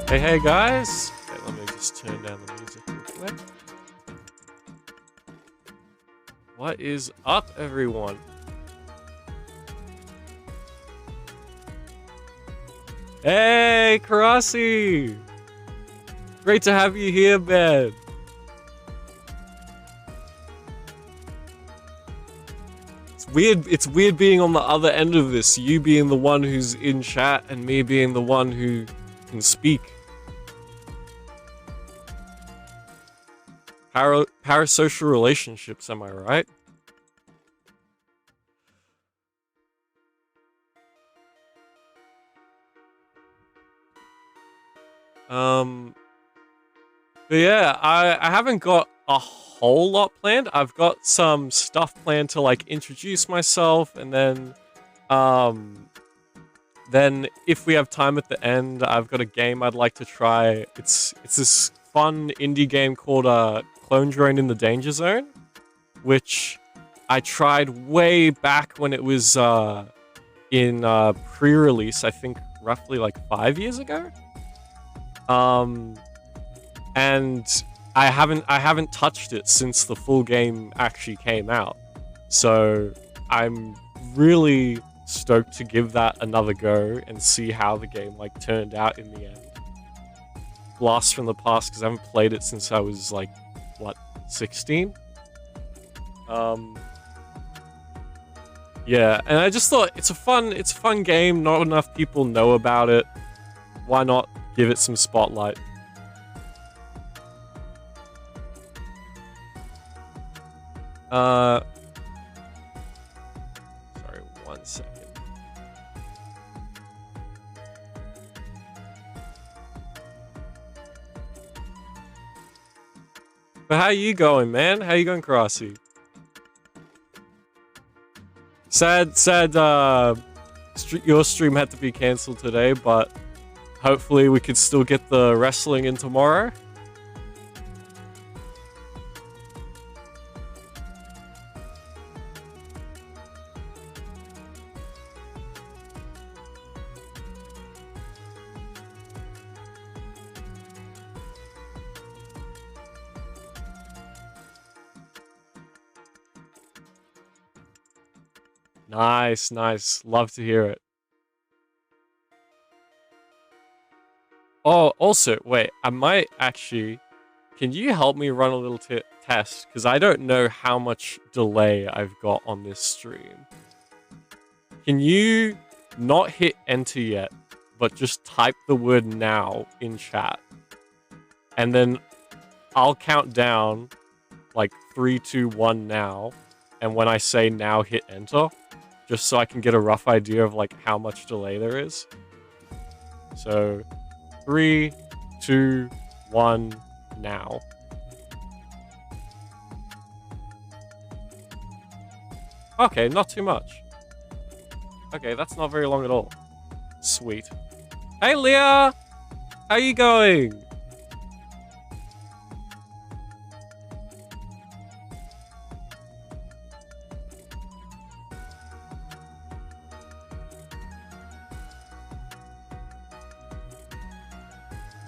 Hey, hey guys! Okay, let me just turn down the music real quick. What is up, everyone? Hey, Karasi! Great to have you here, man. It's weird being on the other end of this. You being the one who's in chat and me being the one who can speak. Parasocial relationships, am I right? But yeah, I haven't got a whole lot planned. I've got some stuff planned to like introduce myself, and then if we have time at the end, I've got a game I'd like to try. It's this fun indie game called Clone Drone in the Danger Zone, which I tried way back when it was in pre-release, I think roughly like 5 years ago. And I haven't touched it since the full game actually came out. So I'm really stoked to give that another go and see how the game like turned out in the end. Blast from the past, because I haven't played it since I was like, what, 16? Yeah, and I just thought it's a fun game. Not enough people know about it. Why not give it some spotlight? Sorry, 1 second. But how you going, man? How you going, Crossy? Sad, your stream had to be cancelled today, but hopefully we could still get the wrestling in tomorrow. Nice, nice. Love to hear it. Oh, also, wait, I might actually... Can you help me run a little test? Because I don't know how much delay I've got on this stream. Can you not hit enter yet, but just type the word now in chat? And then I'll count down, like 3, 2, 1 now. And when I say now, hit enter. Just so I can get a rough idea of like how much delay there is. So 3, 2, 1, now. Okay, not too much. Okay, that's not very long at all. Sweet. Hey Leah! How you going?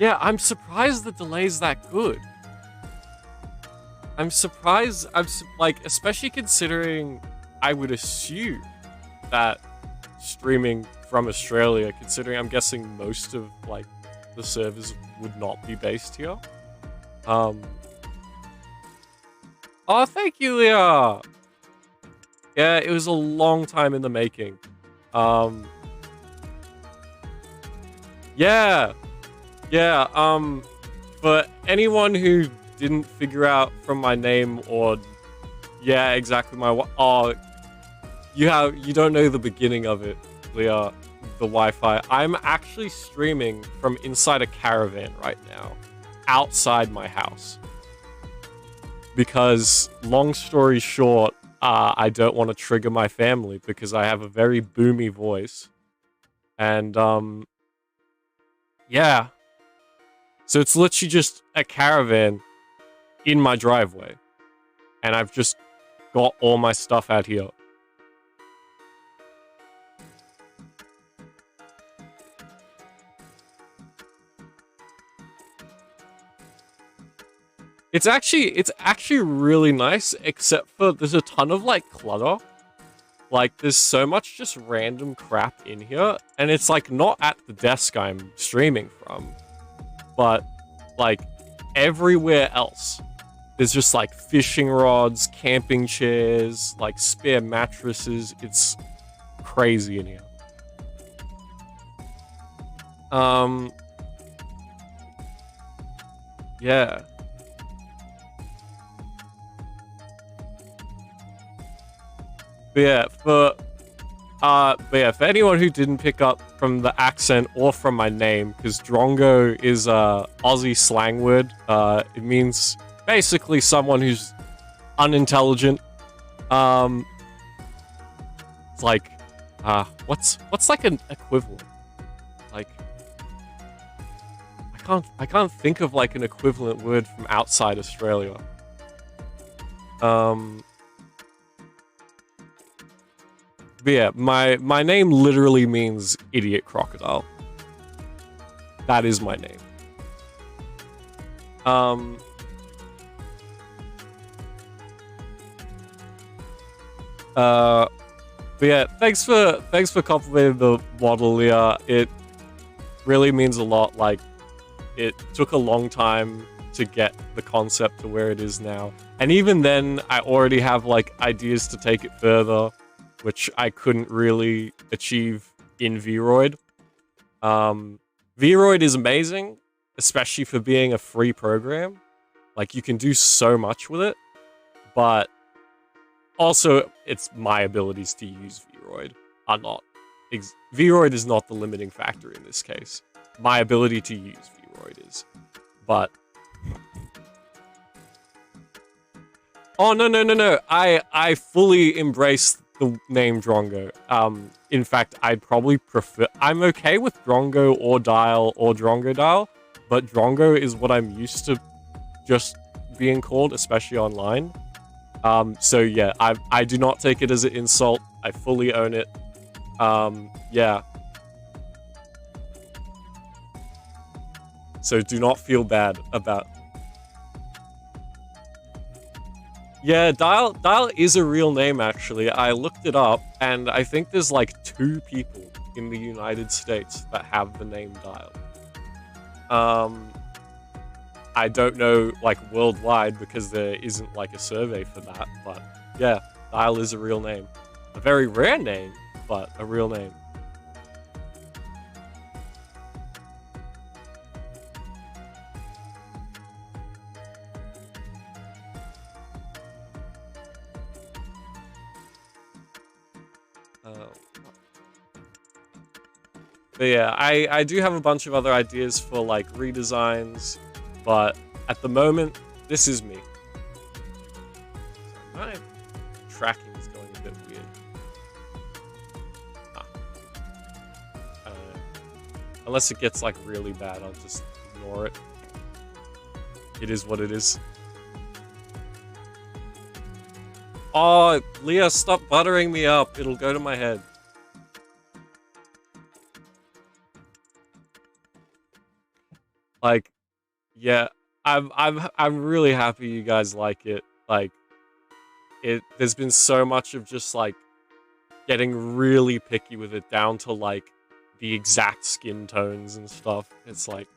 Yeah, I'm surprised the delay's that good. I'm surprised, like, especially considering I would assume that streaming from Australia, considering I'm guessing most of, like, the servers would not be based here. Oh, thank you, Leah! Yeah, it was a long time in the making. Yeah! Yeah, for anyone who didn't figure out from my name or... Yeah, exactly, oh, you don't know the beginning of it, Leah, the Wi-Fi. I'm actually streaming from inside a caravan right now, outside my house. Because, long story short, I don't want to trigger my family because I have a very boomy voice. And, yeah. So it's literally just a caravan in my driveway. And I've just got all my stuff out here. It's actually really nice, except for there's a ton of like clutter. Like there's so much just random crap in here, and it's like not at the desk I'm streaming from, but like everywhere else. There's just like fishing rods, camping chairs, like spare mattresses. It's crazy in here. Yeah. But yeah, for anyone who didn't pick up from the accent or from my name, because Drongo is a Aussie slang word. It means basically someone who's unintelligent. It's like, what's like an equivalent? Like, I can't think of like an equivalent word from outside Australia. But yeah, my name literally means idiot crocodile. That is my name. But yeah, thanks for complimenting the model, Leah. It really means a lot. Like, it took a long time to get the concept to where it is now. And even then, I already have like ideas to take it further, which I couldn't really achieve in Vroid. Vroid is amazing, especially for being a free program. Like, you can do so much with it, but also it's my abilities to use Vroid are not. Vroid is not the limiting factor in this case. My ability to use Vroid is. But oh, no. I fully embrace the name Drongo. In fact, I'd probably prefer... I'm okay with Drongo or Dial or Drongo Dial, but Drongo is what I'm used to just being called, especially online. So yeah, I do not take it as an insult. I fully own it. Yeah. So do not feel bad about... Yeah, Dial is a real name, actually. I looked it up, and I think there's like 2 people in the United States that have the name Dial. I don't know, like, worldwide, because there isn't like a survey for that, but yeah, Dial is a real name. A very rare name, but a real name. But yeah, I do have a bunch of other ideas for like redesigns, but at the moment, this is me. My tracking is going a bit weird. Unless it gets like really bad, I'll just ignore it. It is what it is. Oh, Leah, stop buttering me up. It'll go to my head. Like, yeah, I'm really happy you guys like it. Like, there's been so much of just like getting really picky with it, down to like the exact skin tones and stuff. It's like,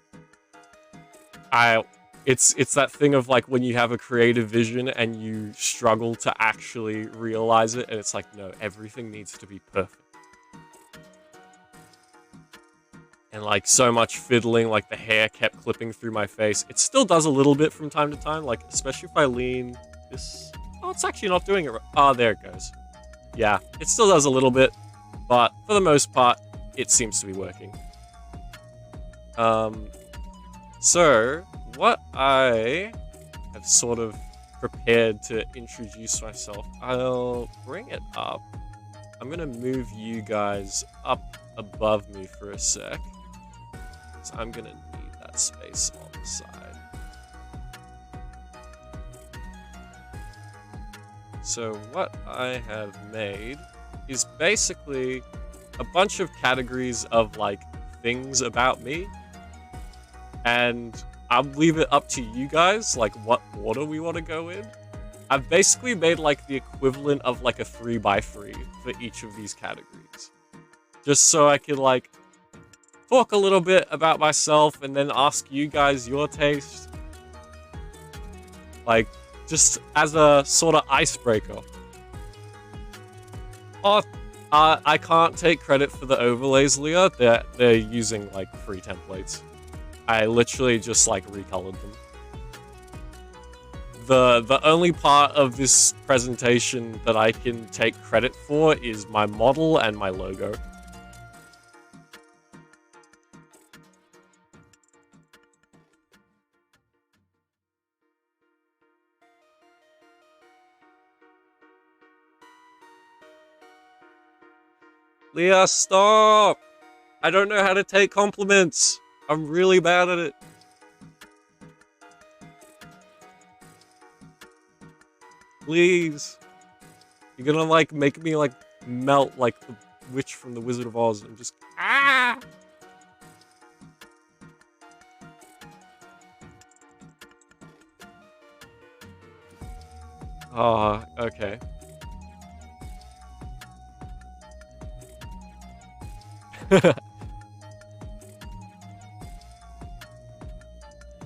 it's that thing of like when you have a creative vision and you struggle to actually realize it, and it's like, no, everything needs to be perfect. And like so much fiddling, like the hair kept clipping through my face. It still does a little bit from time to time, like especially if I lean this. Oh, it's actually not doing it right. Oh, there it goes. Yeah, it still does a little bit, but for the most part, it seems to be working. So what I have sort of prepared to introduce myself, I'll bring it up. I'm gonna move you guys up above me for a sec. So I'm gonna need that space on the side. So what I have made is basically a bunch of categories of like things about me, and I'll leave it up to you guys, like, what order we want to go in. I've basically made, like, the equivalent of, like, a 3x3 for each of these categories. Just so I can, like, talk a little bit about myself and then ask you guys your taste. Like, just as a sort of icebreaker. Oh, I can't take credit for the overlays, Leah. They're using, like, free templates. I literally just, like, recolored them. The only part of this presentation that I can take credit for is my model and my logo. Leah, stop! I don't know how to take compliments. I'm really bad at it. Please. You're gonna, like, make me, like, melt like the witch from the Wizard of Oz and just... Ah! Oh, okay.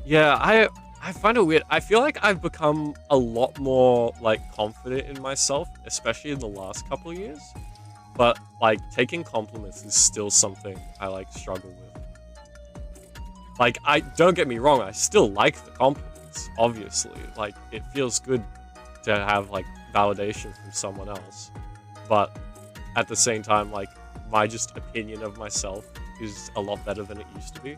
Yeah, I find it weird. I feel like I've become a lot more, like, confident in myself, especially in the last couple of years. But, like, taking compliments is still something I, like, struggle with. Like, don't get me wrong, I still like the compliments, obviously. Like, it feels good to have, like, validation from someone else. But at the same time, like, my just opinion of myself is a lot better than it used to be.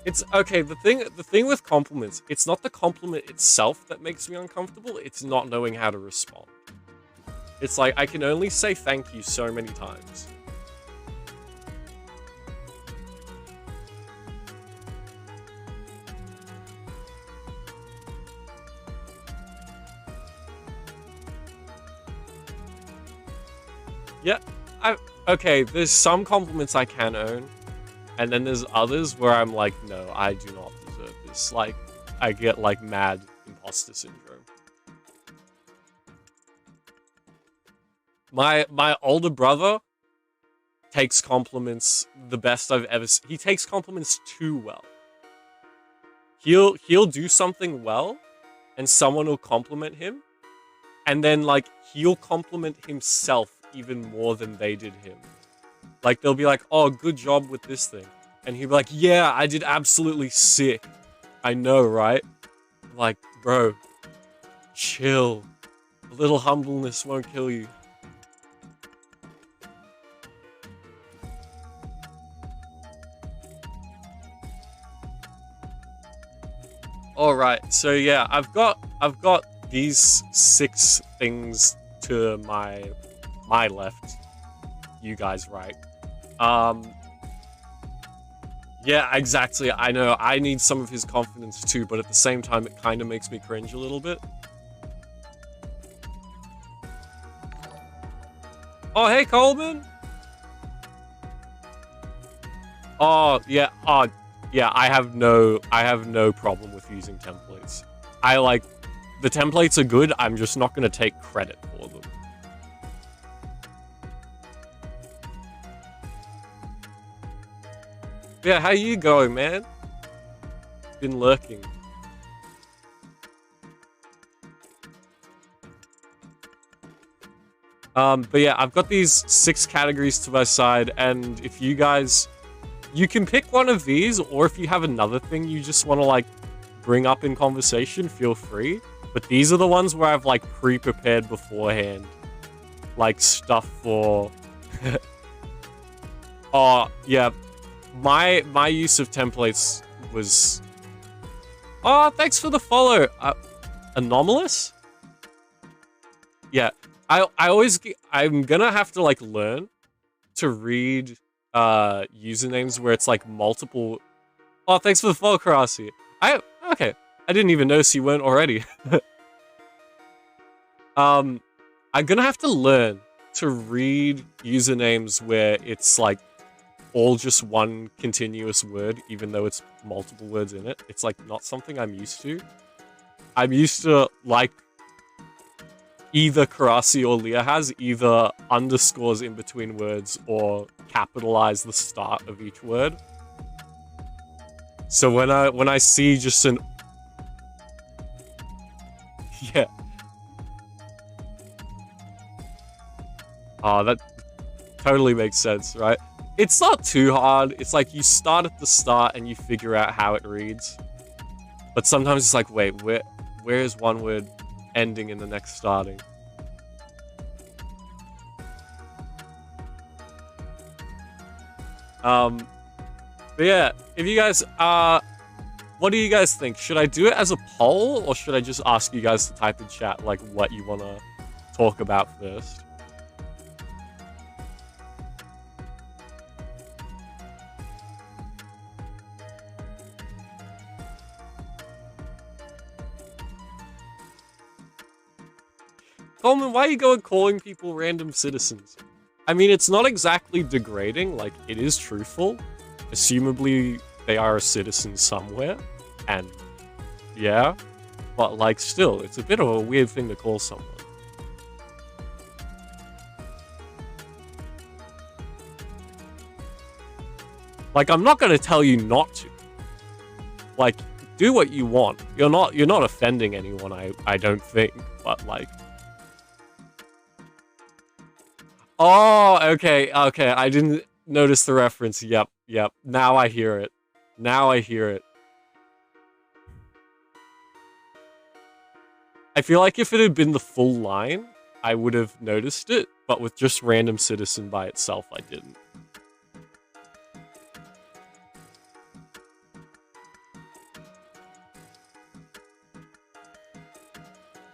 It's okay, the thing with compliments, it's not the compliment itself that makes me uncomfortable, it's not knowing how to respond. It's like, I can only say thank you so many times. Yeah, okay, there's some compliments I can own. And then there's others where I'm like, no, I do not deserve this. Like, I get, like, mad imposter syndrome. My older brother takes compliments the best I've ever seen. He takes compliments too well. He'll do something well, and someone will compliment him, and then, like, he'll compliment himself even more than they did him. Like, they'll be like, oh, good job with this thing. And he'll be like, yeah, I did absolutely sick. I know, right? I'm like, bro, chill. A little humbleness won't kill you. Alright, so yeah, I've got these 6 things to my left. You guys right. Yeah, exactly. I know. I need some of his confidence too, but at the same time, it kind of makes me cringe a little bit. Oh, hey, Coleman! Oh, yeah. Oh, yeah, I have no problem with using templates. The templates are good, I'm just not going to take credit for them. Yeah, how you going, man? Been lurking. But yeah, I've got these 6 categories to my side, and if you guys... You can pick one of these, or if you have another thing you just want to, like, bring up in conversation, feel free. But these are the ones where I've, like, pre-prepared beforehand. Like, stuff for... Oh, yeah. My use of templates was... Oh, thanks for the follow! Anomalous? Yeah. I'm gonna have to, like, learn to read usernames where it's, like, multiple... Oh, thanks for the follow, Karasi. Okay. I didn't even notice you weren't already. I'm gonna have to learn to read usernames where it's like all just one continuous word, even though it's multiple words in it. It's like not something I'm used to. I'm used to like either Karasi or Leah has either underscores in between words or capitalize the start of each word. So when I see just an yeah. Oh, that totally makes sense, right? It's not too hard. It's like you start at the start and you figure out how it reads. But sometimes it's like, wait, where is one word ending and the next starting? But yeah, if you guys what do you guys think? Should I do it as a poll or should I just ask you guys to type in chat like what you want to talk about first? Coleman, why are you going calling people random citizens? I mean, it's not exactly degrading, like, it is truthful. Assumably, they are a citizen somewhere, and yeah. But, like, still, it's a bit of a weird thing to call someone. Like, I'm not gonna tell you not to. Like, do what you want. You're not offending anyone, I don't think, but, like... Oh, okay, I didn't notice the reference. Yep. Now I hear it. I feel like if it had been the full line, I would have noticed it, but with just random citizen by itself, I didn't.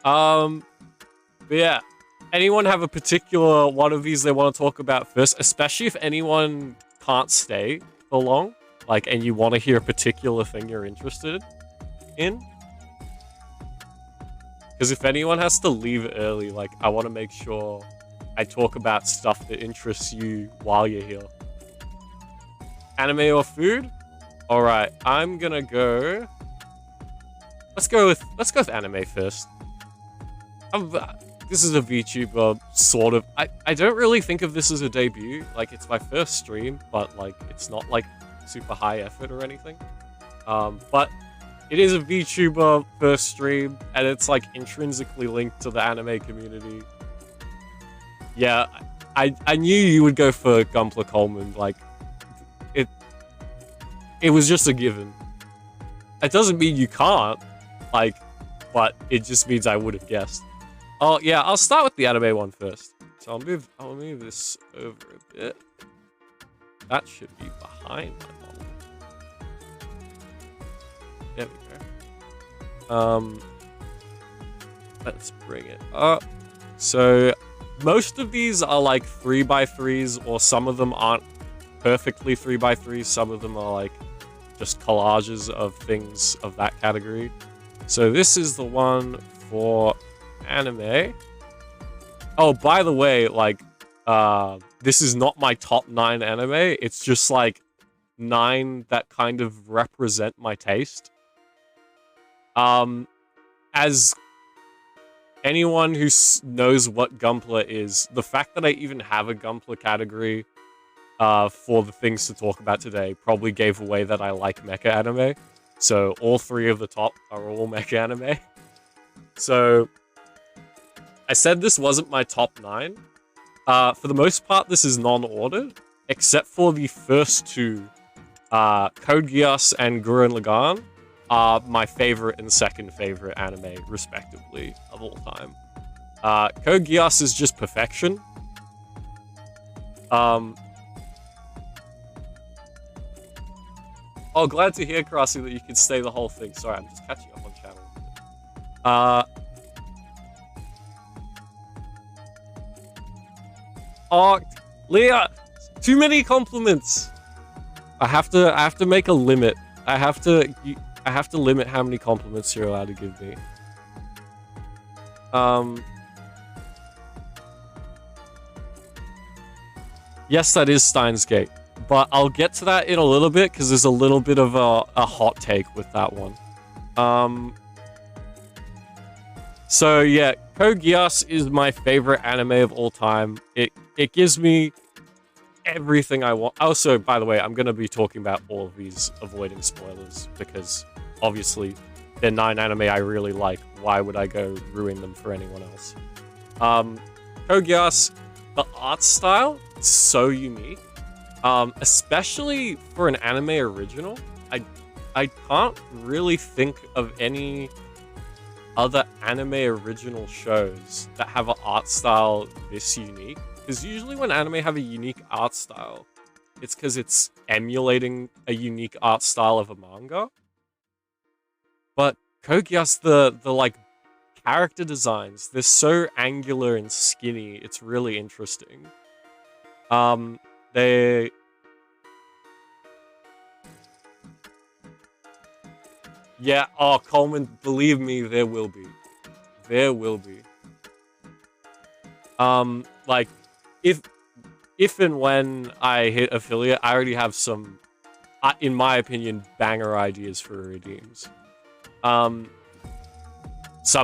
But yeah. Anyone have a particular one of these they want to talk about first? Especially if anyone can't stay for long, like, and you want to hear a particular thing you're interested in. Because if anyone has to leave early, like, I want to make sure I talk about stuff that interests you while you're here. Anime or food? Alright, I'm gonna go... Let's go with anime first. This is a VTuber, sort of. I don't really think of this as a debut. Like, it's my first stream, but, like, it's not, like, super high effort or anything. But it is a VTuber first stream, and it's, like, intrinsically linked to the anime community. Yeah, I knew you would go for Gunpla Coleman. Like, it was just a given. It doesn't mean you can't, like, but it just means I would have guessed. Oh, yeah, I'll start with the anime one first. So I'll move this over a bit. That should be behind my model. There we go. Let's bring it up. So, most of these are like 3x3s, or some of them aren't perfectly 3x3s. Some of them are like just collages of things of that category. So this is the one for anime. Oh, by the way, like, this is not my top 9 anime. It's just like 9 that kind of represent my taste. As anyone who knows what Gunpla is, the fact that I even have a Gunpla category for the things to talk about today probably gave away that I like mecha anime. So all 3 of the top are all mecha anime. So I said this wasn't my top 9. For the most part, this is non-ordered, except for the first 2. Code Geass and Gurren Lagann are my favorite and second favorite anime, respectively, of all time. Code Geass is just perfection. Oh, glad to hear, Krasi, that you can stay the whole thing. Sorry, I'm just catching up on channel. Oh, Leah, too many compliments. I have to make a limit. I have to limit how many compliments you're allowed to give me. Yes, that is Steins Gate, but I'll get to that in a little bit because there's a little bit of a hot take with that one. So yeah, Code Geass is my favorite anime of all time. It gives me everything I want. Also, by the way, I'm going to be talking about all of these, avoiding spoilers, because obviously they're 9 anime I really like. Why would I go ruin them for anyone else? Code Geass, the art style is so unique, especially for an anime original. I can't really think of any other anime original shows that have an art style this unique. Because usually when anime have a unique art style, it's because it's emulating a unique art style of a manga. But Code Geass, the like character designs, they're so angular and skinny. It's really interesting. They Yeah, oh Coleman, believe me, there will be. There will be. Like if and when I hit affiliate, I already have some, in my opinion, banger ideas for redeems. Some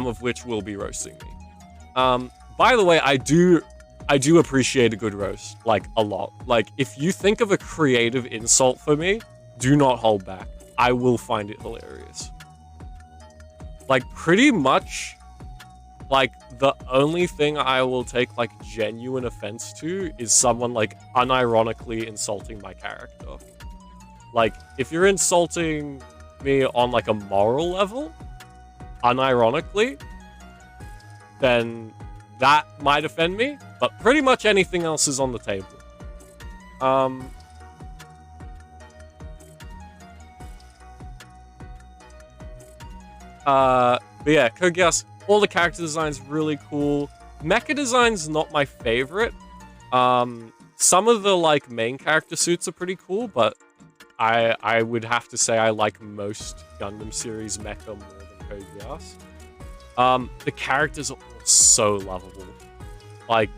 of which will be roasting me. By the way, I do appreciate a good roast, like, a lot. Like, if you think of a creative insult for me, do not hold back. I will find it hilarious. Like, pretty much, like, the only thing I will take, like, genuine offense to is someone, like, unironically insulting my character. Like, if you're insulting me on, like, a moral level, unironically, then that might offend me, but pretty much anything else is on the table. But yeah, Code Geass, all the character designs really cool. Mecha design's not my favorite. Some of the, like, main character suits are pretty cool, but I would have to say I like most Gundam series mecha more than Code Geass. The characters are all so lovable. Like,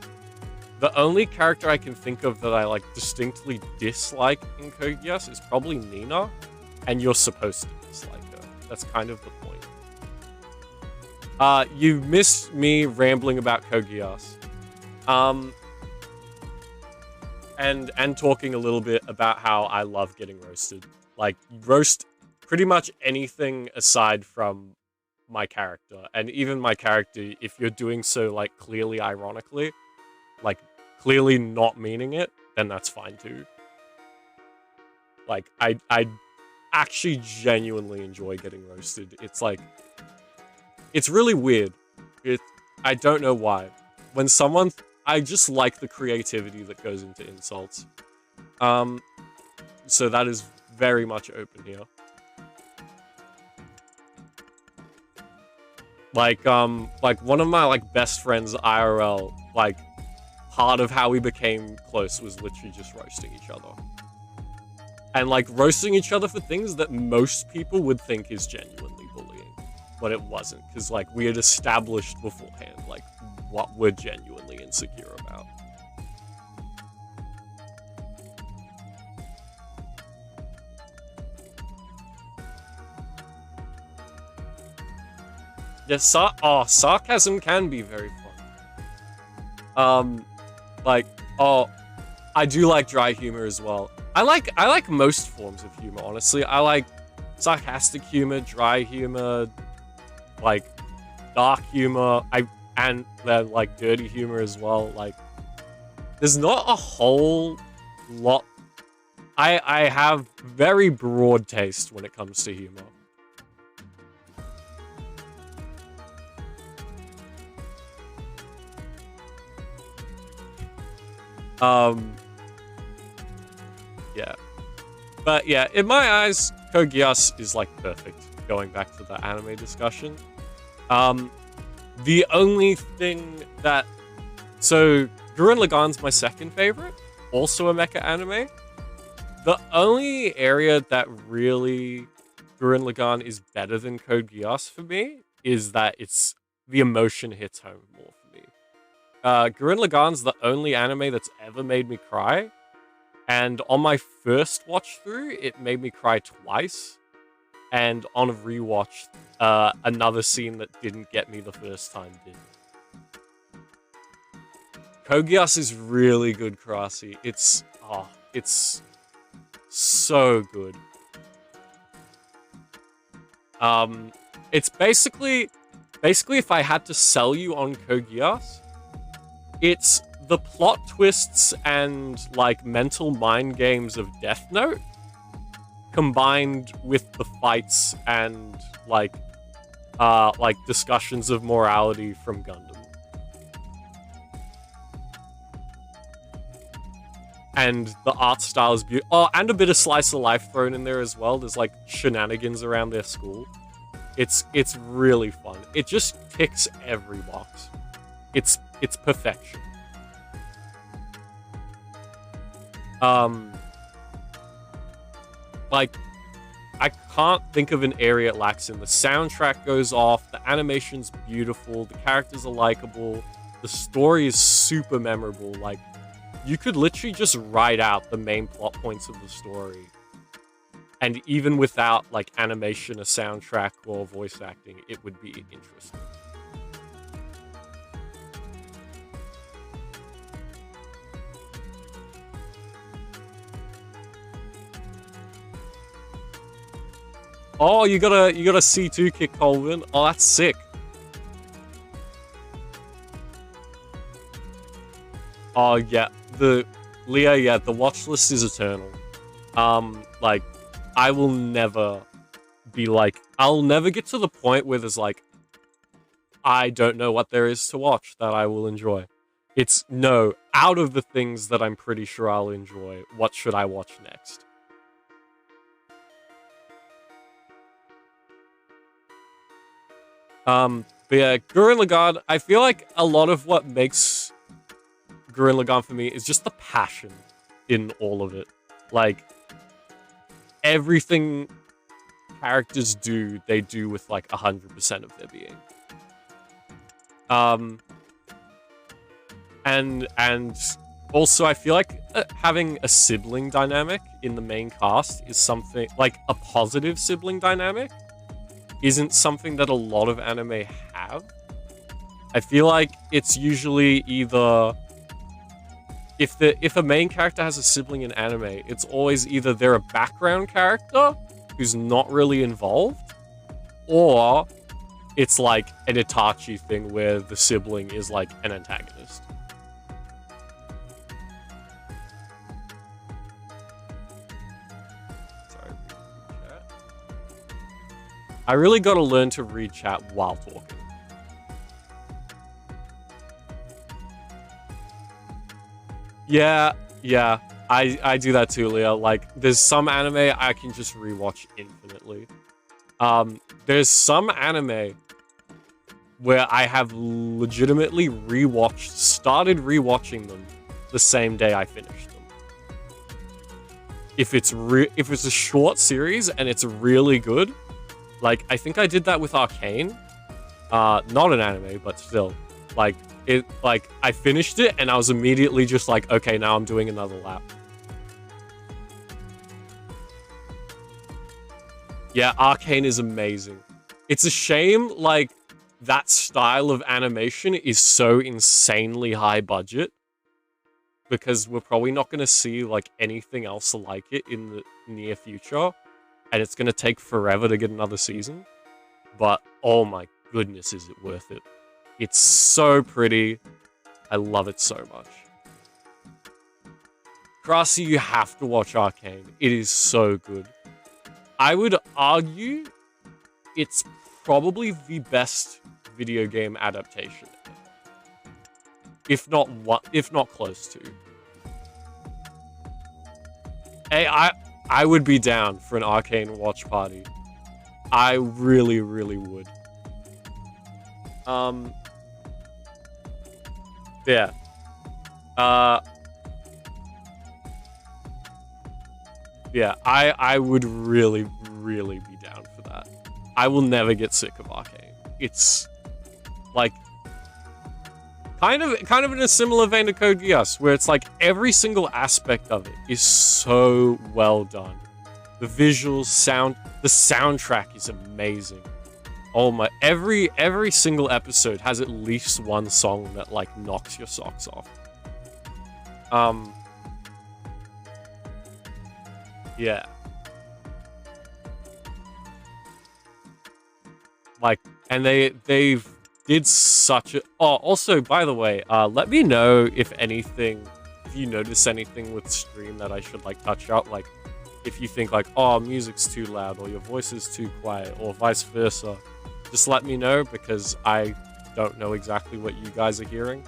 the only character I can think of that I, like, distinctly dislike in Code Geass is probably Nina, and you're supposed to dislike her. That's kind of the point. You missed me rambling about Code Geass. And talking a little bit about how I love getting roasted. Like, roast pretty much anything aside from my character. And even my character, if you're doing so, like, clearly ironically, like, clearly not meaning it, then that's fine too. Like, I actually genuinely enjoy getting roasted. It's like, it's really weird. I don't know why. When someone, I just like the creativity that goes into insults. So that is very much open here. Like one of my, like, best friends IRL, like, part of how we became close was literally just roasting each other. And, like, roasting each other for things that most people would think is genuinely bullying. But it wasn't, because, like, we had established beforehand, like, what we're genuinely insecure about. Yeah, sarcasm can be very fun. Like, I do like dry humor as well. I like most forms of humor, honestly. I like sarcastic humor, dry humor, like, dark humor, and like, dirty humor as well. Like, there's not a whole lot. I have very broad taste when it comes to humor. Yeah. But yeah, in my eyes, Code Geass is, like, perfect. Going back to the anime discussion. The only thing that... So, Gurren Lagann's my second favorite. Also a mecha anime. The only area that really Gurren Lagann is better than Code Geass for me is that the emotion hits home more for me. Gurren Lagann's the only anime that's ever made me cry. And on my first watch through, it made me cry twice. And on a rewatch, another scene that didn't get me the first time did. Kogias is really good, Krasi. It's so good. It's basically if I had to sell you on Kogias, it's the plot twists and like mental mind games of Death Note combined with the fights and like discussions of morality from Gundam. And the art style is beautiful. Oh, and a bit of slice of life thrown in there as well. There's like shenanigans around their school. It's really fun. It just ticks every box. It's perfection. Like, I can't think of an area it lacks in. The soundtrack goes off, the animation's beautiful, the characters are likable, the story is super memorable. Like, you could literally just write out the main plot points of the story. And even without, like, animation, a soundtrack, or voice acting, it would be interesting. Oh, you got a C2 kick, Colvin. Oh, that's sick. Oh yeah, the watch list is eternal. Like, I will never be like, I'll never get to the point where there's like, I don't know what there is to watch that I will enjoy. It's no, out of the things that I'm pretty sure I'll enjoy, what should I watch next? But yeah, Gurren Lagann, I feel like a lot of what makes Gurren Lagann for me is just the passion in all of it. Like, everything characters do, they do with like 100% of their being. And also I feel like having a sibling dynamic in the main cast is something, like a positive sibling dynamic, isn't something that a lot of anime have. I feel like it's usually either, if a main character has a sibling in anime, it's always either they're a background character who's not really involved, or it's like an Itachi thing where the sibling is like an antagonist. Sorry, read chat. I really gotta learn to read chat while talking. Yeah, I do that too, Leah. Like, there's some anime I can just rewatch infinitely. There's some anime where I have legitimately started rewatching them the same day I finished them. If it's a short series and it's really good, like, I think I did that with Arcane. Not an anime, but still. Like, I finished it and I was immediately just like, okay, now I'm doing another lap. Yeah, Arcane is amazing. It's a shame, like, that style of animation is so insanely high budget, because we're probably not going to see, like, anything else like it in the near future, and it's going to take forever to get another season. But, oh my goodness, is it worth it. It's so pretty. I love it so much. Krasi, you have to watch Arcane. It is so good. I would argue it's probably the best video game adaptation ever. If not close to. Hey, I would be down for an Arcane watch party. I really, really would. Yeah. Yeah, I would really, really be down for that. I will never get sick of Arcane. It's, like, kind of in a similar vein to Code Geass, where it's like every single aspect of it is so well done. The visuals, the soundtrack is amazing. Oh my, every single episode has at least one song that like knocks your socks off. Yeah. Like, and they've did such a... Oh, also, by the way, let me know if you notice anything with stream that I should, like, touch up. Like, if you think, like, oh, music's too loud, or your voice is too quiet, or vice versa. Just let me know, because I don't know exactly what you guys are hearing.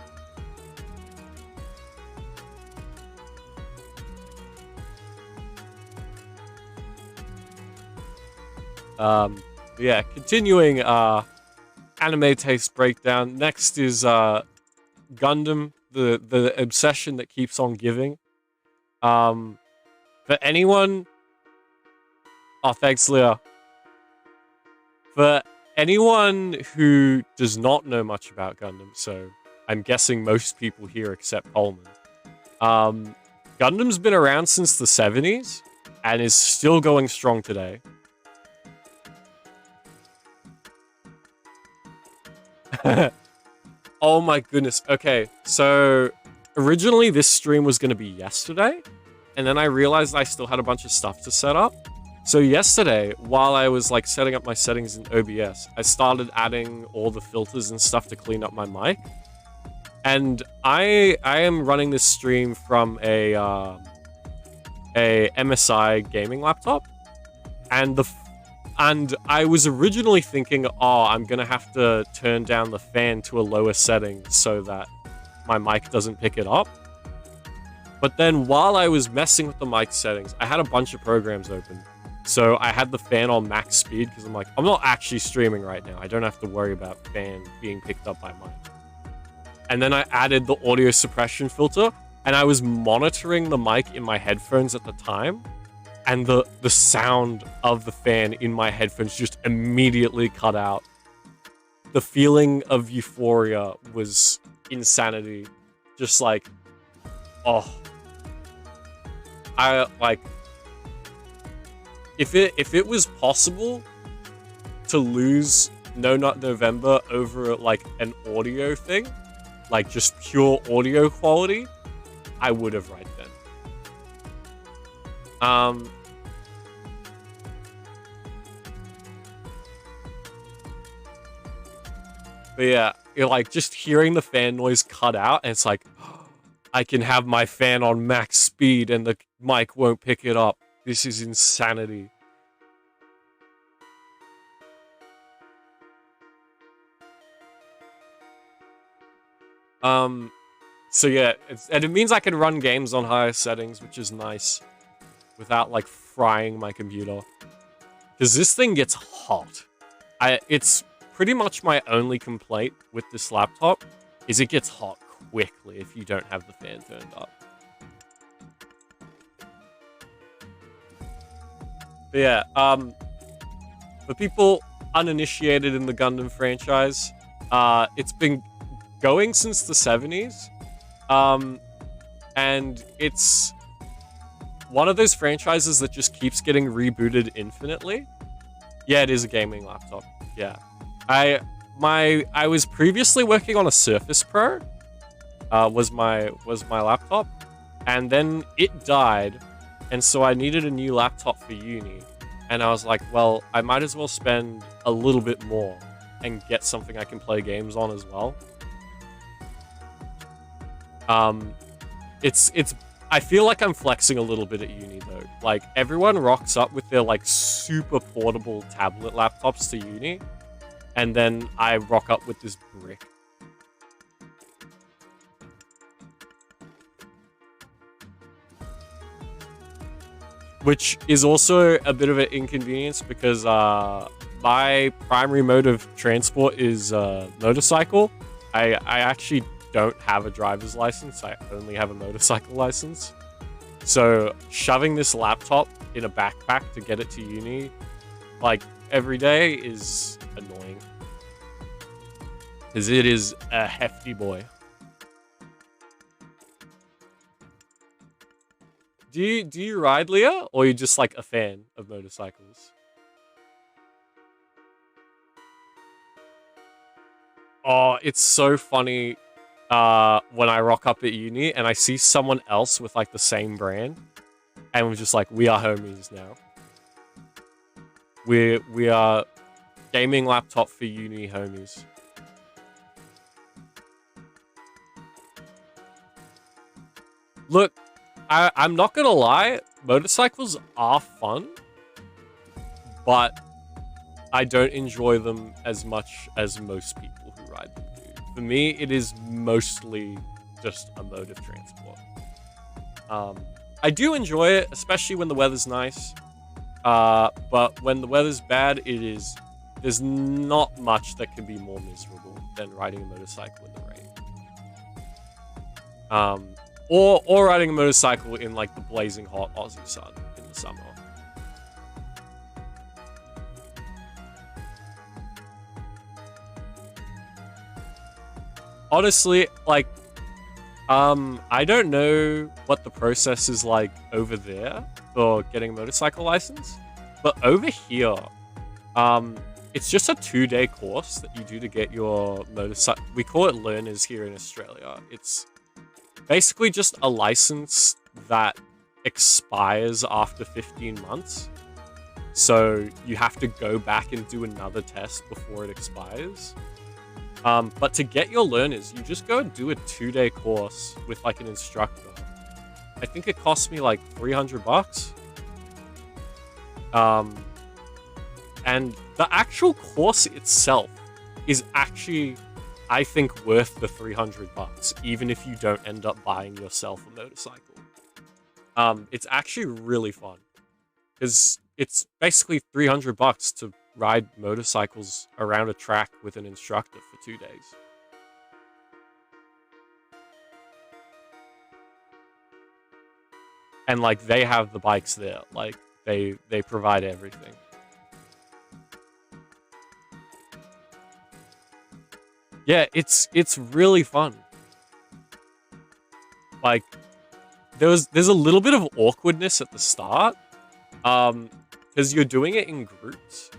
Yeah, continuing, anime taste breakdown. Next is Gundam, the obsession that keeps on giving. For anyone, oh, thanks, Leah. For anyone who does not know much about Gundam, so I'm guessing most people here except Coleman, Gundam's been around since the 70s and is still going strong today. Oh my goodness. Okay, so originally this stream was going to be yesterday, and then I realized I still had a bunch of stuff to set up. So yesterday, while I was like setting up my settings in OBS, I started adding all the filters and stuff to clean up my mic. And I am running this stream from a MSI gaming laptop, and I was originally thinking, oh, I'm gonna have to turn down the fan to a lower setting so that my mic doesn't pick it up. But then while I was messing with the mic settings, I had a bunch of programs open. So I had the fan on max speed because I'm like, I'm not actually streaming right now. I don't have to worry about fan being picked up by mic. And then I added the audio suppression filter, and I was monitoring the mic in my headphones at the time. And the sound of the fan in my headphones just immediately cut out. The feeling of euphoria was insanity. Just like, oh. I, like... If it was possible to lose No Nut November over, like, an audio thing, like, just pure audio quality, I would have right then. But yeah, you're like just hearing the fan noise cut out, and it's like, oh, I can have my fan on max speed and the mic won't pick it up. This is insanity. So yeah, and it means I can run games on higher settings, which is nice, without like frying my computer. Because this thing gets hot. It's pretty much my only complaint with this laptop, is it gets hot quickly if you don't have the fan turned up. But yeah, for people uninitiated in the Gundam franchise, it's been going since the 70s, and it's one of those franchises that just keeps getting rebooted infinitely. Yeah, it is a gaming laptop. Yeah, I was previously working on a Surface Pro. Was my laptop, and then it died, and so I needed a new laptop for uni, and I was like, well, I might as well spend a little bit more and get something I can play games on as well. I feel like I'm flexing a little bit at uni though. Like, everyone rocks up with their like super portable tablet laptops to uni, and then I rock up with this brick. Which is also a bit of an inconvenience because my primary mode of transport is motorcycle. I actually don't have a driver's license. I only have a motorcycle license. So shoving this laptop in a backpack to get it to uni, like, every day is annoying. Because it is a hefty boy. Do you ride, Leah, or are you just like a fan of motorcycles? Oh, it's so funny when I rock up at uni and I see someone else with like the same brand, and we're just like, we are homies now. We are gaming laptop for uni homies. Look, I'm not gonna lie, motorcycles are fun, but I don't enjoy them as much as most people who ride them do. For me, it is mostly just a mode of transport. I do enjoy it, especially when the weather's nice. But when the weather's bad, there's not much that can be more miserable than riding a motorcycle in the rain. Or riding a motorcycle in like the blazing hot Aussie sun in the summer. Honestly, like, I don't know what the process is like over there for getting a motorcycle license, but over here, it's just a 2-day course that you do to get your motorcycle. We call it learners here in Australia. It's basically just a license that expires after 15 months. So you have to go back and do another test before it expires. But to get your learners, you just go and do a 2-day course with like an instructor. I think it cost me like $300. And the actual course itself is actually, I think, worth the $300, even if you don't end up buying yourself a motorcycle. It's actually really fun because it's basically $300 to ride motorcycles around a track with an instructor for 2 days. And like they have the bikes there, like they provide everything. Yeah, it's really fun. Like there's a little bit of awkwardness at the start, because you're doing it in groups.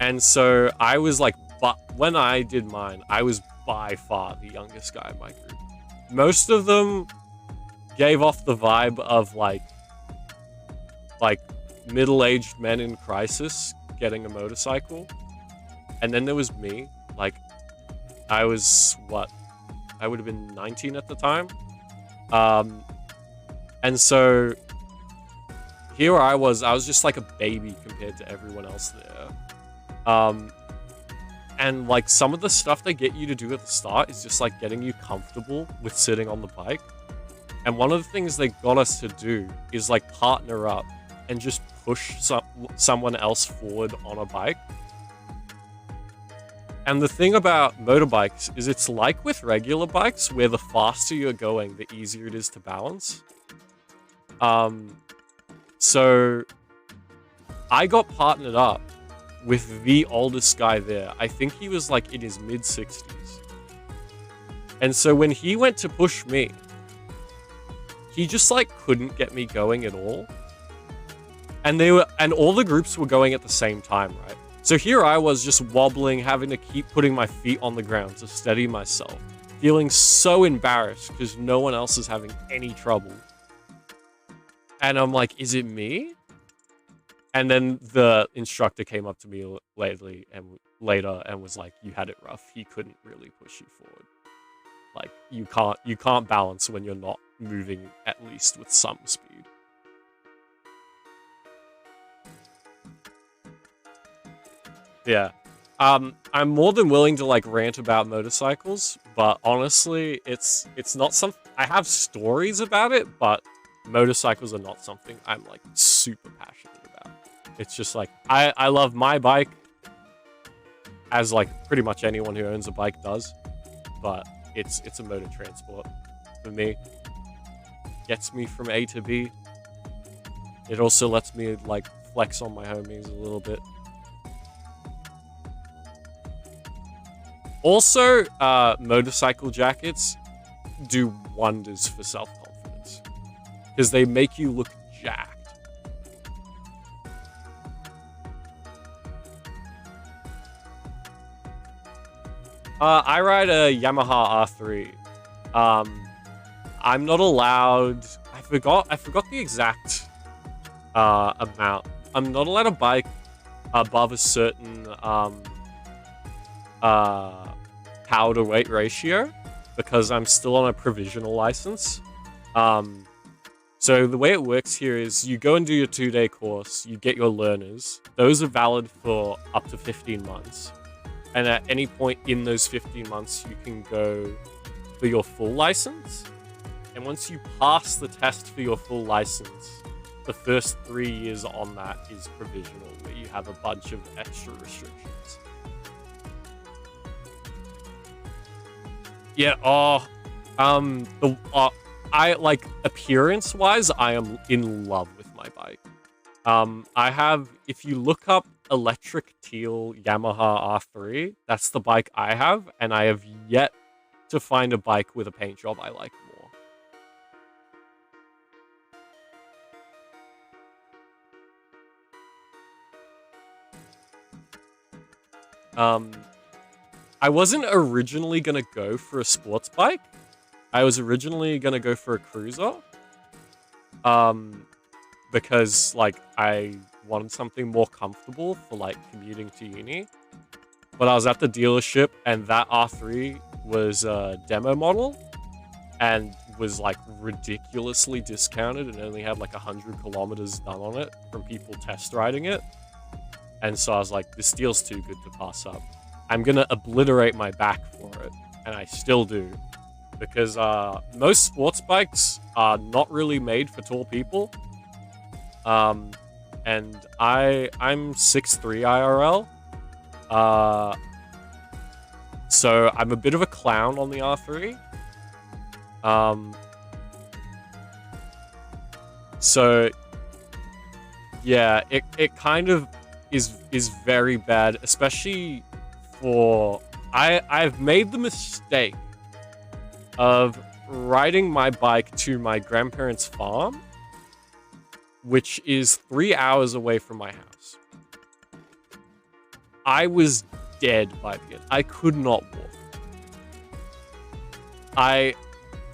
And so I was like, but when I did mine, I was by far the youngest guy in my group. Most of them gave off the vibe of like middle-aged men in crisis getting a motorcycle. And then there was me, like I was I would have been 19 at the time. And so here I was just like a baby compared to everyone else there. And like some of the stuff they get you to do at the start is just like getting you comfortable with sitting on the bike. And one of the things they got us to do is like partner up and just push someone else forward on a bike. And the thing about motorbikes is it's like with regular bikes where the faster you're going, the easier it is to balance. So I got partnered up with the oldest guy there. I think he was like in his mid-60s. And so when he went to push me, he just like couldn't get me going at all. And all the groups were going at the same time, right? So here I was just wobbling, having to keep putting my feet on the ground to steady myself, feeling so embarrassed because no one else is having any trouble. And I'm like, is it me? And then the instructor came up to me later and was like, you had it rough. He couldn't really push you forward. Like you can't balance when you're not moving at least with some speed. Yeah. I'm more than willing to like rant about motorcycles, but honestly, it's not I have stories about it, but motorcycles are not something I'm like super passionate about. It's just like I love my bike, as like pretty much anyone who owns a bike does, but it's a mode of transport for me. Gets me from A to B. It also lets me like flex on my homies a little bit. Also, motorcycle jackets do wonders for self-confidence because they make you look jacked. I ride a Yamaha R3. I'm not allowed. I forgot the exact amount. I'm not allowed to bike above a certain power to weight ratio because I'm still on a provisional license. So the way it works here is you go and do your 2-day course, you get your learners. Those are valid for up to 15 months. And at any point in those 15 months, you can go for your full license. And once you pass the test for your full license, the first 3 years on that is provisional, where you have a bunch of extra restrictions. Yeah, I like appearance-wise, I am in love with my bike. I have, if you look up electric teal Yamaha R3, that's the bike I have, and I have yet to find a bike with a paint job I like more. I wasn't originally gonna go for a sports bike. I was originally gonna go for a cruiser. Because like I wanted something more comfortable for like commuting to uni. But I was at the dealership and that R3 was a demo model and was like ridiculously discounted and only had like 100 kilometers done on it from people test riding it. And so I was like, this deal's too good to pass up. I'm gonna obliterate my back for it, and I still do. Because most sports bikes are not really made for tall people. And I'm 6'3" IRL. So I'm a bit of a clown on the R3. So yeah, it kind of is very bad, especially for I've made the mistake of riding my bike to my grandparents' farm, which is 3 hours away from my house. I was dead by the end. I could not walk.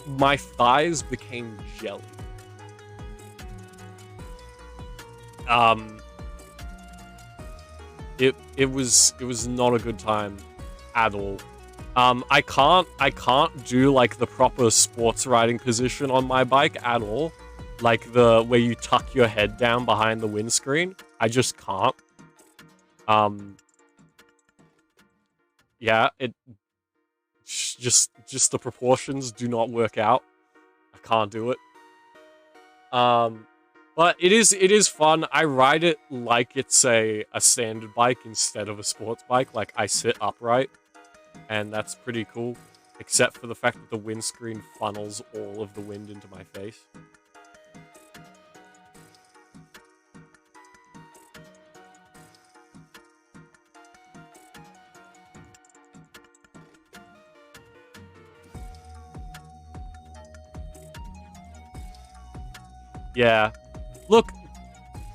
My thighs became jelly. It was not a good time at all. I can't do like the proper sports riding position on my bike at all. Like the where you tuck your head down behind the windscreen. I just can't. Yeah, it just the proportions do not work out. I can't do it. But it is fun. I ride it like it's a standard bike instead of a sports bike. Like I sit upright, and that's pretty cool. Except for the fact that the windscreen funnels all of the wind into my face. Yeah. Look,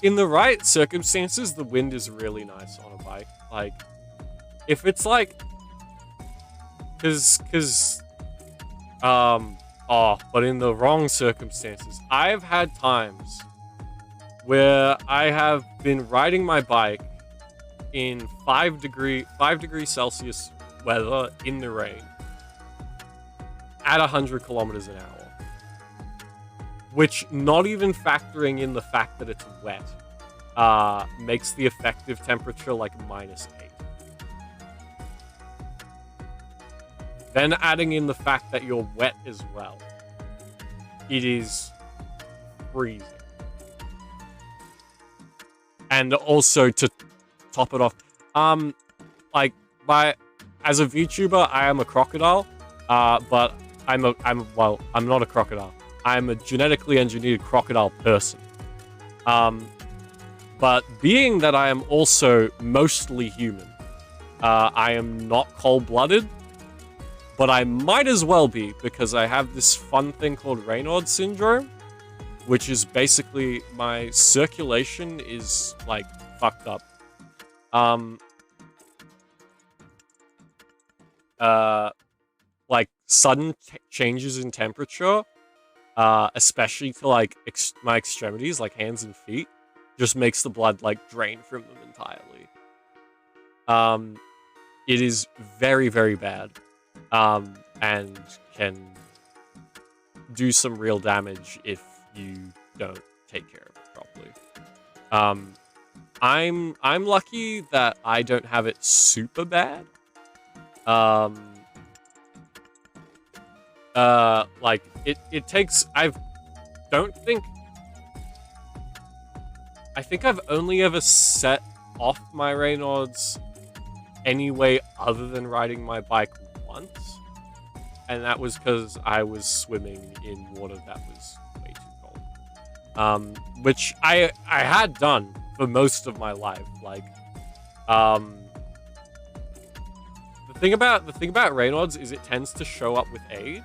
in the right circumstances, the wind is really nice on a bike. Like, if it's like... but in the wrong circumstances. I've had times where I have been riding my bike in 5 degrees Celsius weather in the rain at 100 kilometers an hour. Which, not even factoring in the fact that it's wet, makes the effective temperature like -8. Then adding in the fact that you're wet as well, it is freezing. And also to top it off, as a VTuber, I am a crocodile, but I'm not a crocodile. I'm a genetically engineered crocodile person. But being that I am also mostly human, I am not cold-blooded, but I might as well be because I have this fun thing called Raynaud's syndrome, which is basically my circulation is like fucked up. Like sudden changes in temperature, especially to like my extremities, like hands and feet, just makes the blood like drain from them entirely. It is very, very bad, and can do some real damage if you don't take care of it properly. I'm lucky that I don't have it super bad. Like it takes. I think I've only ever set off my Raynaud's any way other than riding my bike once, and that was because I was swimming in water that was way too cold. Which I had done for most of my life. Like, the thing about Raynaud's is it tends to show up with age.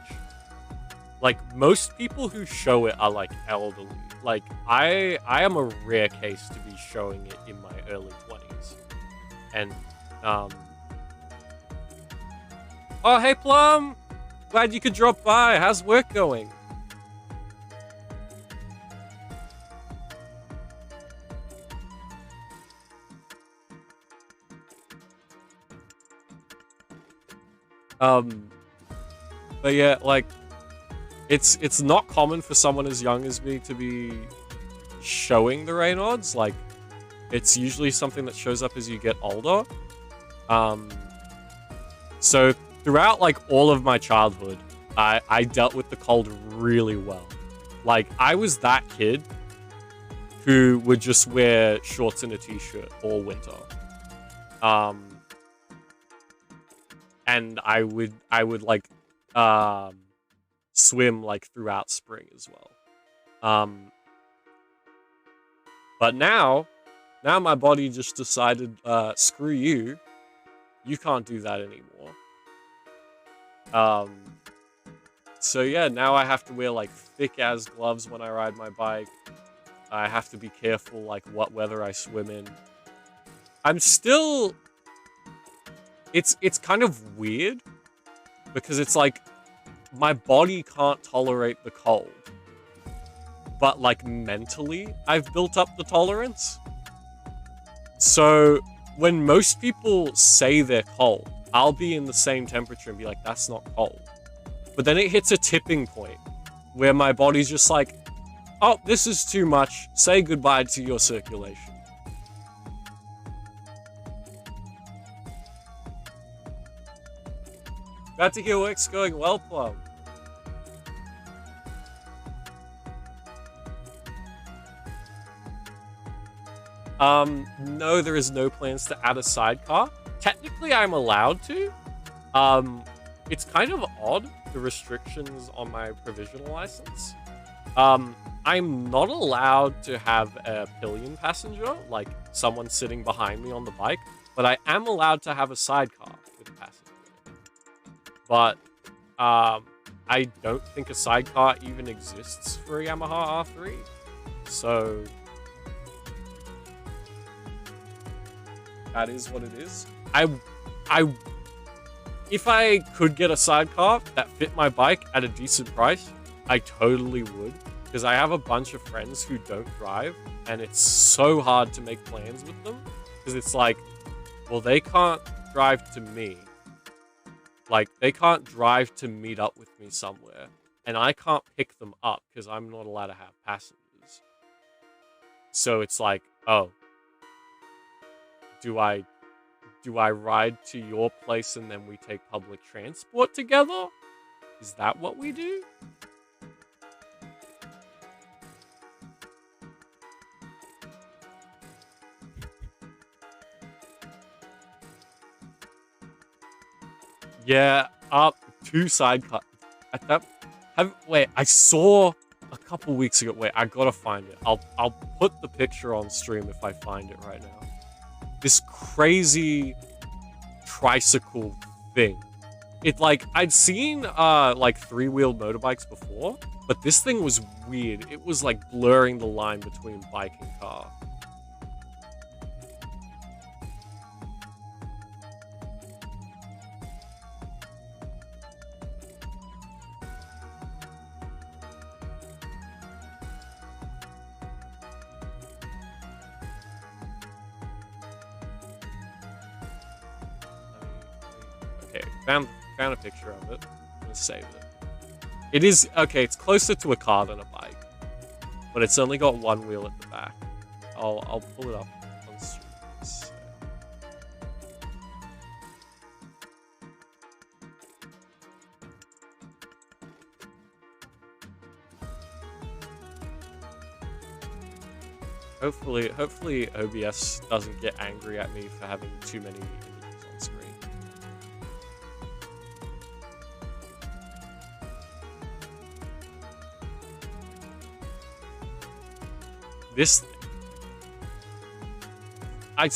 Like, most people who show it are like elderly. Like, I am a rare case to be showing it in my early 20s. And oh, hey Plum! Glad you could drop by. How's work going? But yeah, like, it's not common for someone as young as me to be showing the Raynaud's. Like, it's usually something that shows up as you get older. So throughout like all of my childhood, I dealt with the cold really well. Like, I was that kid who would just wear shorts and a t-shirt all winter. And I would like swim like throughout spring as well. But now my body just decided, screw you. You can't do that anymore. So yeah, now I have to wear like thick as gloves when I ride my bike. I have to be careful like what weather I swim in. I'm still... It's kind of weird because it's like my body can't tolerate the cold. But like mentally, I've built up the tolerance. So when most people say they're cold, I'll be in the same temperature and be like, that's not cold. But then it hits a tipping point where my body's just like, oh, this is too much. Say goodbye to your circulation. Glad to hear work's going well, Plum. No, there is no plans to add a sidecar. Technically, I'm allowed to. It's kind of odd, the restrictions on my provisional license. I'm not allowed to have a pillion passenger, like someone sitting behind me on the bike, but I am allowed to have a sidecar with a passenger. But, I don't think a sidecar even exists for a Yamaha R3, so... that is what it is. If I could get a sidecar that fit my bike at a decent price, I totally would. Because I have a bunch of friends who don't drive, and it's so hard to make plans with them. Because it's like, well, they can't drive to me. Like, they can't drive to meet up with me somewhere. And I can't pick them up because I'm not allowed to have passengers. So it's like, oh, do I ride to your place and then we take public transport together? Is that what we do? Yeah, two sidecar. Wait, I saw a couple weeks ago. Wait, I gotta find it. I'll put the picture on stream if I find it right now. This crazy tricycle thing. It, like, I'd seen, like, three-wheeled motorbikes before, but this thing was weird. It was, like, blurring the line between bike and car. Okay, found a picture of it. I'm gonna save it. It is, okay, it's closer to a car than a bike. But it's only got one wheel at the back. I'll pull it up on streams. Hopefully OBS doesn't get angry at me for having too many images on screen. This thing. I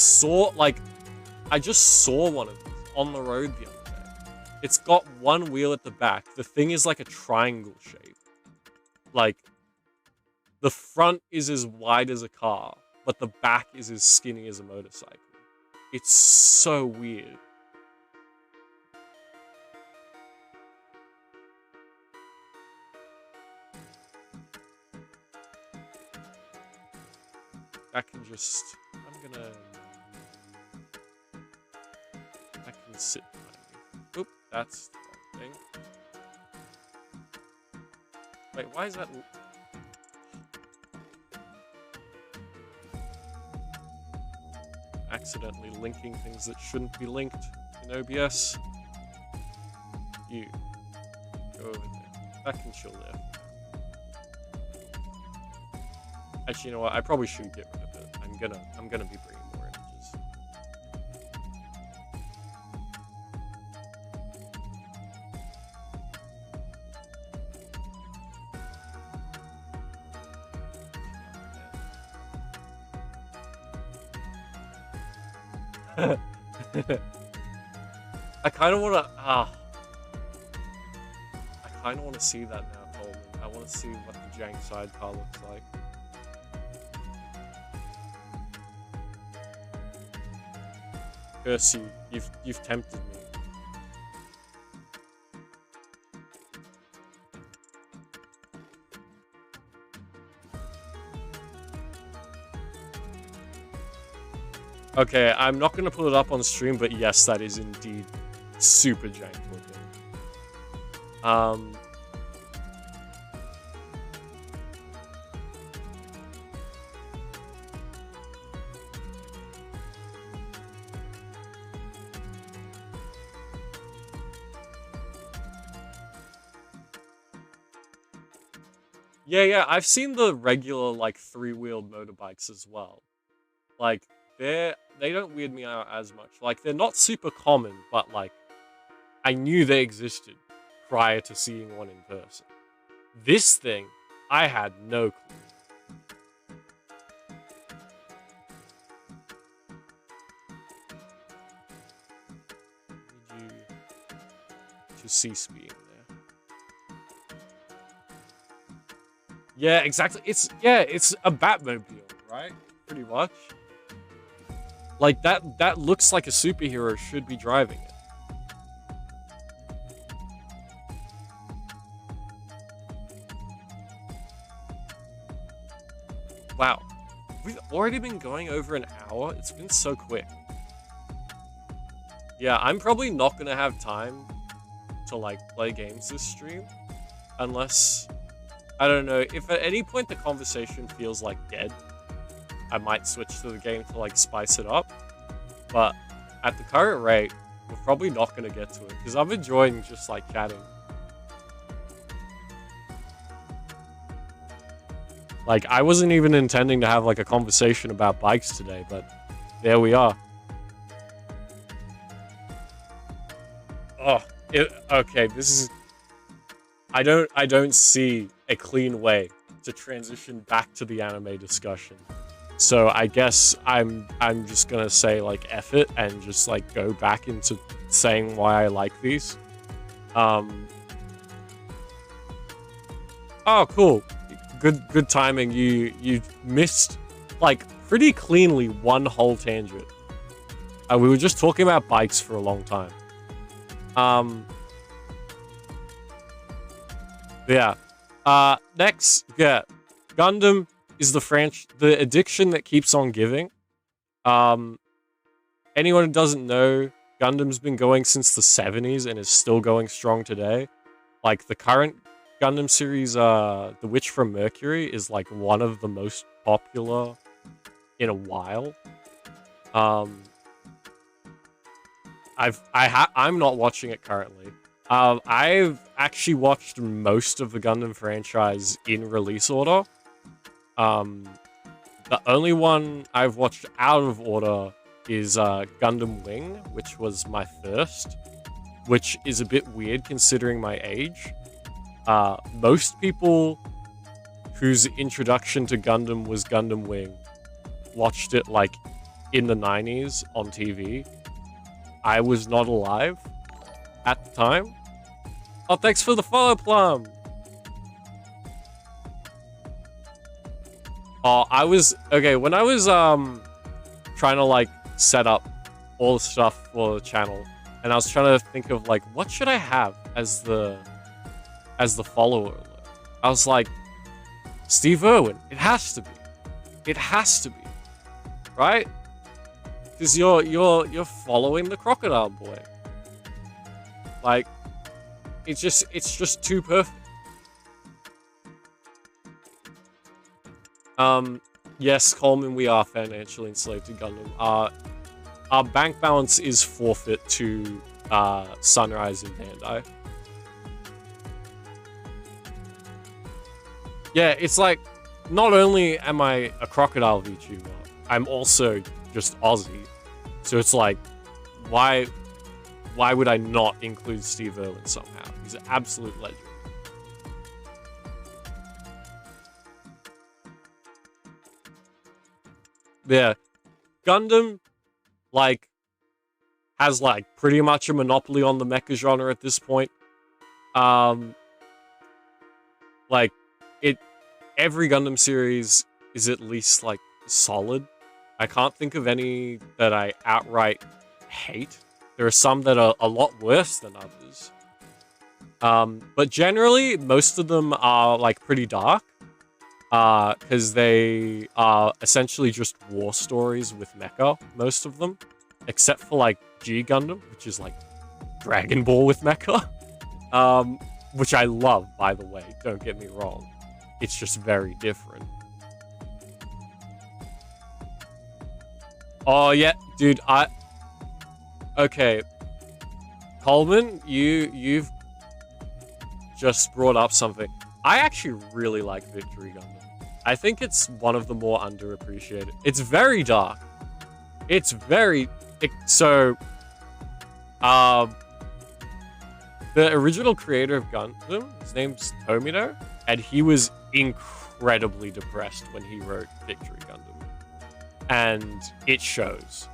just saw one of these on the road the other day. It's got one wheel at the back. The thing is like a triangle shape. Like, the front is as wide as a car, but the back is as skinny as a motorcycle. It's so weird. I can just... I can sit behind me. Oop, that's the wrong thing. Wait, why is that... Accidentally linking things that shouldn't be linked in OBS. You. Go over there. That can chill there. Actually, you know what? I probably should get rid of it. I'm gonna be bringing more images. I kind of want to. I kind of want to see that now, Coleman. I want to see what the jank sidecar looks like. Curse you! You've tempted me. Okay, I'm not going to put it up on stream, but yes, that is indeed super jank looking. Yeah, I've seen the regular, like, three-wheeled motorbikes as well. Like, they don't weird me out as much. Like, they're not super common, but, like, I knew they existed prior to seeing one in person. This thing, I had no clue. Need you to cease being there. Yeah, exactly. It's a Batmobile, right? Pretty much. Like, that looks like a superhero should be driving it. Wow. We've already been going over an hour? It's been so quick. Yeah, I'm probably not gonna have time to, like, play games this stream. Unless... I don't know, if at any point the conversation feels, like, dead, I might switch to the game to, like, spice it up. But at the current rate, we're probably not going to get to it, because I'm enjoying just, like, chatting. Like, I wasn't even intending to have, like, a conversation about bikes today, but there we are. Oh, okay, this is... I don't see a clean way to transition back to the anime discussion. So I guess I'm just gonna say, like, F it and just, like, go back into saying why I like these. Um. Oh, cool. Good timing. You missed like pretty cleanly one whole tangent. We were just talking about bikes for a long time. Yeah. Next, yeah, Gundam is the addiction that keeps on giving. Anyone who doesn't know, Gundam's been going since the 70s and is still going strong today. Like, the current Gundam series, The Witch from Mercury, is like one of the most popular in a while. I'm not watching it currently. I've actually watched most of the Gundam franchise in release order. The only one I've watched out of order is Gundam Wing, which was my first, which is a bit weird considering my age. Most people whose introduction to Gundam was Gundam Wing watched it like in the 90s on TV. I was not alive at the time. Oh, thanks for the follow, Plum! Oh, okay, when I was, trying to, like, set up all the stuff for the channel, and I was trying to think of, like, what should I have as the follower? I was like, Steve Irwin. It has to be. It has to be. Right? Because you're following the crocodile boy. Like, it's just too perfect. Yes, Coleman, we are financially enslaved to Gundam. Our bank balance is forfeit to Sunrise and Bandai. Yeah, it's like, not only am I a crocodile VTuber, I'm also just Aussie. So it's like, why would I not include Steve Irwin somehow? He's an absolute legend. Yeah, Gundam, like, has, like, pretty much a monopoly on the mecha genre at this point. Like, every Gundam series is at least, like, solid. I can't think of any that I outright hate. There are some that are a lot worse than others. But generally, most of them are, like, pretty dark. Because they are essentially just war stories with mecha, most of them. Except for, like, G Gundam, which is, like, Dragon Ball with mecha. Which I love, by the way, don't get me wrong. It's just very different. Oh, yeah, dude, okay. Coleman, you've just brought up something. I actually really like Victory Gundam. I think it's one of the more underappreciated. It's very dark. It's very... the original creator of Gundam, his name's Tomino, and he was incredibly depressed when he wrote Victory Gundam. And it shows.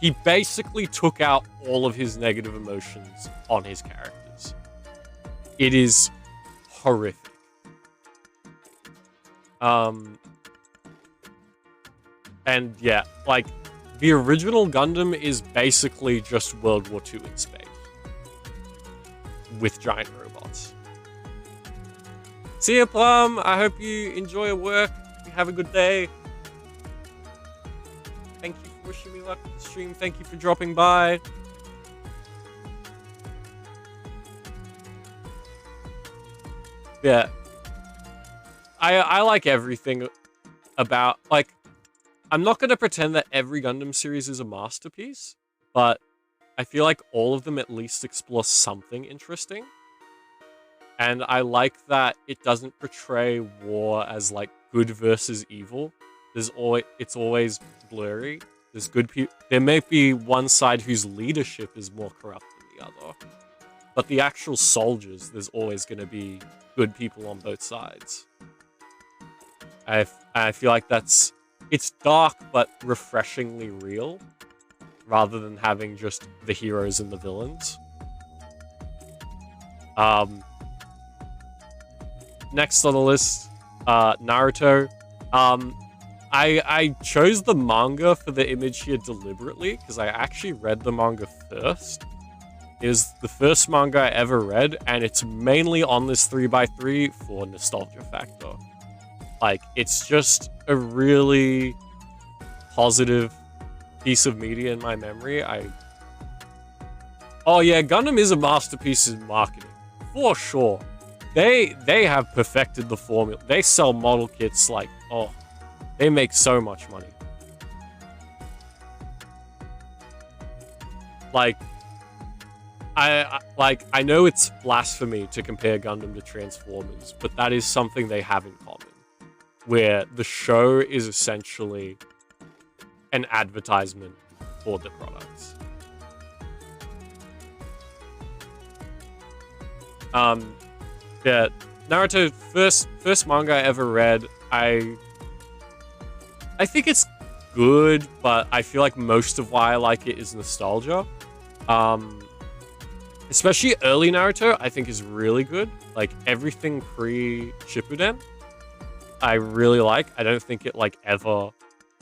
He basically took out all of his negative emotions on his characters. It is horrific. And yeah, like, the original Gundam is basically just World War II in space. With giant robots. See ya, Plum! I hope you enjoy your work. You have a good day. Thank you for wishing me luck with the stream. Thank you for dropping by. Yeah. I like everything about, like, I'm not going to pretend that every Gundam series is a masterpiece, but I feel like all of them at least explore something interesting. And I like that it doesn't portray war as, like, good versus evil. It's always blurry. There's good people. There may be one side whose leadership is more corrupt than the other. But the actual soldiers, there's always going to be good people on both sides. I feel like it's dark, but refreshingly real. rather than having just the heroes and the villains. Next on the list, Naruto. I chose the manga for the image here deliberately because I actually read the manga first. It was the first manga I ever read, and it's mainly on this 3x3 for nostalgia factor. Like, it's just a really positive piece of media in my memory. Oh yeah, Gundam is a masterpiece in marketing, for sure. They have perfected the formula. They sell model kits like, oh, they make so much money. Like, I know it's blasphemy to compare Gundam to Transformers, but that is something they have in common, where the show is essentially an advertisement for the products. Yeah, Naruto, first manga I ever read. I think it's good, but I feel like most of why I like it is nostalgia. Especially early Naruto, I think is really good. Like, everything pre-Shippuden, I really like. I don't think it, like, ever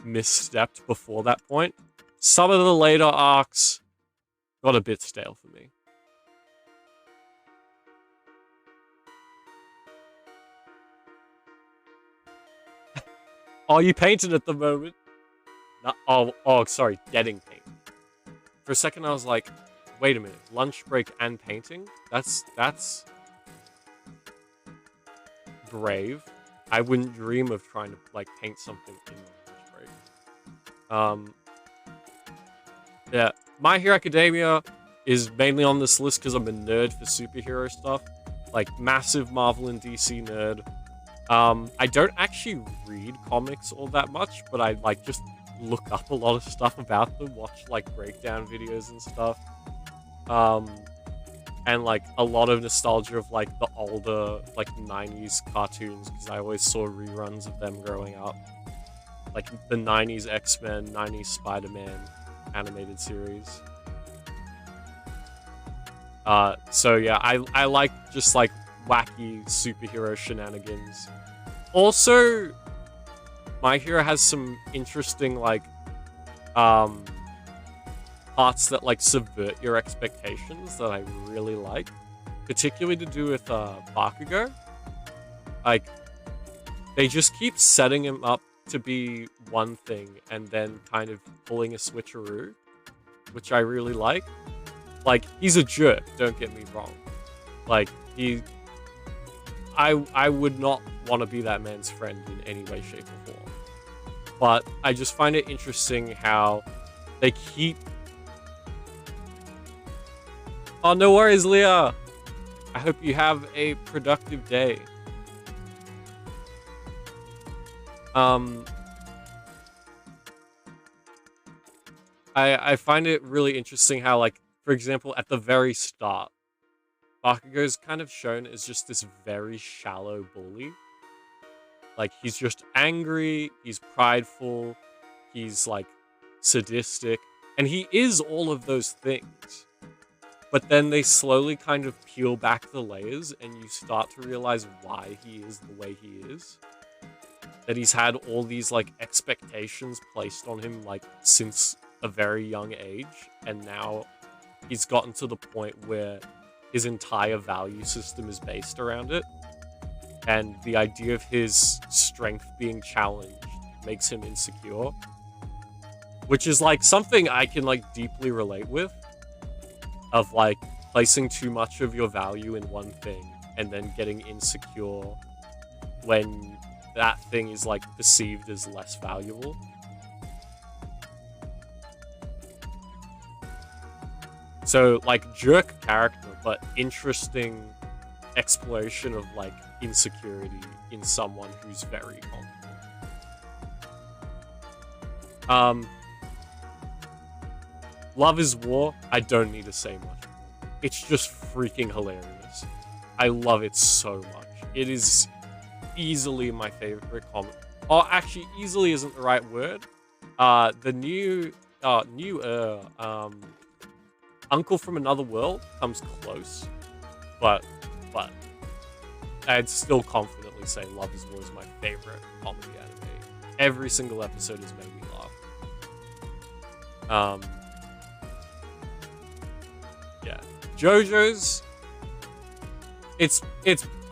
misstepped before that point. Some of the later arcs got a bit stale for me. Oh, you painted at the moment? No, oh, sorry, getting paint. For a second, I was like, wait a minute, lunch break and painting? That's brave. I wouldn't dream of trying to, like, paint something in lunch break. Yeah, My Hero Academia is mainly on this list because I'm a nerd for superhero stuff. Like, massive Marvel and DC nerd. I don't actually read comics all that much, but I, like, just look up a lot of stuff about them, watch, like, breakdown videos and stuff. And, like, a lot of nostalgia of, like, the older, like, 90s cartoons, because I always saw reruns of them growing up. Like, the 90s X-Men, 90s Spider-Man animated series. So, yeah, I like just, like, wacky superhero shenanigans. Also, My Hero has some interesting, like, parts that, like, subvert your expectations that I really like. Particularly to do with, Bakugo. Like, they just keep setting him up to be one thing and then kind of pulling a switcheroo, which I really like. Like, he's a jerk, don't get me wrong. Like, I would not want to be that man's friend in any way, shape, or form. But I just find it interesting how they keep... Oh, no worries, Leah! I hope you have a productive day. I find it really interesting how, like, for example, at the very start, Bakugo's kind of shown as just this very shallow bully. Like, he's just angry, he's prideful, he's, like, sadistic, and he is all of those things. But then they slowly kind of peel back the layers, and you start to realize why he is the way he is. That he's had all these, like, expectations placed on him, like, since a very young age, and now he's gotten to the point where his entire value system is based around it. And the idea of his strength being challenged makes him insecure. Which is, like, something I can, like, deeply relate with. Of, like, placing too much of your value in one thing and then getting insecure when that thing is, like, perceived as less valuable. So, like, jerk character, but interesting exploration of, like, insecurity in someone who's very confident. Love is War, I don't need to say much. It's just freaking hilarious. I love it so much. It is easily my favorite comic. Oh, actually, easily isn't the right word. The new Uncle from Another World comes close, but but I'd still confidently say Love Is War is my favorite comedy anime. Every single episode has made me laugh. Yeah, JoJo's. It's.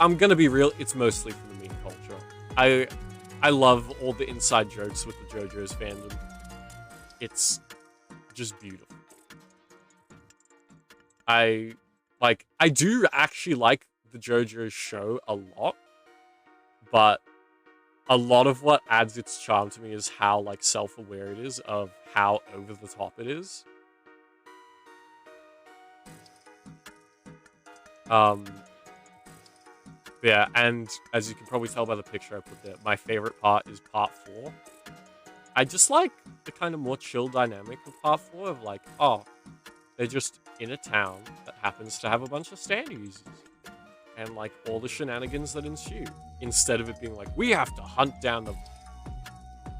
I'm gonna be real. It's mostly for the meme culture. I love all the inside jokes with the JoJo's fandom. It's just beautiful. I do actually like the JoJo's show a lot, but a lot of what adds its charm to me is how like self-aware it is of how over the top it is. Yeah, and as you can probably tell by the picture I put there, my favorite part is part 4. I just like the kind of more chill dynamic of part 4 of like, oh, they're just in a town that happens to have a bunch of stand users. And like all the shenanigans that ensue. Instead of it being like, we have to hunt down the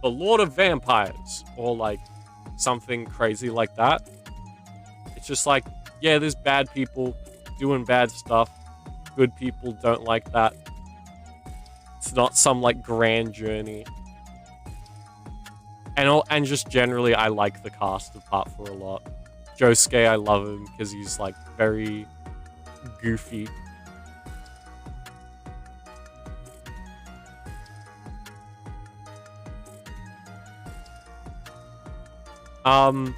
Lord of Vampires. Or like something crazy like that. It's just like, yeah, there's bad people doing bad stuff. Good people don't like that. It's not some like grand journey. And just generally, I like the cast of Part 4 a lot. Josuke, I love him because he's like very goofy. I'm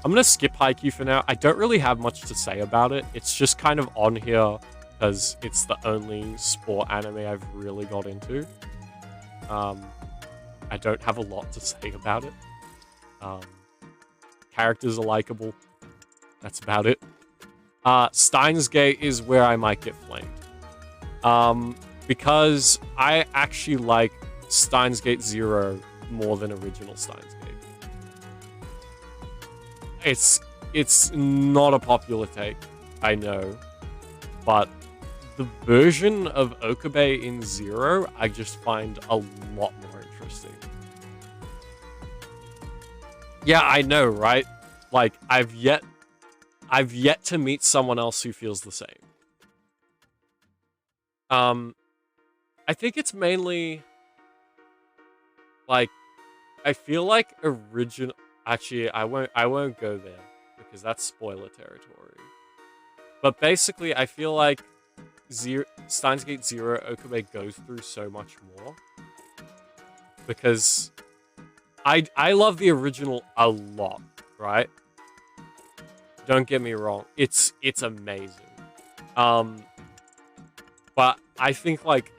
gonna skip Haikyuu for now. I don't really have much to say about it. It's just kind of on here because it's the only sport anime I've really got into. I don't have a lot to say about it. Characters are likable. That's about it. Steins Gate is where I might get flamed. Because I actually like Steins Gate Zero more than original Steins Gate. It's not a popular take, I know, but the version of Okabe in Zero I just find a lot more interesting. Yeah, I know, right? Like, I've yet to meet someone else who feels the same. I think it's mainly like I feel like original. Actually, I won't go there because that's spoiler territory. But basically, I feel like Steins Gate Zero Okabe goes through so much more because I love the original a lot, right? Don't get me wrong, it's amazing. But I think like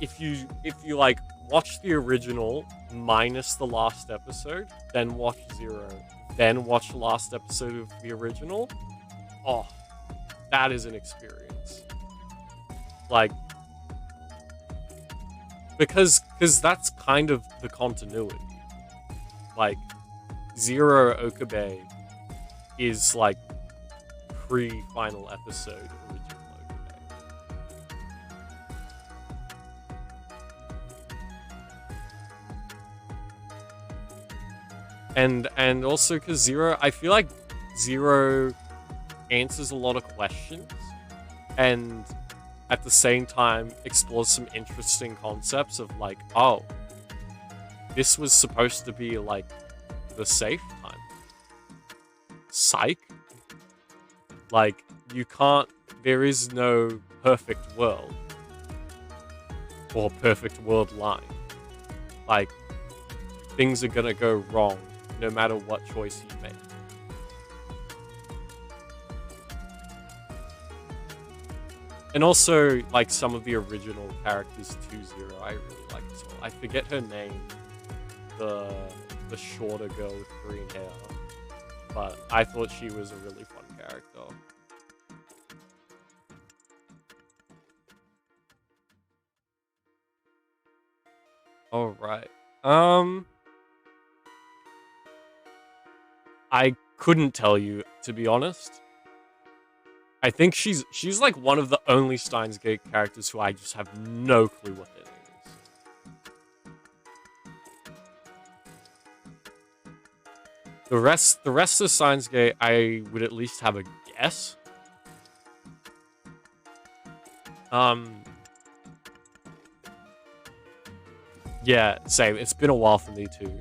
if you like watch the original minus the last episode, then watch Zero, then watch the last episode of the original, oh, that is an experience. Like, because that's kind of the continuity. Like, Zero Okabe is like pre-final episode original Okabe. And also because Zero, I feel like Zero answers a lot of questions and at the same time explores some interesting concepts of like, oh, this was supposed to be like the safe time. Psych? Like, you can't, there is no perfect world or perfect world line. Like, things are gonna go wrong no matter what choice you make. And also, like, some of the original characters to Zero, I really like as well. I forget her name, the shorter girl with green hair, but I thought she was a really fun character. Alright. I couldn't tell you, to be honest. I think she's like one of the only Steins Gate characters who I just have no clue what their name is. The rest of Science Gate, I would at least have a guess. Yeah, same. It's been a while for me too.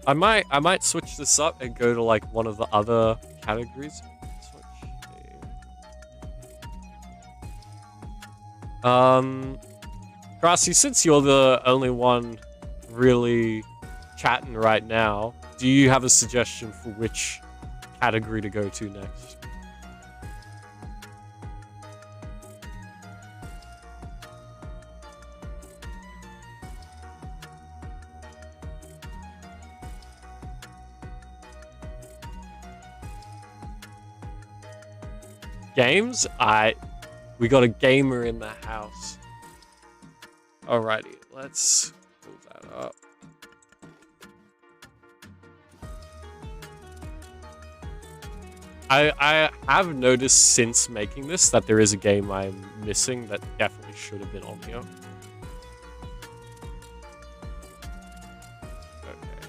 I might switch this up and go to like one of the other categories. Switch here. Grassy, since you're the only one really chatting right now, do you have a suggestion for which category to go to next? Games? We got a gamer in the house. Alrighty, let's pull that up. I have noticed since making this that there is a game I'm missing that definitely should have been on here. Okay.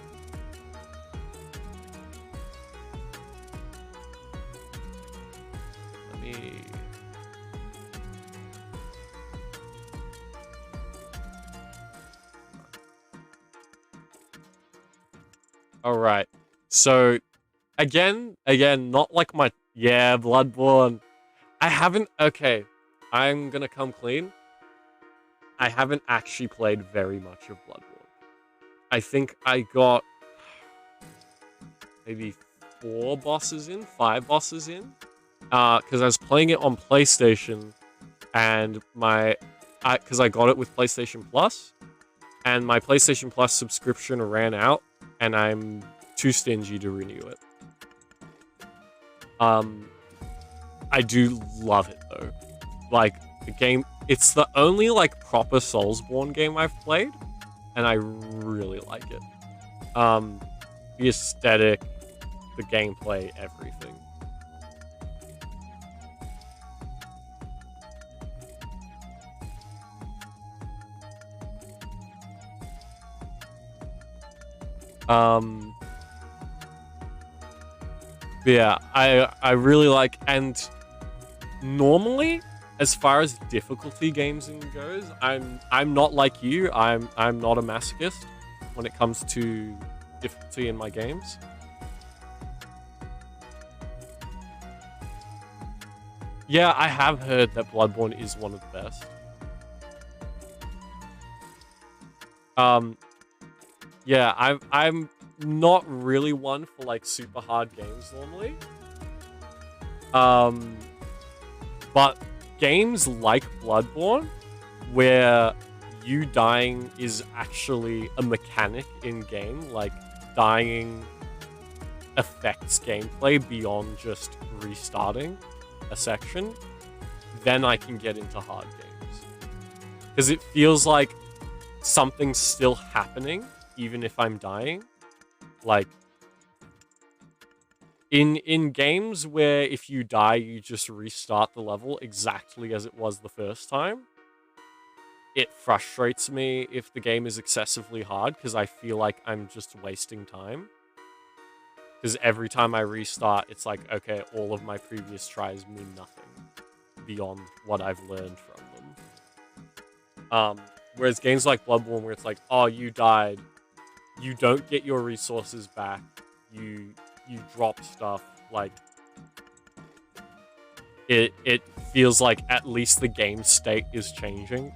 Let me... Alright, so again, not like my... Yeah, Bloodborne. I haven't... Okay, I'm gonna come clean. I haven't actually played very much of Bloodborne. I think I got maybe 5 bosses in. Because I was playing it on PlayStation, and because I got it with PlayStation Plus, and my PlayStation Plus subscription ran out, and I'm too stingy to renew it. I do love it though. Like, the game, it's the only like proper Soulsborne game I've played, and I really like it. The aesthetic, the gameplay, everything. Yeah, I really like, and normally, as far as difficulty games goes, I'm not like you. I'm not a masochist when it comes to difficulty in my games. Yeah, I have heard that Bloodborne is one of the best. Yeah, I'm not really one for like super hard games normally. But games like Bloodborne, where you dying is actually a mechanic in game, like dying affects gameplay beyond just restarting a section, then I can get into hard games. Because it feels like something's still happening, even if I'm dying. Like, in games where if you die, you just restart the level exactly as it was the first time, it frustrates me if the game is excessively hard, because I feel like I'm just wasting time. Because every time I restart, it's like, okay, all of my previous tries mean nothing beyond what I've learned from them. Whereas games like Bloodborne, where it's like, oh, you died, you don't get your resources back, you drop stuff, like, it feels like at least the game state is changing.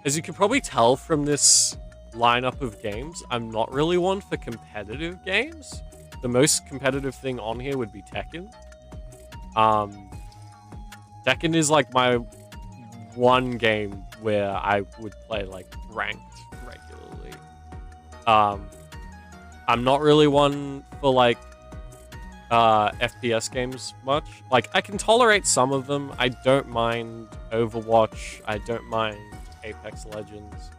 As you can probably tell from this lineup of games, I'm not really one for competitive games. The most competitive thing on here would be Tekken. Tekken is like my one game where I would play like ranked regularly. I'm not really one for like FPS games much. Like, I can tolerate some of them. I don't mind Overwatch. I don't mind Apex Legends.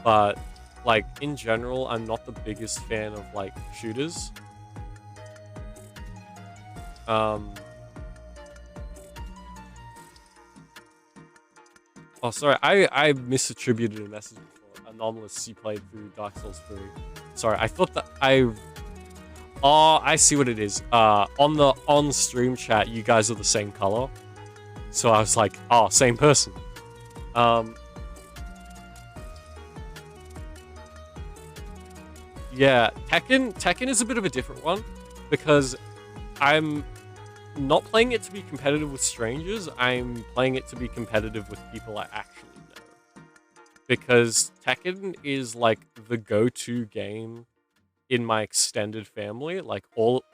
But, like, in general, I'm not the biggest fan of, like, shooters. Um. Oh, sorry. I misattributed a message before. Anomalous, you played through Dark Souls 3. Sorry, I thought that I... Oh, I see what it is. On the on-stream chat, you guys are the same color. So I was like, oh, same person. Yeah, Tekken is a bit of a different one because I'm not playing it to be competitive with strangers. I'm playing it to be competitive with people I actually know. Because Tekken is like the go-to game in my extended family. Like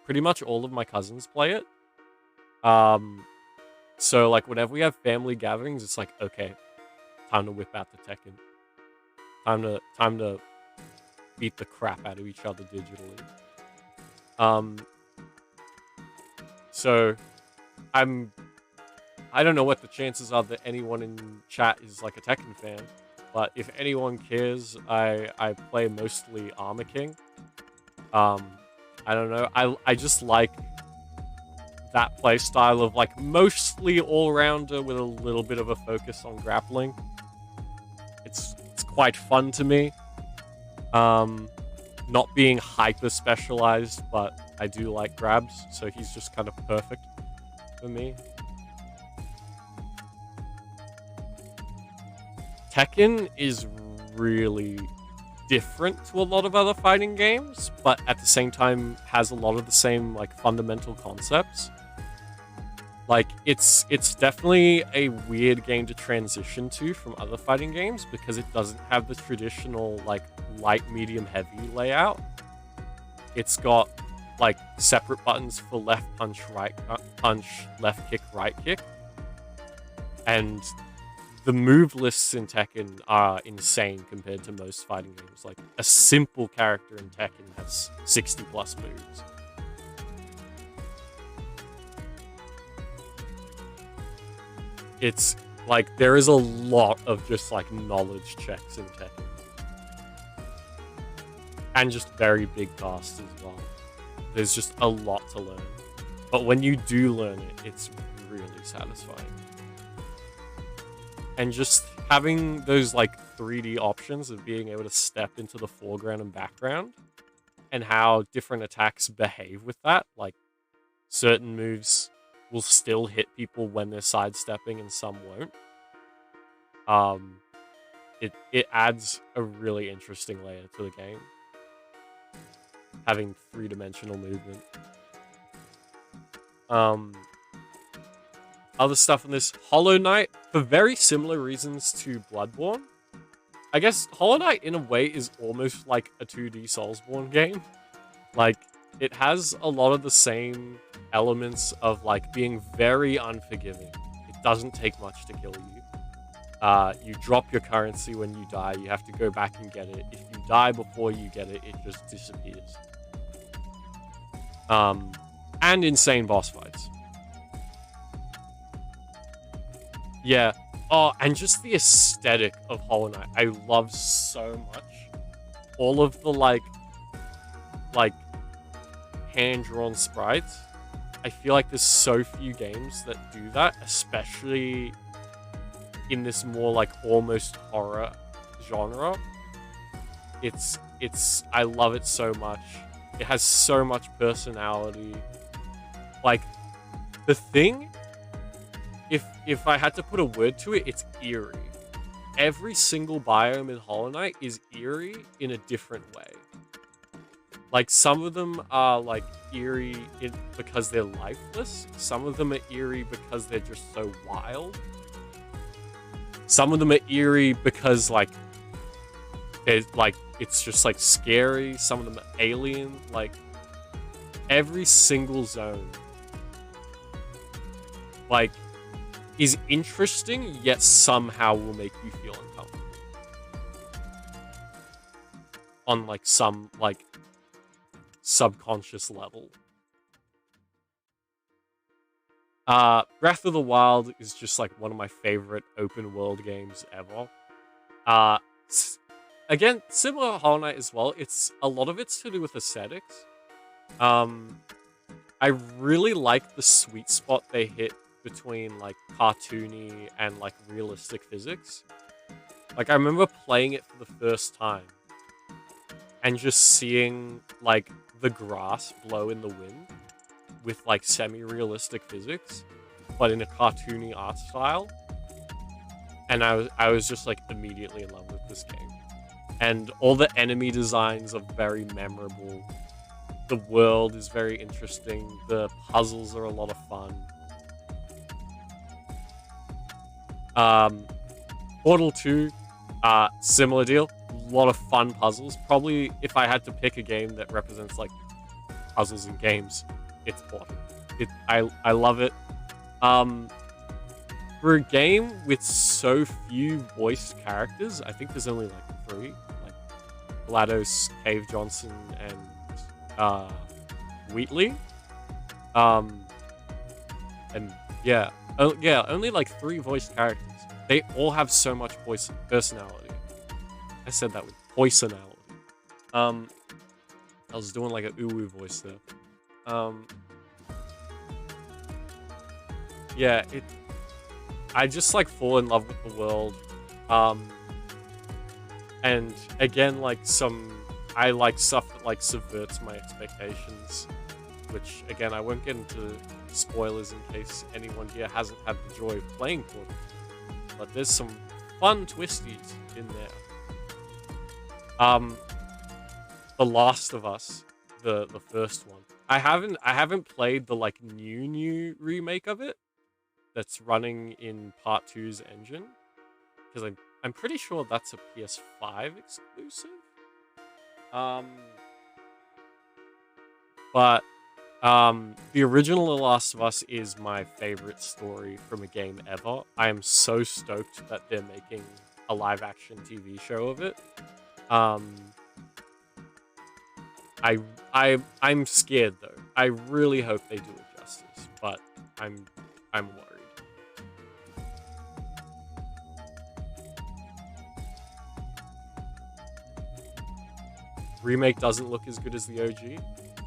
pretty much all of my cousins play it. So like whenever we have family gatherings, it's like, okay, time to whip out the Tekken. Time to beat the crap out of each other digitally. So I don't know what the chances are that anyone in chat is like a Tekken fan, but if anyone cares, I play mostly Armor King. I don't know. I just like that playstyle of like mostly all-rounder with a little bit of a focus on grappling. It's quite fun to me. Not being hyper specialized, but I do like grabs, so he's just kind of perfect for me. Tekken is really different to a lot of other fighting games, but at the same time has a lot of the same like fundamental concepts. Like it's definitely a weird game to transition to from other fighting games because it doesn't have the traditional like light, medium, heavy layout. It's got like separate buttons for left punch, right punch, left kick, right kick. And the move lists in Tekken are insane compared to most fighting games. Like a simple character in Tekken has 60 plus moves. It's like there is a lot of just like knowledge checks in Tekken. And just very big casts as well. There's just a lot to learn. But when you do learn it, it's really satisfying. And just having those like 3D options of being able to step into the foreground and background and how different attacks behave with that. Like certain moves will still hit people when they're sidestepping and some won't. It adds a really interesting layer to the game. Having 3-dimensional movement. Other stuff in this, Hollow Knight, for very similar reasons to Bloodborne. I guess Hollow Knight, in a way, is almost like a 2D Soulsborne game. Like, it has a lot of the same elements of, like, being very unforgiving. It doesn't take much to kill you. You drop your currency when you die, you have to go back and get it. If you die before you get it, it just disappears. And insane boss fights. Yeah. Oh, and just the aesthetic of Hollow Knight, I love so much. All of the, like hand-drawn sprites. I feel like there's so few games that do that, especially in this more, like, almost horror genre. I love it so much. It has so much personality. Like, the thing, if I had to put a word to it, it's eerie. Every single biome in Hollow Knight is eerie in a different way. Like, some of them are, like, eerie because they're lifeless. Some of them are eerie because they're just so wild. Some of them are eerie because, like, it's just, like, scary. Some of them are alien. Like, every single zone, like, is interesting, yet somehow will make you feel uncomfortable. On, like, some, like, subconscious level. Breath of the Wild is just, like, one of my favorite open world games ever. Again, similar to Hollow Knight as well, a lot of it's to do with aesthetics. I really like the sweet spot they hit between like cartoony and like realistic physics. Like I remember playing it for the first time and just seeing like the grass blow in the wind with like semi-realistic physics, but in a cartoony art style. And I was just like immediately in love with this game. And all the enemy designs are very memorable. The world is very interesting. The puzzles are a lot of fun. Portal 2, similar deal. A lot of fun puzzles. Probably if I had to pick a game that represents like puzzles in games, it's Portal. I love it. For a game with so few voiced characters, I think there's only like 3, like GLaDOS, Cave Johnson, and Wheatley. And yeah, only like 3 voiced characters. They all have so much personality. I said that with poisonality. I was doing like a uwu voice there. Yeah, I just like fall in love with the world. And again, like I like stuff that like subverts my expectations, which again, I won't get into spoilers in case anyone here hasn't had the joy of playing Portal. But there's some fun twisties in there. The Last of Us, the first one. I haven't played the like new remake of it that's running in Part 2's engine, because I'm pretty sure that's a PS5 exclusive. But the original The Last of Us is my favorite story from a game ever. I am so stoked that they're making a live action TV show of it. I'm scared though. I really hope they do it justice, but I'm worried. Remake doesn't look as good as the OG.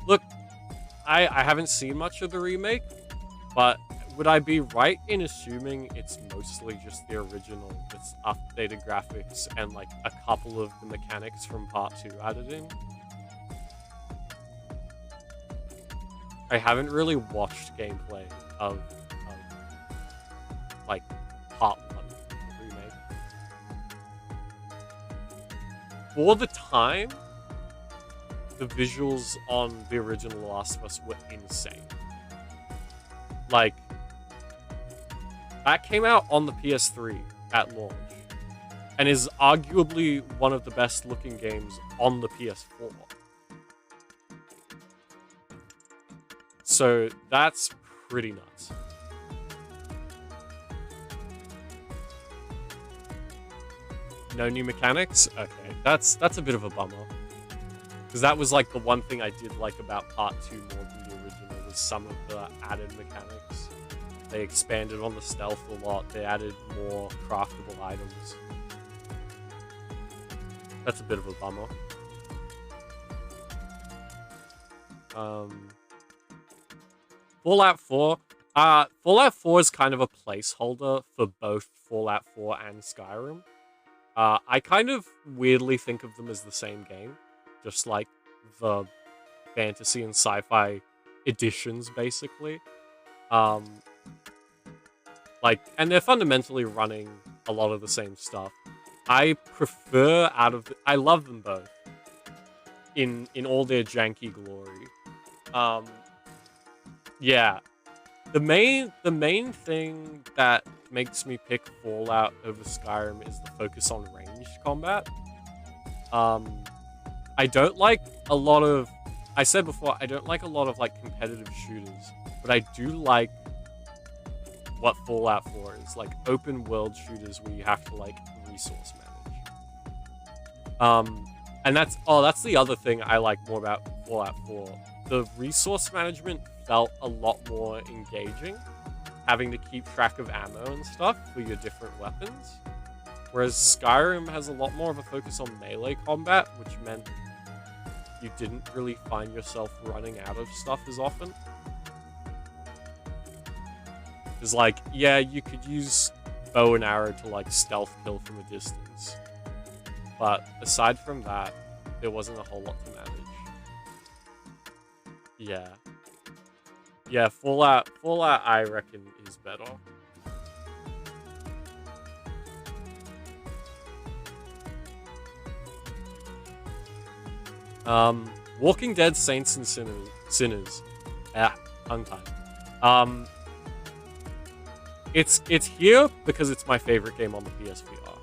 Look, I haven't seen much of the remake, but would I be right in assuming it's mostly just the original with updated graphics and like a couple of the mechanics from Part 2 added in? I haven't really watched gameplay of like Part 1 remake. For the time, the visuals on the original Last of Us were insane. Like, that came out on the PS3 at launch, and is arguably one of the best looking games on the PS4. So that's pretty nuts. No new mechanics? Okay, that's a bit of a bummer. Because that was like the one thing I did like about Part 2 more than the original, was some of the added mechanics. They expanded on the stealth a lot, they added more craftable items. That's a bit of a bummer. Fallout 4. Fallout 4 is kind of a placeholder for both Fallout 4 and Skyrim. I kind of weirdly think of them as the same game. Just like the fantasy and sci-fi editions, basically. Like, and they're fundamentally running a lot of the same stuff. I prefer I love them both. In all their janky glory. Yeah. The main thing that makes me pick Fallout over Skyrim is the focus on ranged combat. I don't like a lot of... I said before, I don't like a lot of like competitive shooters, but I do like what Fallout 4 is, like open world shooters where you have to like resource manage. And that's the other thing I like more about Fallout 4. The resource management felt a lot more engaging, having to keep track of ammo and stuff for your different weapons. Whereas Skyrim has a lot more of a focus on melee combat, which meant you didn't really find yourself running out of stuff as often. Because, like, yeah, you could use bow and arrow to, like, stealth kill from a distance. But aside from that, there wasn't a whole lot to manage. Yeah. Yeah, Fallout, I reckon, is better. Walking Dead Saints and Sinners. Tongue time. It's here because it's my favorite game on the PSVR.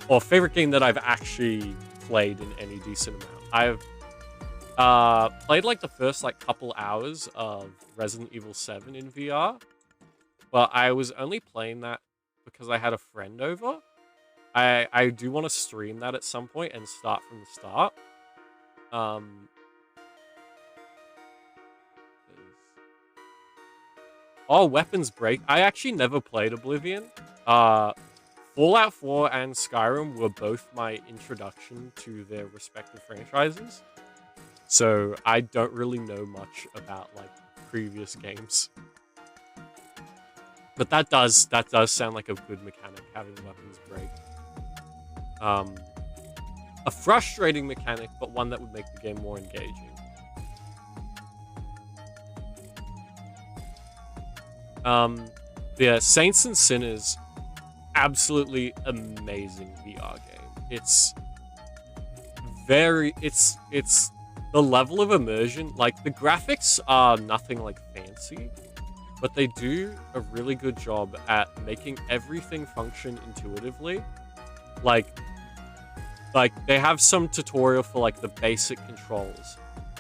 Or favorite game that I've actually played in any decent amount. I've played like the first like couple hours of Resident Evil 7 in VR, but I was only playing that because I had a friend over. I do want to stream that at some point and start from the start. Oh, Weapons Break. I actually never played Oblivion. Fallout 4 and Skyrim were both my introduction to their respective franchises. So I don't really know much about like previous games. But that does sound like a good mechanic, having Weapons Break. A frustrating mechanic, but one that would make the game more engaging. Yeah, Saints and Sinners, absolutely amazing VR game. It's the level of immersion, like the graphics are nothing like fancy, but they do a really good job at making everything function intuitively. Like they have some tutorial for like the basic controls.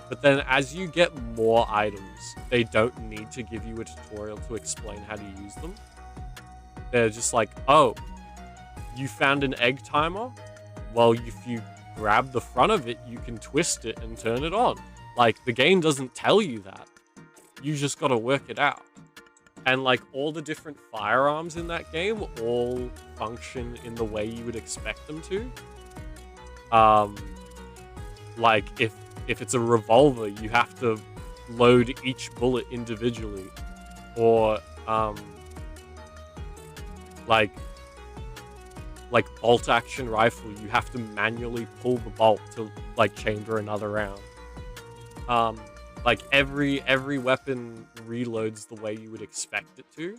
But then as you get more items, they don't need to give you a tutorial to explain how to use them. They're just like, oh, you found an egg timer? Well, if you grab the front of it, you can twist it and turn it on. Like, the game doesn't tell you that. You just gotta work it out. And like all the different firearms in that game all function in the way you would expect them to. Like if it's a revolver, you have to load each bullet individually, or like bolt action rifle, you have to manually pull the bolt to like chamber another round. Like every weapon reloads the way you would expect it to,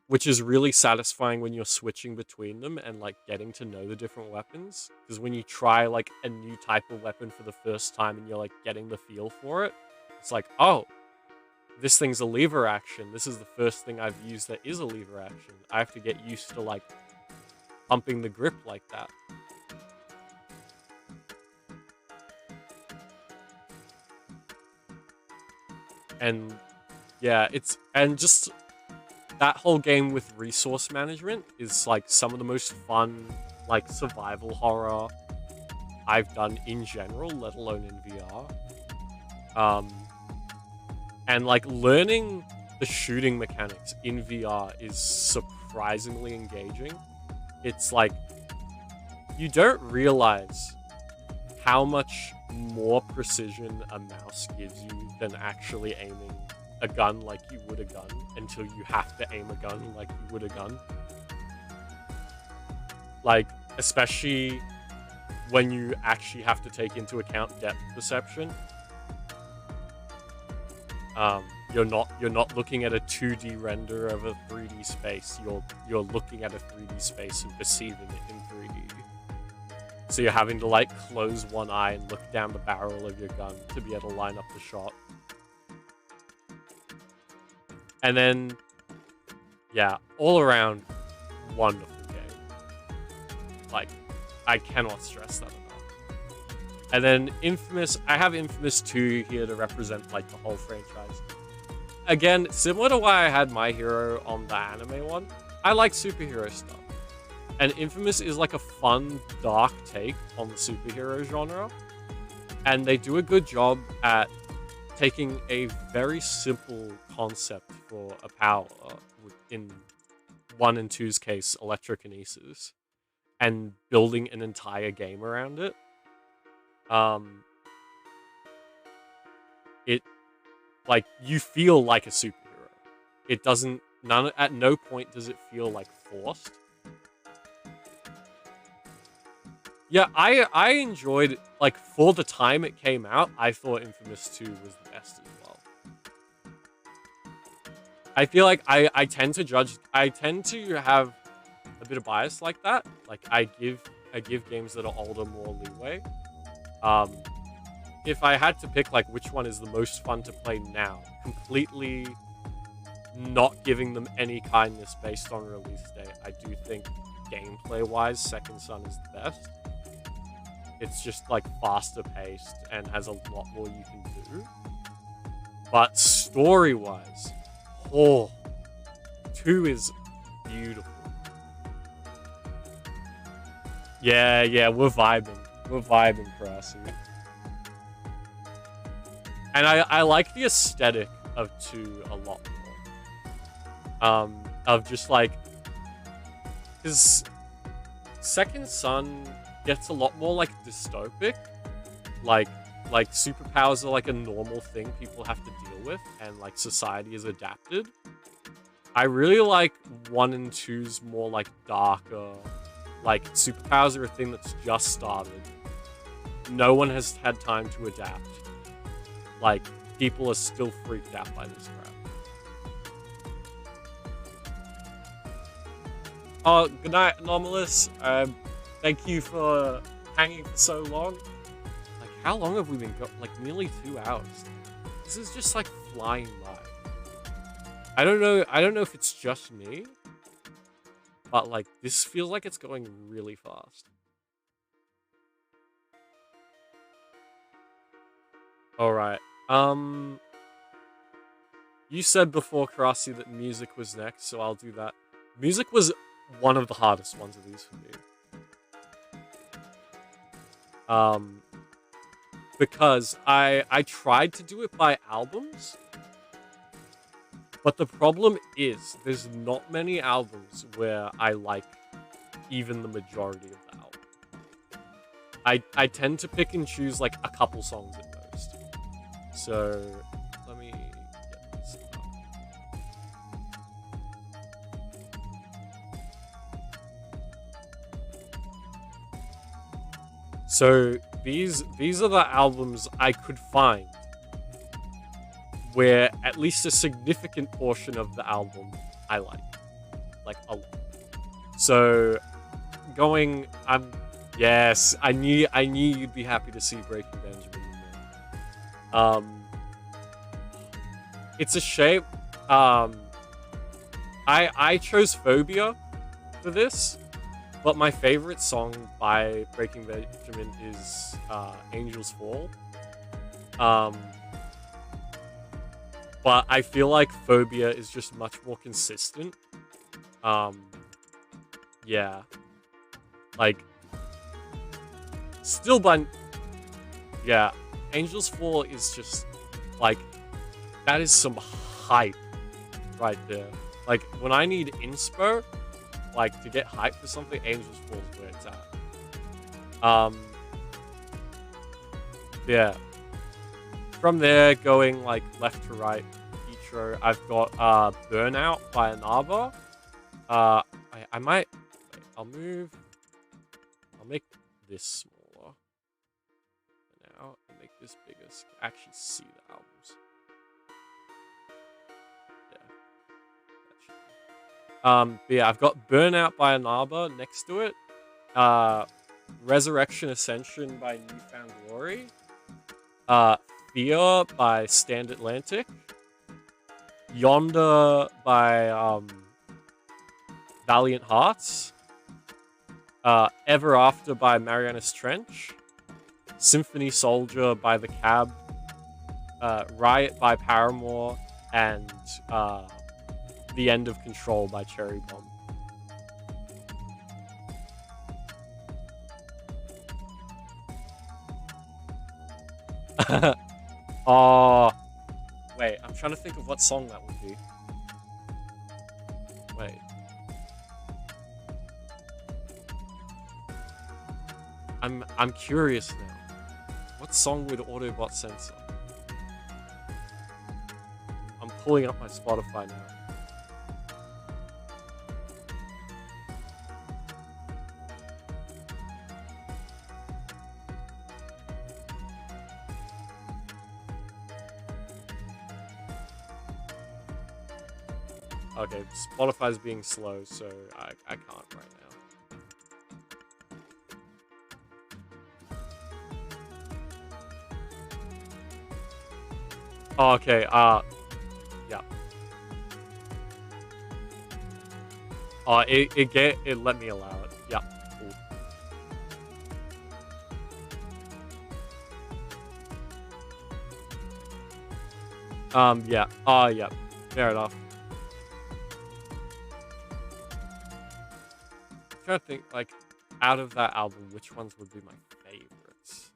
which is really satisfying when you're switching between them and like getting to know the different weapons. Because when you try like a new type of weapon for the first time and you're like getting the feel for it, it's like, oh, this thing's a lever action. This is the first thing I've used that is a lever action. I have to get used to like pumping the grip like that. And yeah, just that whole game with resource management is like some of the most fun, like survival horror I've done in general, let alone in VR. And like learning the shooting mechanics in VR is surprisingly engaging. It's like, you don't realize how much more precision a mouse gives you than actually aiming a gun like you would a gun, until you have to aim a gun like you would a gun. Like, especially when you actually have to take into account depth perception. You're not looking at a 2D render of a 3D space. You're looking at a 3D space and perceiving it in 3D. So you're having to like close one eye and look down the barrel of your gun to be able to line up the shot. And then, yeah, all around, wonderful game. Like, I cannot stress that enough. And then Infamous, I have Infamous 2 here to represent like the whole franchise. Again, similar to why I had My Hero on the anime one, I like superhero stuff. And Infamous is like a fun, dark take on the superhero genre. And they do a good job at taking a very simple concept for a power, in 1 and 2's case, electrokinesis, and building an entire game around it. like, you feel like a superhero. It doesn't, at no point does it feel, like, forced. Yeah, I enjoyed, like, for the time it came out, I thought Infamous 2 was the best as well. I feel like I tend to have a bit of bias like that. Like, I give games that are older more leeway. If I had to pick, like, which one is the most fun to play now, completely not giving them any kindness based on release date, I do think gameplay-wise, Second Son is the best. It's just, like, faster paced and has a lot more you can do. But story-wise, 2 is beautiful. Yeah, we're vibing. We're vibing, Karasi. And I like the aesthetic of 2 a lot more. Of just, like... Because Second Son gets a lot more, like, dystopic. Like superpowers are, like, a normal thing people have to deal with, and, like, society is adapted. I really like 1 and 2's more, like, darker... Like, superpowers are a thing that's just started. No one has had time to adapt. Like, people are still freaked out by this crap. Oh, good night, Anomalous. Thank you for hanging for so long. Like, how long have we been like, nearly 2 hours. This is just, like, flying by. I don't know if it's just me, but, like, this feels like it's going really fast. Alright. You said before, Karasi, that music was next, so I'll do that. Music was one of the hardest ones of these for me. Because I tried to do it by albums, but the problem is there's not many albums where I like even the majority of the album. I tend to pick and choose, like, a couple songs at most. So, let me get this up. So, these are the albums I could find where at least a significant portion of the album I like. Like, a lot. So, yes, I knew you'd be happy to see Breaking Benjamin in there. It's a shame. I chose Phobia for this, but my favorite song by Breaking Benjamin is Angels Fall. But I feel like Phobia is just much more consistent. Yeah. Like, still yeah, Angels Fall is just, like, that is some hype right there. Like, when I need inspo, like, to get hype for something, Angels Fall is where it's at. Yeah. From there, going, like, left to right, each row, I've got Burnout by Anaba. I might... Wait, I'll make this smaller for now, and make this bigger so you can actually see the albums. Yeah. But yeah, I've got Burnout by Anaba next to it. Resurrection Ascension by Newfound Glory. Fear by Stand Atlantic. Yonder by Valiant Hearts. Ever After by Marianas Trench. Symphony Soldier by The Cab. Riot by Paramore. And The End of Control by Cherry Bomb. Oh, wait, I'm trying to think of what song that would be. Wait. I'm curious now. What song would Autobot censor? pulling up my Spotify now. Okay, Spotify's being slow, so I can't right now. Oh, okay, yeah. It let me allow it. Yeah, cool. Yeah. Yeah. Fair enough. I'm trying to think, like, out of that album, which ones would be my favorites?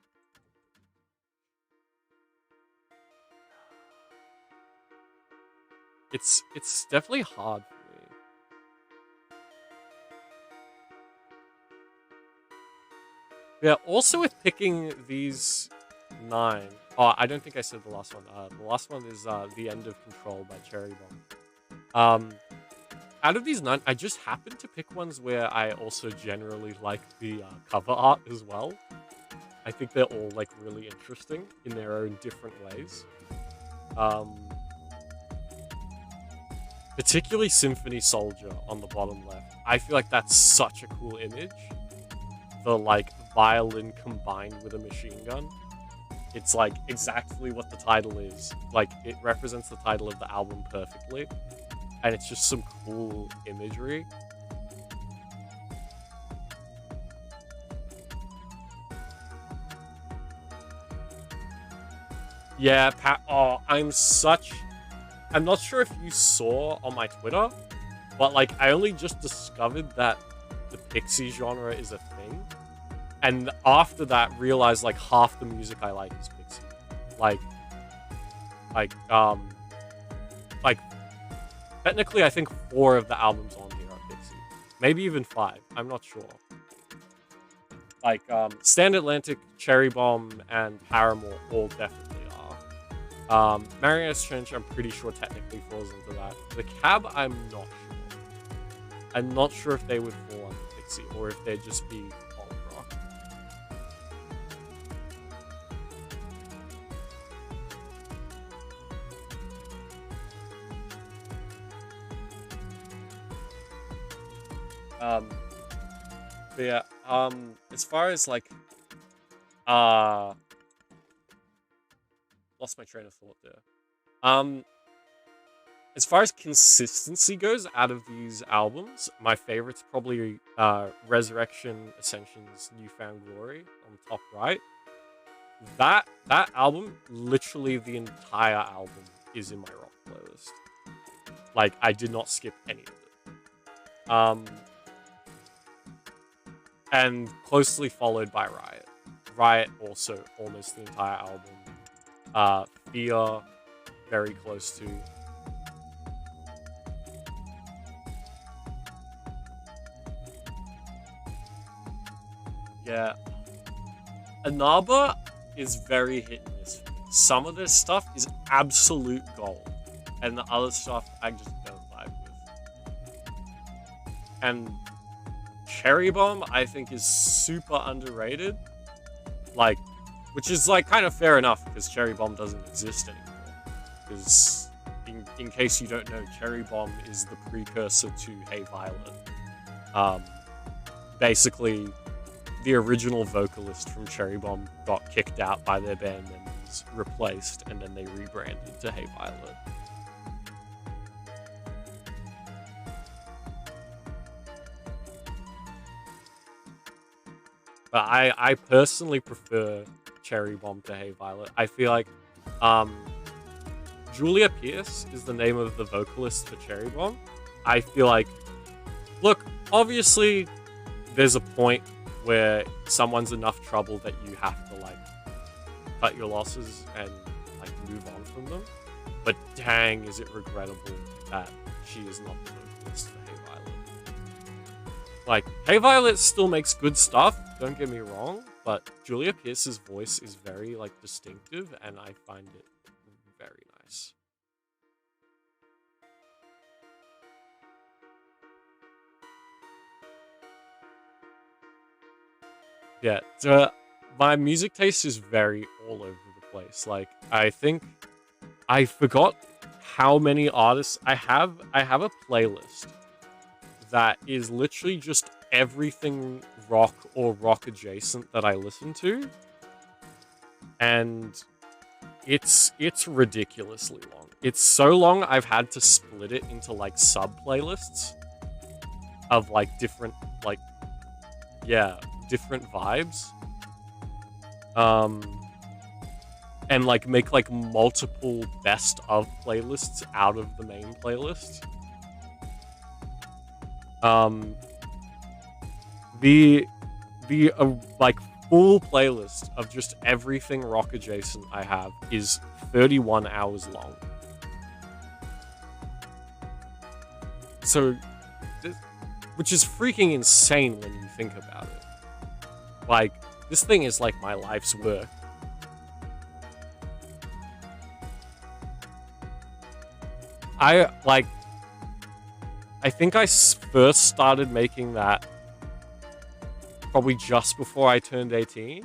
It's definitely hard for me. Yeah, also with picking these 9. Oh, I don't think I said the last one. The last one is The End of Control by Cherry Bomb. Out of these 9, I just happened to pick ones where I also generally like the cover art as well. I think they're all like really interesting in their own different ways. Particularly Symphony Soldier on the bottom left. I feel like that's such a cool image. The like violin combined with a machine gun. It's like exactly what the title is. Like it represents the title of the album perfectly. And it's just some cool imagery. Yeah, I'm not sure if you saw on my Twitter, but like I only just discovered that the Pixie genre is a thing. And after that realized like half the music I like is Pixie. Like technically I think 4 of the albums on here are Pixie. Maybe even 5. I'm not sure. Like Stand Atlantic, Cherry Bomb, and Paramore all definitely are. Marionette's Trench, I'm pretty sure technically falls into that. The Cab, I'm not sure. I'm not sure if they would fall under Pixie or if they'd just be alt rock. But yeah, as far as like, lost my train of thought there. As far as consistency goes, out of these albums, my favorite's probably Resurrection, Ascension's Newfound Glory on the top right. That album, literally the entire album is in my rock playlist. Like, I did not skip any of it. And closely followed by Riot. Riot also almost the entire album. Fear, very close to. Yeah. Anaba is very hit and miss for me. Some of this stuff is absolute gold. And the other stuff I just don't vibe with. And Cherry Bomb, I think, is super underrated. Like, which is, like, kind of fair enough, because Cherry Bomb doesn't exist anymore. Because, in case you don't know, Cherry Bomb is the precursor to Hey Violet. Basically, the original vocalist from Cherry Bomb got kicked out by their band members, replaced, and then they rebranded to Hey Violet. But I personally prefer Cherry Bomb to Hey Violet. I feel like Julia Pierce is the name of the vocalist for Cherry Bomb. I feel like, look, obviously there's a point where someone's enough trouble that you have to like cut your losses and like move on from them. But dang, is it regrettable that she is not the vocalist for Hey Violet. Like, Hey Violet still makes good stuff, don't get me wrong, but Julia Pierce's voice is very like distinctive and I find it very nice. Yeah, so my music taste is very all over the place. Like, I think I forgot how many artists I have. I have a playlist that is literally just everything rock or rock adjacent that I listen to, and it's ridiculously long. It's so long I've had to split it into like sub playlists of like different like yeah, different vibes. Um and like make like multiple best of playlists out of the main playlist. Um the like full playlist of just everything rock adjacent I have is 31 hours long. So, which is freaking insane when you think about it. Like, this thing is like my life's work. I think I first started making that probably just before I turned 18.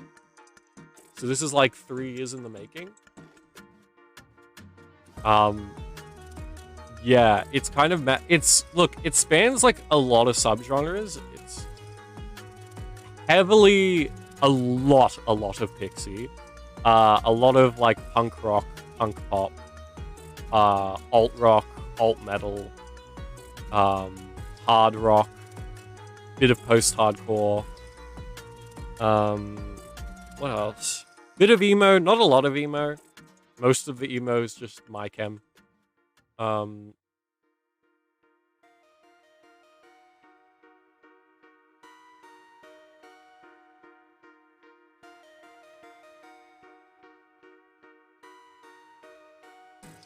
So this is like 3 years in the making. Yeah, it's kind of look, it spans like a lot of subgenres. It's heavily a lot of Pixie, a lot of like punk rock, punk pop, alt rock, alt metal, hard rock, bit of post-hardcore. What else? Bit of emo, not a lot of emo. Most of the emo is just my chem.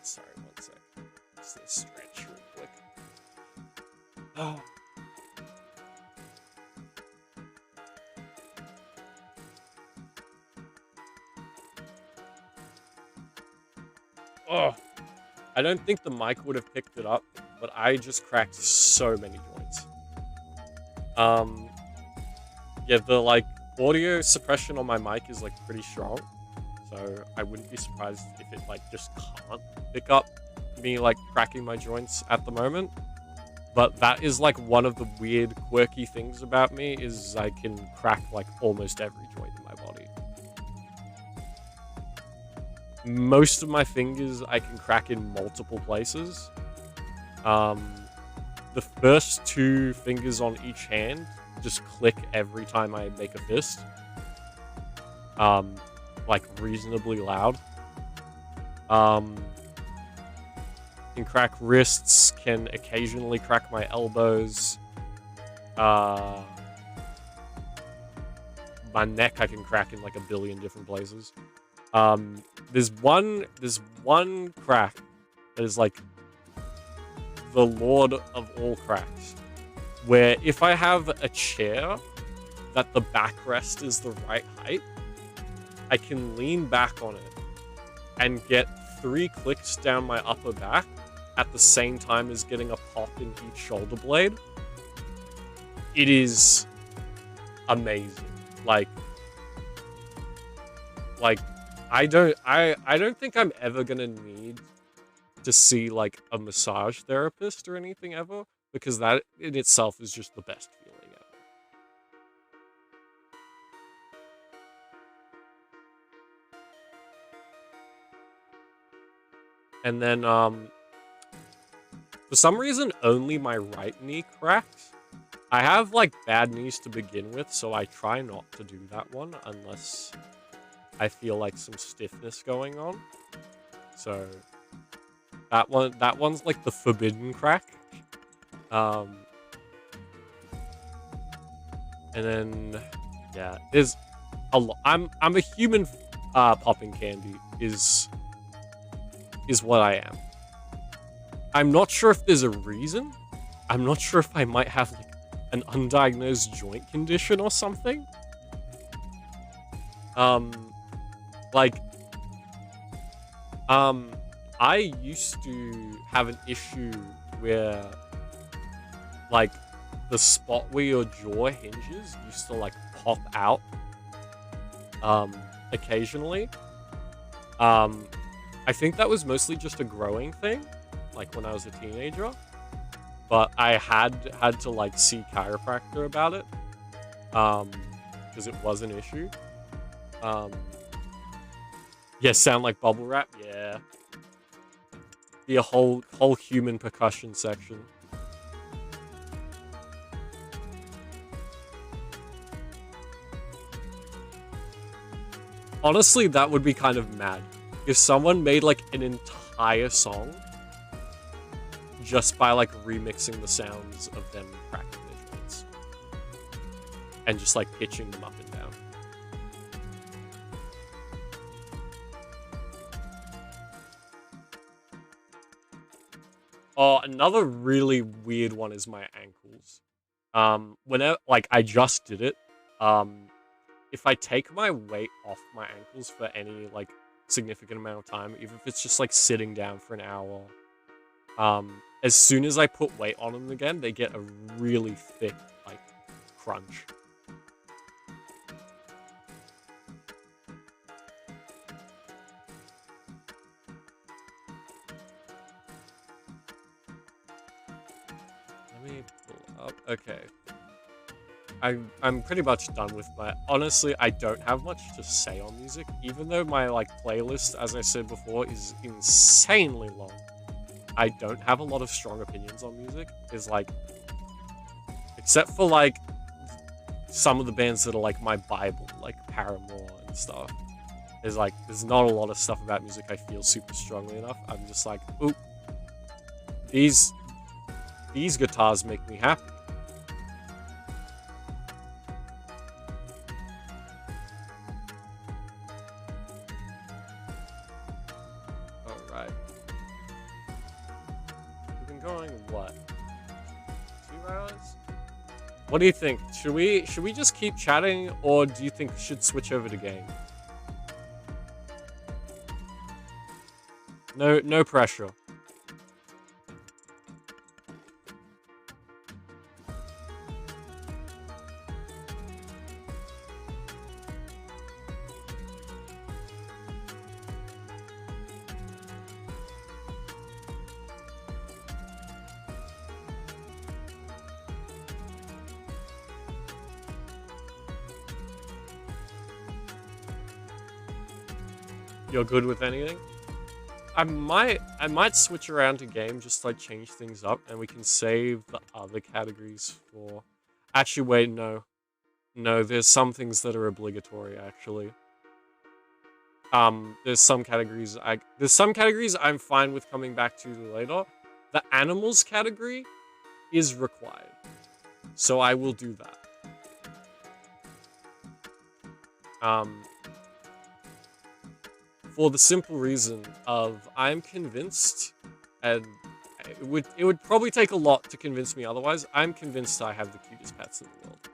Sorry, one sec. Let's stretch real quick. Oh. Oh. I don't think the mic would have picked it up, but I just cracked so many joints. Yeah, the like audio suppression on my mic is like pretty strong, so I wouldn't be surprised if it like just can't pick up me like cracking my joints at the moment. But that is like one of the weird quirky things about me is I can crack like almost every joint in my body. Most of my fingers I can crack in multiple places. The first 2 fingers on each hand just click every time I make a fist. Like reasonably loud. Can crack wrists, can occasionally crack my elbows. My neck I can crack in like a billion different places. There's one crack that is like the lord of all cracks, where if I have a chair that the backrest is the right height, I can lean back on it and get 3 clicks down my upper back at the same time as getting a pop in each shoulder blade. It is amazing. Like I don't think I'm ever gonna need to see like a massage therapist or anything ever, because that in itself is just the best feeling ever. And then for some reason only my right knee cracks. I have like bad knees to begin with, so I try not to do that one unless I feel like some stiffness going on. So that one's like the forbidden crack. And then yeah, there's a lot. I'm a human popping candy is what I am. I'm not sure if there's a reason. I'm not sure if I might have like an undiagnosed joint condition or something. I used to have an issue where, like, the spot where your jaw hinges used to, like, pop out occasionally. I think that was mostly just a growing thing, like when I was a teenager. But I had to like see chiropractor about it, because it was an issue. Um, yeah, sound like bubble wrap. Yeah, be a whole human percussion section. Honestly, that would be kind of mad if someone made like an entire song just by like remixing the sounds of them cracking their joints and just like pitching them up and down. Oh, another really weird one is my ankles. Whenever like I just did it, if I take my weight off my ankles for any like significant amount of time, even if it's just like sitting down for an hour, as soon as I put weight on them again, they get a really thick like crunch. Let me pull up. Okay. I'm pretty much done with my... Honestly, I don't have much to say on music, even though my, like, playlist, as I said before, is insanely long. I don't have a lot of strong opinions on music. Is like... Except for, like, some of the bands that are, like, my bible, like Paramore and stuff. There's not a lot of stuff about music I feel super strongly enough. I'm just like, oop. These guitars make me happy. Alright. We've been going, what? 2 hours? What do you think? Should we just keep chatting, or do you think we should switch over to game? No pressure. You're good with anything? I might switch around to game, just like change things up, and we can save the other categories for... Actually, wait, no. No, there's some things that are obligatory, actually. There's some categories I'm fine with coming back to later. The animals category is required, so I will do that. For the simple reason of I'm convinced, and it would probably take a lot to convince me otherwise, I'm convinced I have the cutest pets in the world.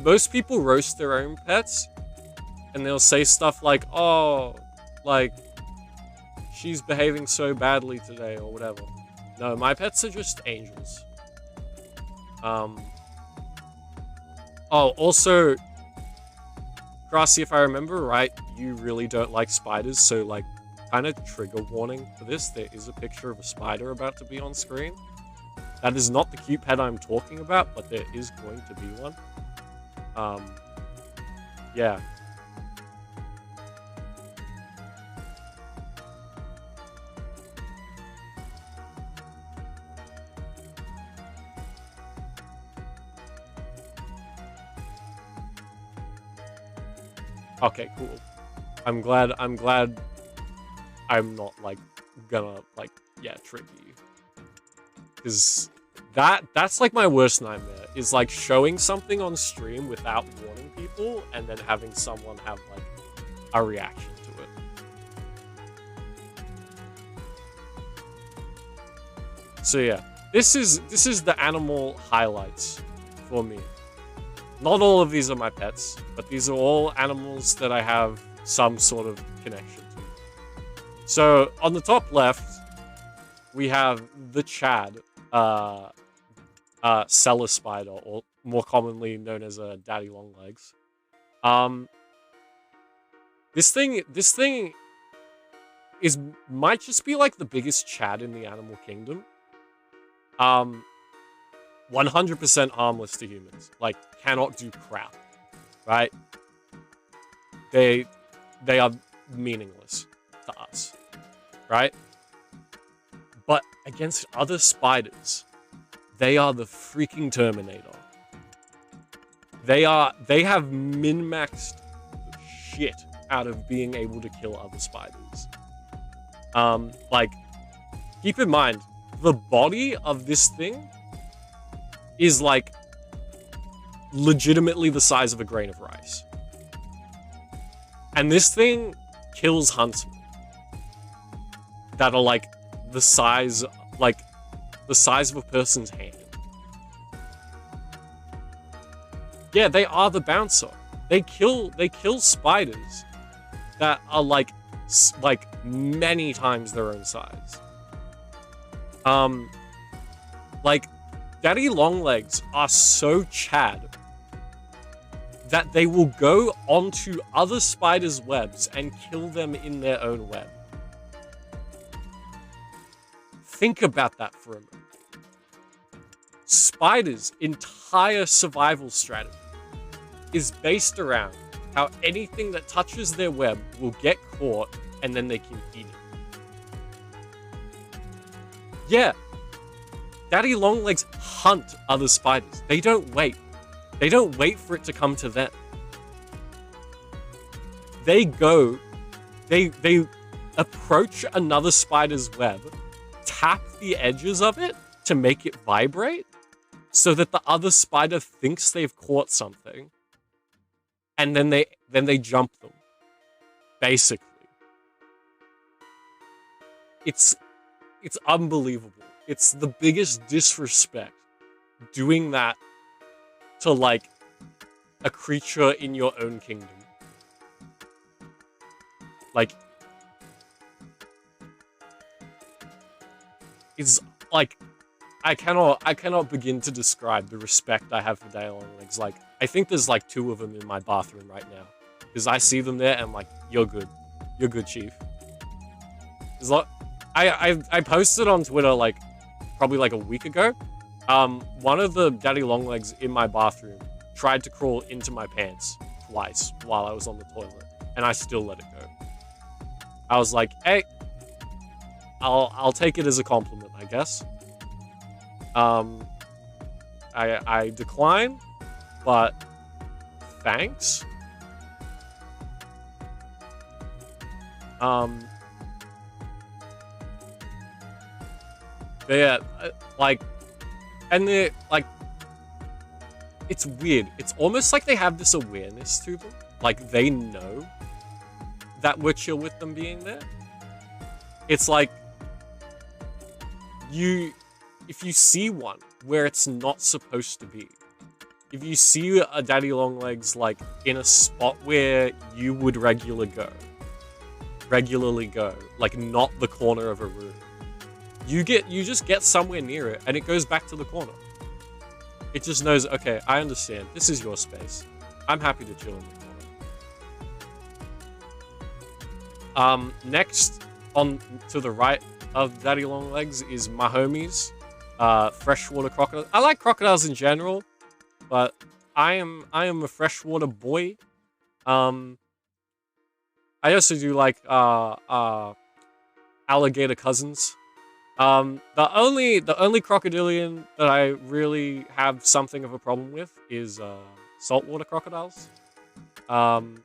Most people roast their own pets, and they'll say stuff like, oh, like, she's behaving so badly today, or whatever. No, my pets are just angels. Oh, also, Grassy, if I remember right, you really don't like spiders, so, like, kind of trigger warning for this. There is a picture of a spider about to be on screen. That is not the cute pet I'm talking about, but there is going to be one. Yeah. Okay, cool. I'm glad I'm not, like, gonna, like, yeah, trigger you. Because that's, like, my worst nightmare, is, like, showing something on stream without warning people, and then having someone have, like, a reaction to it. So, yeah. This is the animal highlights for me. Not all of these are my pets, but these are all animals that I have some sort of connection to. So, on the top left, we have the Chad, cellar spider, or more commonly known as a daddy longlegs. Um, this thing might just be like the biggest Chad in the animal kingdom. 100% harmless to humans. Like, cannot do crap, right? They are meaningless to us, right? But against other spiders, they are the freaking Terminator. They have min-maxed the shit out of being able to kill other spiders. Like, keep in mind, the body of this thing is like legitimately the size of a grain of rice. And this thing kills huntsmen that are like the size of a person's hand. Yeah, they are the bouncer. They kill spiders that are like many times their own size. Like, daddy longlegs are so Chad that they will go onto other spiders' webs and kill them in their own web. Think about that for a moment. Spiders' entire survival strategy is based around how anything that touches their web will get caught and then they can eat it. Yeah. Daddy longlegs hunt other spiders. They don't wait. They don't wait for it to come to them. They go, they approach another spider's web, tap the edges of it to make it vibrate so that the other spider thinks they've caught something. And then they jump them. Basically. It's unbelievable. It's the biggest disrespect doing that to, like, a creature in your own kingdom. Like, it's like, I cannot begin to describe the respect I have for daddy longlegs. Like, I think there's like 2 of them in my bathroom right now. Because I see them there and I'm like, you're good. You're good, chief. It's like, I posted on Twitter like probably like a week ago. One of the daddy longlegs in my bathroom tried to crawl into my pants twice while I was on the toilet, and I still let it go. I was like, hey, I'll take it as a compliment, I guess. I decline, but thanks. But yeah, like, and they're like, it's weird. It's almost like they have this awareness to them. Like, they know that we're chill with them being there. It's like, if you see one where it's not supposed to be, if you see a daddy longlegs like in a spot where you would regularly go, like not the corner of a room, you just get somewhere near it and it goes back to the corner. It just knows, okay, I understand. This is your space. I'm happy to chill in the corner. Next, on to the right of daddy longlegs is my homies, freshwater crocodiles. I like crocodiles in general, but I am a freshwater boy. I also do like alligator cousins. The only crocodilian that I really have something of a problem with is saltwater crocodiles. Don't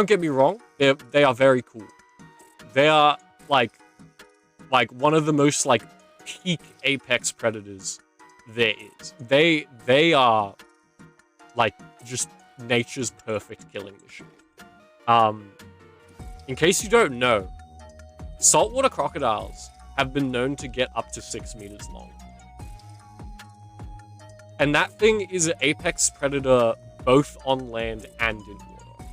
get me wrong, they are very cool. They are like one of the most like peak apex predators there is. They are like just nature's perfect killing machine. In case you don't know, saltwater crocodiles have been known to get up to 6 meters long. And that thing is an apex predator both on land and in water.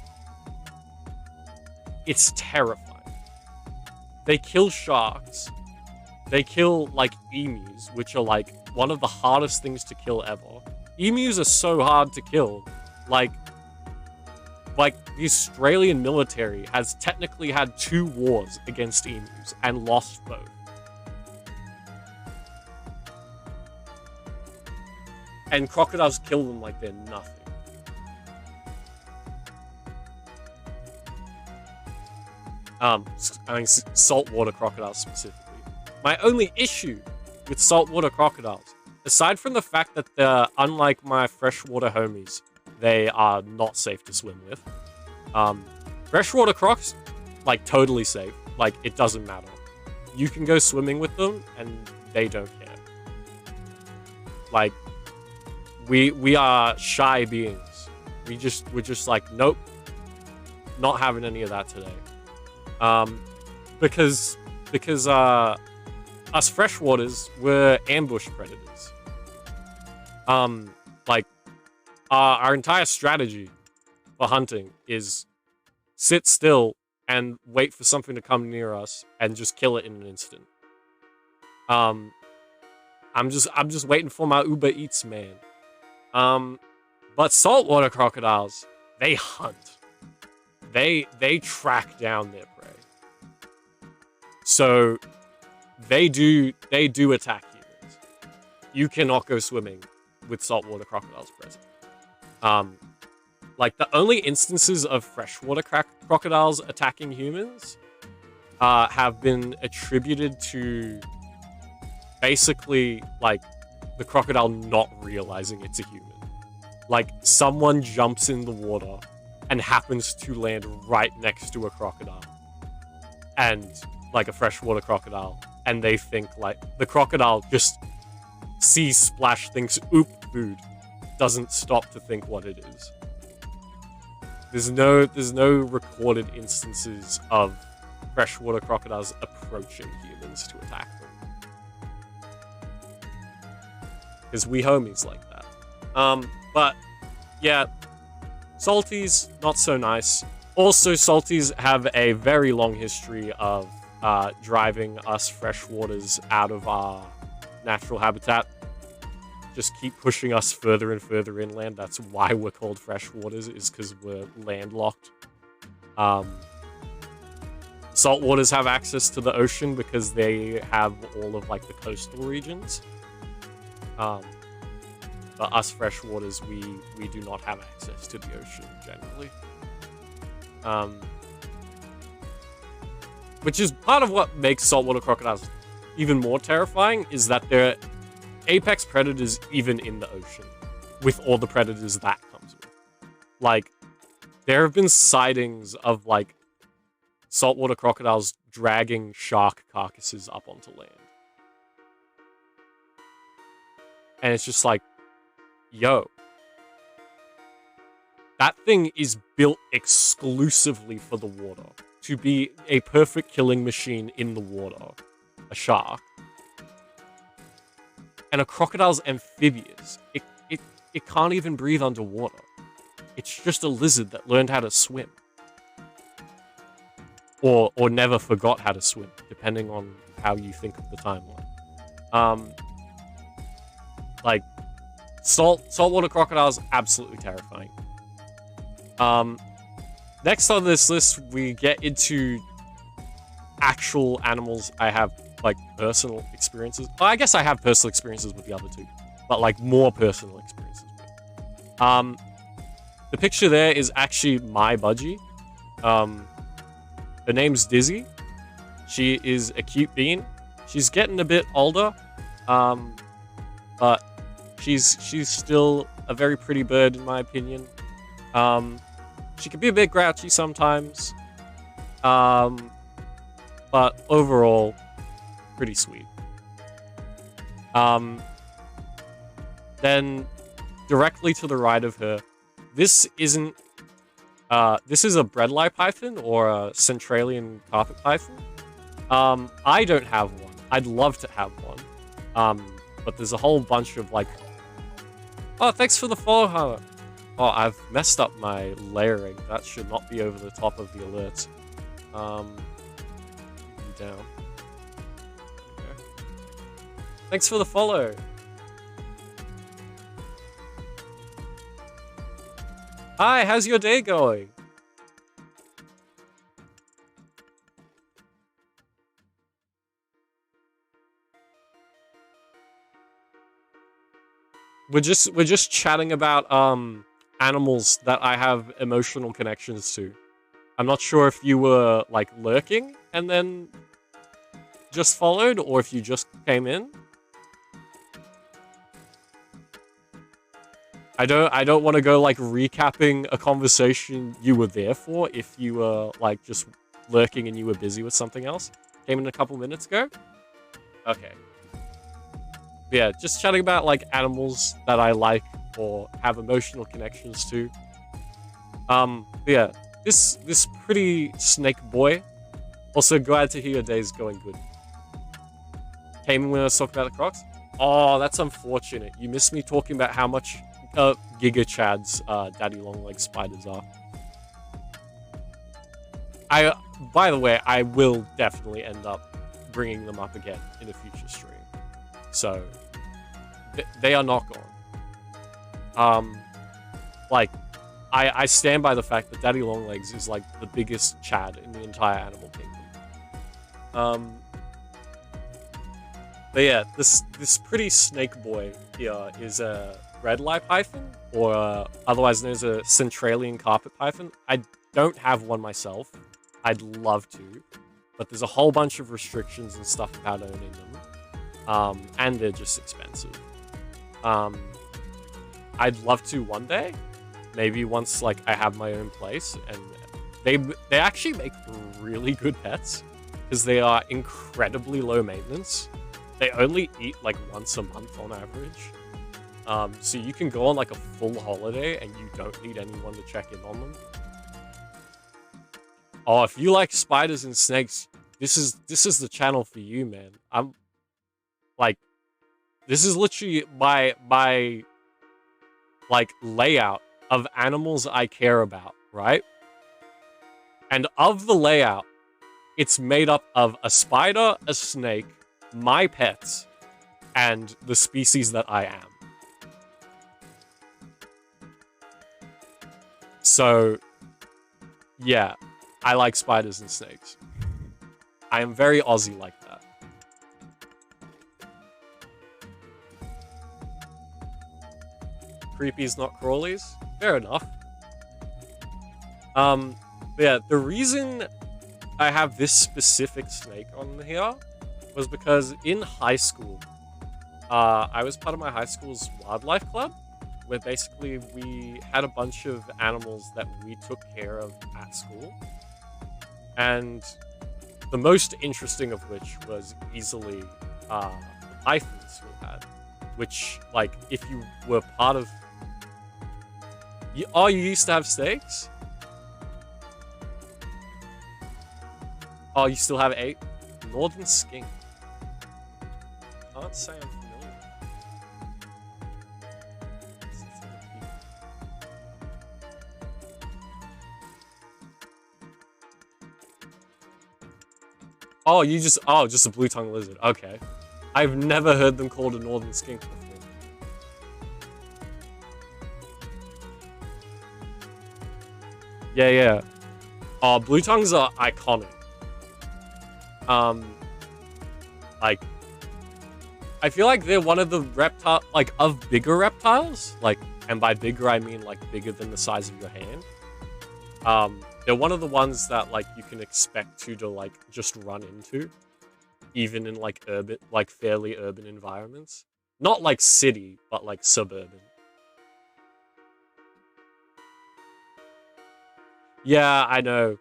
It's terrifying. They kill sharks. They kill, like, emus, which are, like, one of the hardest things to kill ever. Emus are so hard to kill. Like, like, the Australian military has technically had 2 wars against emus and lost both. And crocodiles kill them like they're nothing. I mean, saltwater crocodiles specifically. My only issue with saltwater crocodiles, aside from the fact that they're, unlike my freshwater homies, they are not safe to swim with. Freshwater crocs, like, totally safe. Like, it doesn't matter. You can go swimming with them, and they don't care. Like, we are shy beings. We're just like, nope, not having any of that today. Because us freshwaters were ambush predators. Like, our entire strategy for hunting is sit still and wait for something to come near us and just kill it in an instant. I'm just waiting for my Uber Eats, man. But saltwater crocodiles, they hunt. They track down their prey. So they do attack humans. You cannot go swimming with saltwater crocodiles present. Like, the only instances of freshwater crocodiles attacking humans have been attributed to basically, like, the crocodile not realizing it's a human. Like, someone jumps in the water and happens to land right next to a crocodile. And, like, a freshwater crocodile. And they think, like, the crocodile just sees splash, thinks, oop, food. Doesn't stop to think what it is. There's no recorded instances of freshwater crocodiles approaching humans to attack them. Because we homies like that. But, yeah, salties, not so nice. Also, salties have a very long history of driving us freshwaters out of our natural habitat. Just keep pushing us further and further inland. That's why we're called freshwaters, is because we're landlocked. Saltwaters have access to the ocean because they have all of, like, the coastal regions. But us freshwaters, we do not have access to the ocean, generally. Which is part of what makes saltwater crocodiles even more terrifying, is that they're apex predators even in the ocean, with all the predators that comes with. Like, there have been sightings of, like, saltwater crocodiles dragging shark carcasses up onto land. And it's just like, yo, that thing is built exclusively for the water, to be a perfect killing machine in the water. A shark. And a crocodile's amphibious. It can't even breathe underwater. It's just a lizard that learned how to swim. Or never forgot how to swim, depending on how you think of the timeline. Like, saltwater crocodiles, absolutely terrifying. Next on this list, we get into actual animals I have, like, personal experiences. Well, I guess I have personal experiences with the other two, but, like, more personal experiences with. The picture there is actually my budgie. Her name's Dizzy. She is a cute bean. She's getting a bit older, but she's still a very pretty bird, in my opinion. She can be a bit grouchy sometimes, but overall, pretty sweet. Then, directly to the right of her, this isn't, this is a breadlie python, or a Centralian carpet python. I don't have one. I'd love to have one. But there's a whole bunch of, like... Oh, thanks for the follow, Hannah. Oh, I've messed up my layering. That should not be over the top of the alerts. Down. Okay. Thanks for the follow. Hi, how's your day going? we're just chatting about animals that I have emotional connections to. I'm not sure if you were like lurking and then just followed, or if you just came in. I don't want to go like recapping a conversation you were there for if you were like just lurking and you were busy with something else. Came in a couple minutes ago. Okay. Yeah, just chatting about like animals that I like or have emotional connections to. Yeah, this pretty snake boy. Also glad to hear your day's going good. Came in when I was talking about the crocs. Oh, that's unfortunate. You missed me talking about how much Giga Chad's daddy long leg spiders are. By the way, I will definitely end up bringing them up again in a future stream. So, they are not gone. Like, I stand by the fact that Daddy Longlegs is like the biggest Chad in the entire animal kingdom. But yeah, this pretty snake boy here is a red light python, or otherwise known as a Centralian carpet python. I don't have one myself. I'd love to, but there's a whole bunch of restrictions and stuff about owning them, and they're just expensive. I'd love to one day, maybe once like I have my own place, and they actually make really good pets because they are incredibly low maintenance. They only eat like once a month on average. So you can go on like a full holiday and you don't need anyone to check in on them. Oh, if you like spiders and snakes, this is the channel for you, man. I'm like, this is literally my like layout of animals I care about, right? And of the layout, it's made up of a spider, a snake, my pets, and the species that I am. So, yeah, I like spiders and snakes. I am very Aussie like that. Creepies, not crawlies? Fair enough. Yeah, the reason I have this specific snake on here was because in high school, I was part of my high school's wildlife club, where basically we had a bunch of animals that we took care of at school. And the most interesting of which was easily the pythons we had, which, like, if you were part of... you used to have snakes? Oh, you still have 8? Northern skink. Can't say I'm familiar. Oh, just a blue-tongued lizard. Okay. I've never heard them called a northern skink before. Yeah. Oh, blue tongues are iconic. Like, I feel like they're one of the of bigger reptiles. Like, and by bigger, I mean, like, bigger than the size of your hand. They're one of the ones that, like, you can expect to like, just run into. Even in, like, fairly urban environments. Not, like, city, but, like, suburban. Yeah, I know.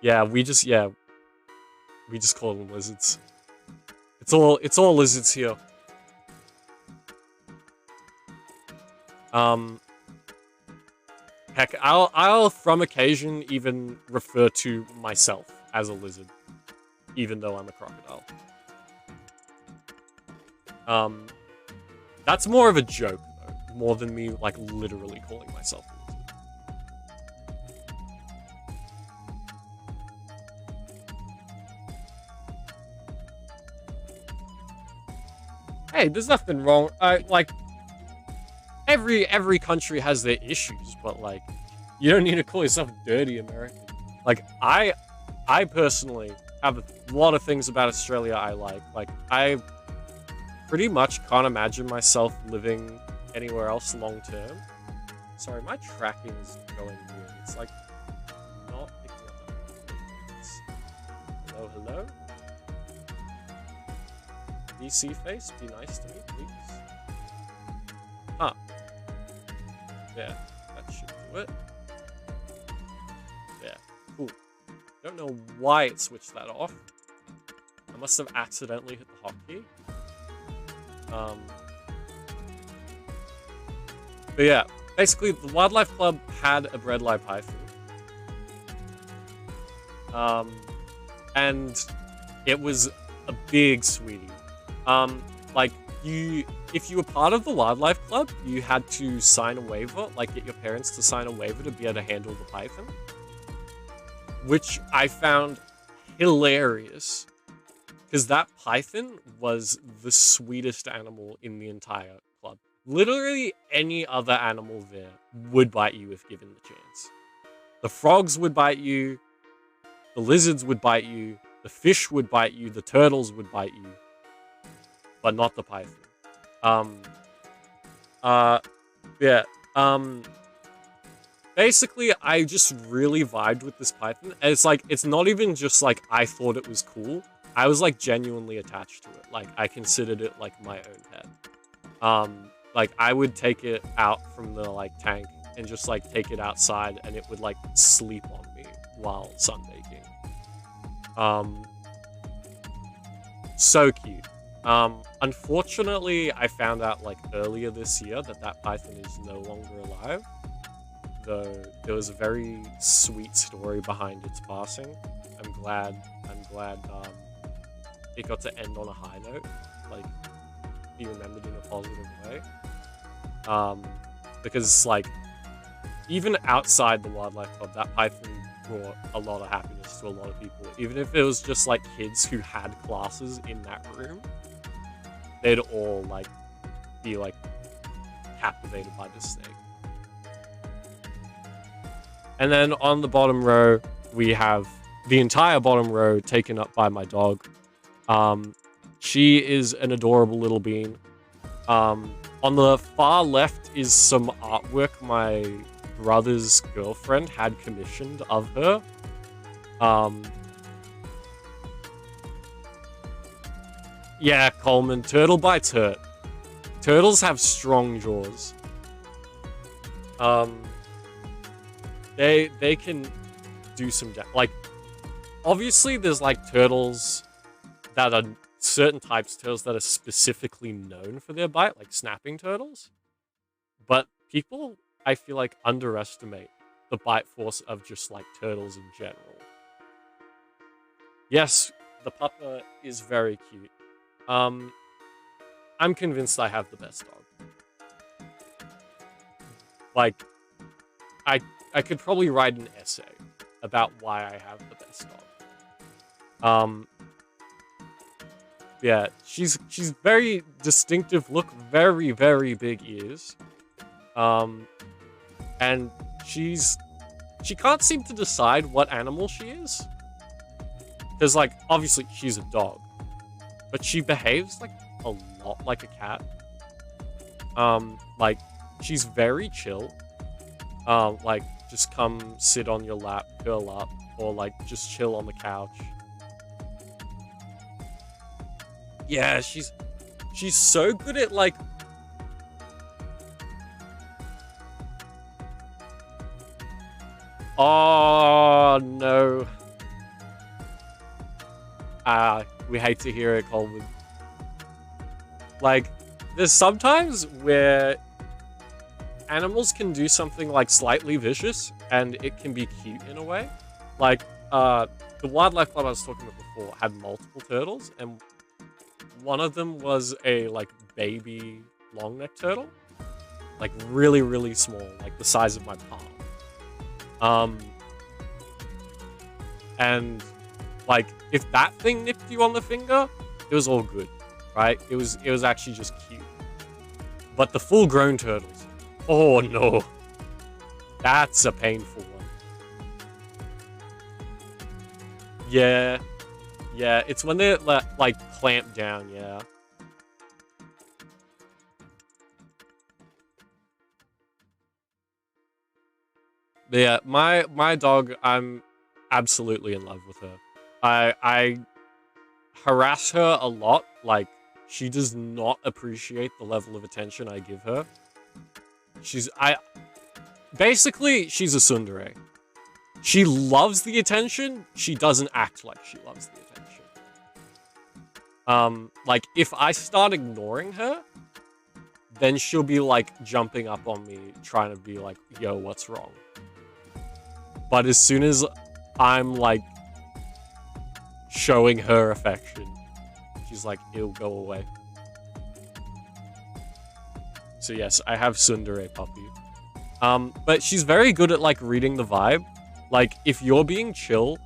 Yeah, we just call them lizards. It's all lizards here. Heck, I'll from occasion even refer to myself as a lizard, even though I'm a crocodile. That's more of a joke though, more than me like literally calling myself a lizard. Hey, there's nothing wrong. Like, every country has their issues, but like, you don't need to call yourself dirty American. Like, I personally have a lot of things about Australia I like. Like, pretty much can't imagine myself living anywhere else long term. Sorry, my tracking is going weird. It's like not picking up. Hello, hello? DC face, be nice to me, please. Huh. Yeah, that should do it. Yeah, cool. Don't know why it switched that off. I must have accidentally hit the hotkey. But yeah, basically the Wildlife Club had a bredli python. And it was a big sweetie. Like if you were part of the Wildlife Club, you had to sign a waiver, like get your parents to sign a waiver to be able to handle the python. Which I found hilarious. Because that python was the sweetest animal in the entire club. Literally any other animal there would bite you if given the chance. The frogs would bite you. The lizards would bite you. The fish would bite you. The turtles would bite you. But not the python. Basically, I just really vibed with this python. And it's like, it's not even just like I thought it was cool. I was like genuinely attached to it. Like I considered it like my own pet. Like I would take it out from the like tank and just like take it outside and it would like sleep on me while sunbaking. So cute. Unfortunately, I found out like earlier this year that python is no longer alive. Though there was a very sweet story behind its passing. I'm glad it got to end on a high note, like be remembered in a positive way. Because like even outside the Wildlife Club, that python brought a lot of happiness to a lot of people. Even if it was just like kids who had classes in that room, they'd all like be like captivated by this snake. And then on the bottom row, we have the entire bottom row taken up by my dog. She is an adorable little bean. On the far left is some artwork my brother's girlfriend had commissioned of her. Yeah, Coleman, turtle bites hurt. Turtles have strong jaws. They can do some like, obviously there's like turtles that are certain types of turtles that are specifically known for their bite, like snapping turtles. But people, I feel like, underestimate the bite force of just like turtles in general. Yes, the pupper is very cute. I'm convinced I have the best dog. Like, I could probably write an essay about why I have the best dog. Yeah, she's very distinctive look, very, very big ears. And she can't seem to decide what animal she is. Because, like, obviously she's a dog. But she behaves, like, a lot like a cat. Like, she's very chill. Like, just come sit on your lap, curl up, or, like, just chill on the couch. Yeah, she's so good at, like... Oh, no. We hate to hear it, Coleman. Like, there's sometimes where animals can do something, like, slightly vicious, and it can be cute in a way. Like, the Wildlife Club I was talking about before had multiple turtles, and one of them was a, like, baby long-necked turtle. Like, really, really small, like the size of my palm. And, like, if that thing nipped you on the finger, it was all good, right? It was actually just cute. But the full-grown turtles, oh no. That's a painful one. Yeah. Yeah, it's when they're, like, clamped down, yeah. But yeah, my dog, I'm absolutely in love with her. I harass her a lot. Like, she does not appreciate the level of attention I give her. Basically, she's a tsundere. She loves the attention. She doesn't act like she loves the attention. Like, if I start ignoring her, then she'll be, like, jumping up on me, trying to be like, yo, what's wrong? But as soon as I'm, like, showing her affection, she's like, it'll go away. So yes, I have tsundere puppy. But she's very good at, like, reading the vibe. Like, if you're being chill,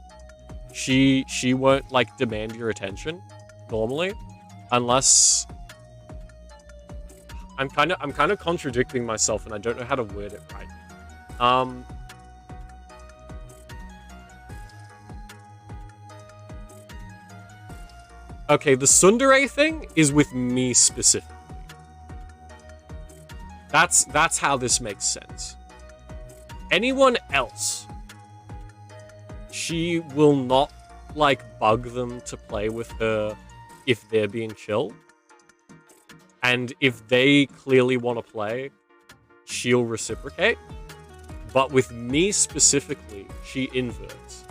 she won't, like, demand your attention normally, unless I'm kind of contradicting myself, and I don't know how to word it right. Okay, the tsundere thing is with me specifically. That's how this makes sense. Anyone else, she will not, like, bug them to play with her if they're being chill. And if they clearly want to play, she'll reciprocate. But with me specifically, she inverts.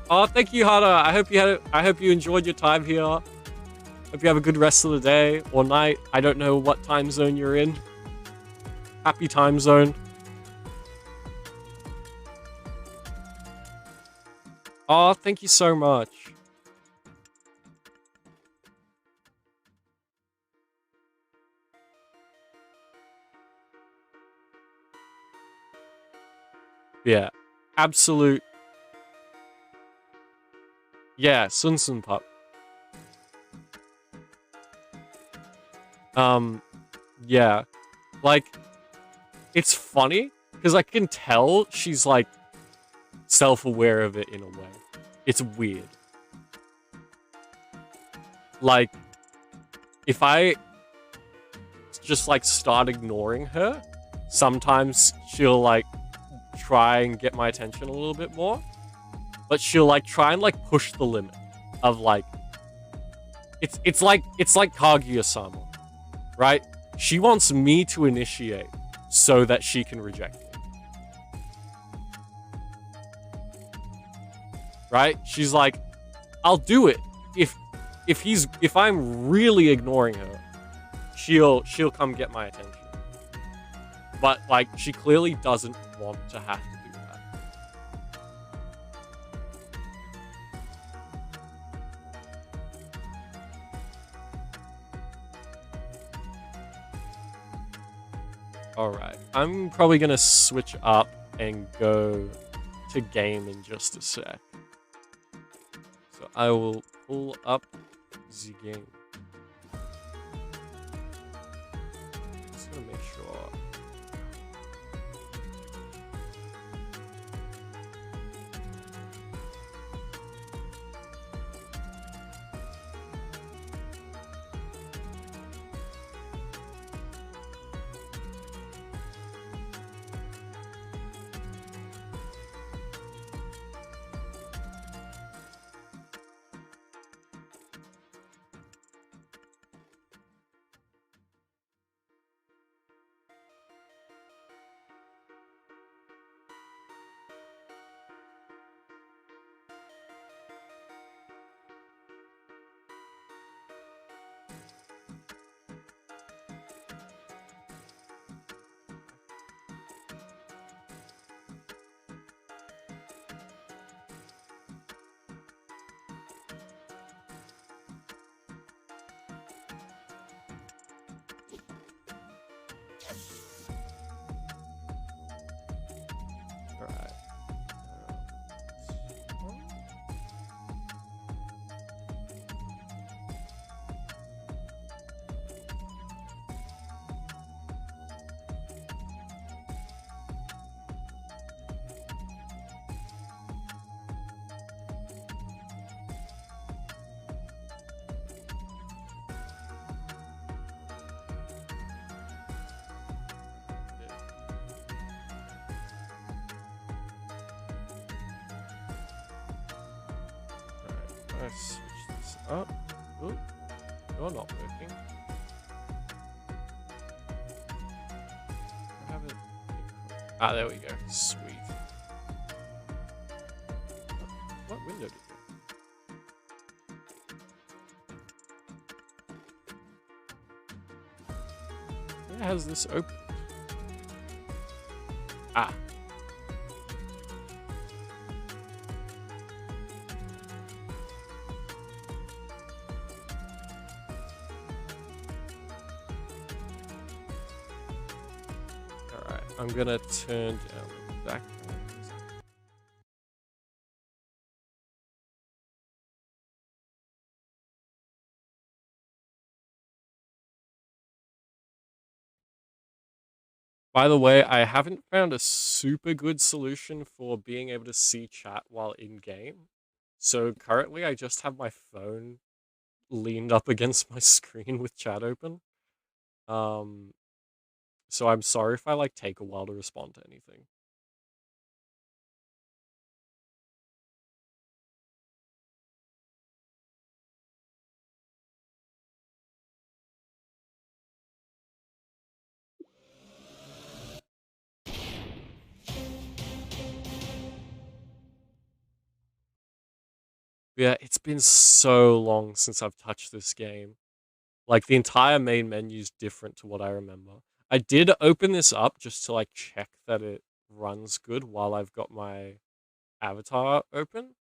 Oh, thank you, Hana. I hope you enjoyed your time here. Hope you have a good rest of the day or night. I don't know what time zone you're in. Happy time zone. Oh, thank you so much. Yeah. Absolute. Yeah, Sun Sun Pup. Yeah. Like, it's funny, because I can tell she's, like, self-aware of it in a way. It's weird. Like, if I just, like, start ignoring her, sometimes she'll, like, try and get my attention a little bit more. But she'll, like, try and, like, push the limit of, like... It's like Kaguya-sama, right? She wants me to initiate so that she can reject me. Right? She's like, I'll do it if I'm really ignoring her, she'll come get my attention. But, like, she clearly doesn't want to have to do that. Alright, I'm probably gonna switch up and go to game in just a sec. So I will pull up the game. Just gonna make sure. Let's switch this up. Ooh, you're not working. I have it. Ah, there we go. Sweet. What window did you? Where has this opened? Ah. Alright, I'm gonna turn down the background. By the way, I haven't found a super good solution for being able to see chat while in game. So currently I just have my phone leaned up against my screen with chat open. So I'm sorry if I like take a while to respond to anything. Yeah, it's been so long since I've touched this game. Like, the entire main menu's different to what I remember. I did open this up just to, like, check that it runs good while I've got my avatar open.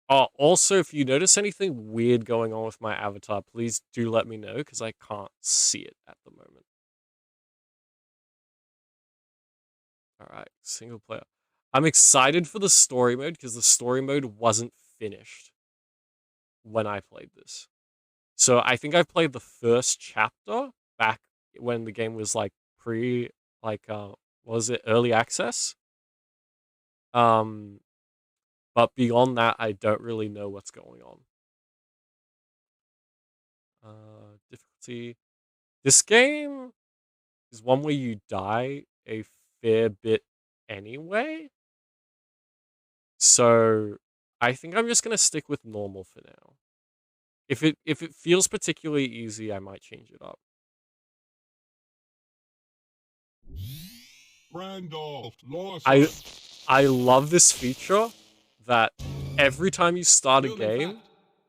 Oh, also, if you notice anything weird going on with my avatar, please do let me know, because I can't see it at the moment. Alright, single player. I'm excited for the story mode, because the story mode wasn't finished when I played this. So I think I played the first chapter back when the game was like what was it, early access? Um, but beyond that, I don't really know what's going on. Difficulty. This game is one where you die a fair bit anyway. So I think I'm just gonna stick with normal for now. If it feels particularly easy, I might change it up. Randolph I Lawson. I love this feature that every time you start a game,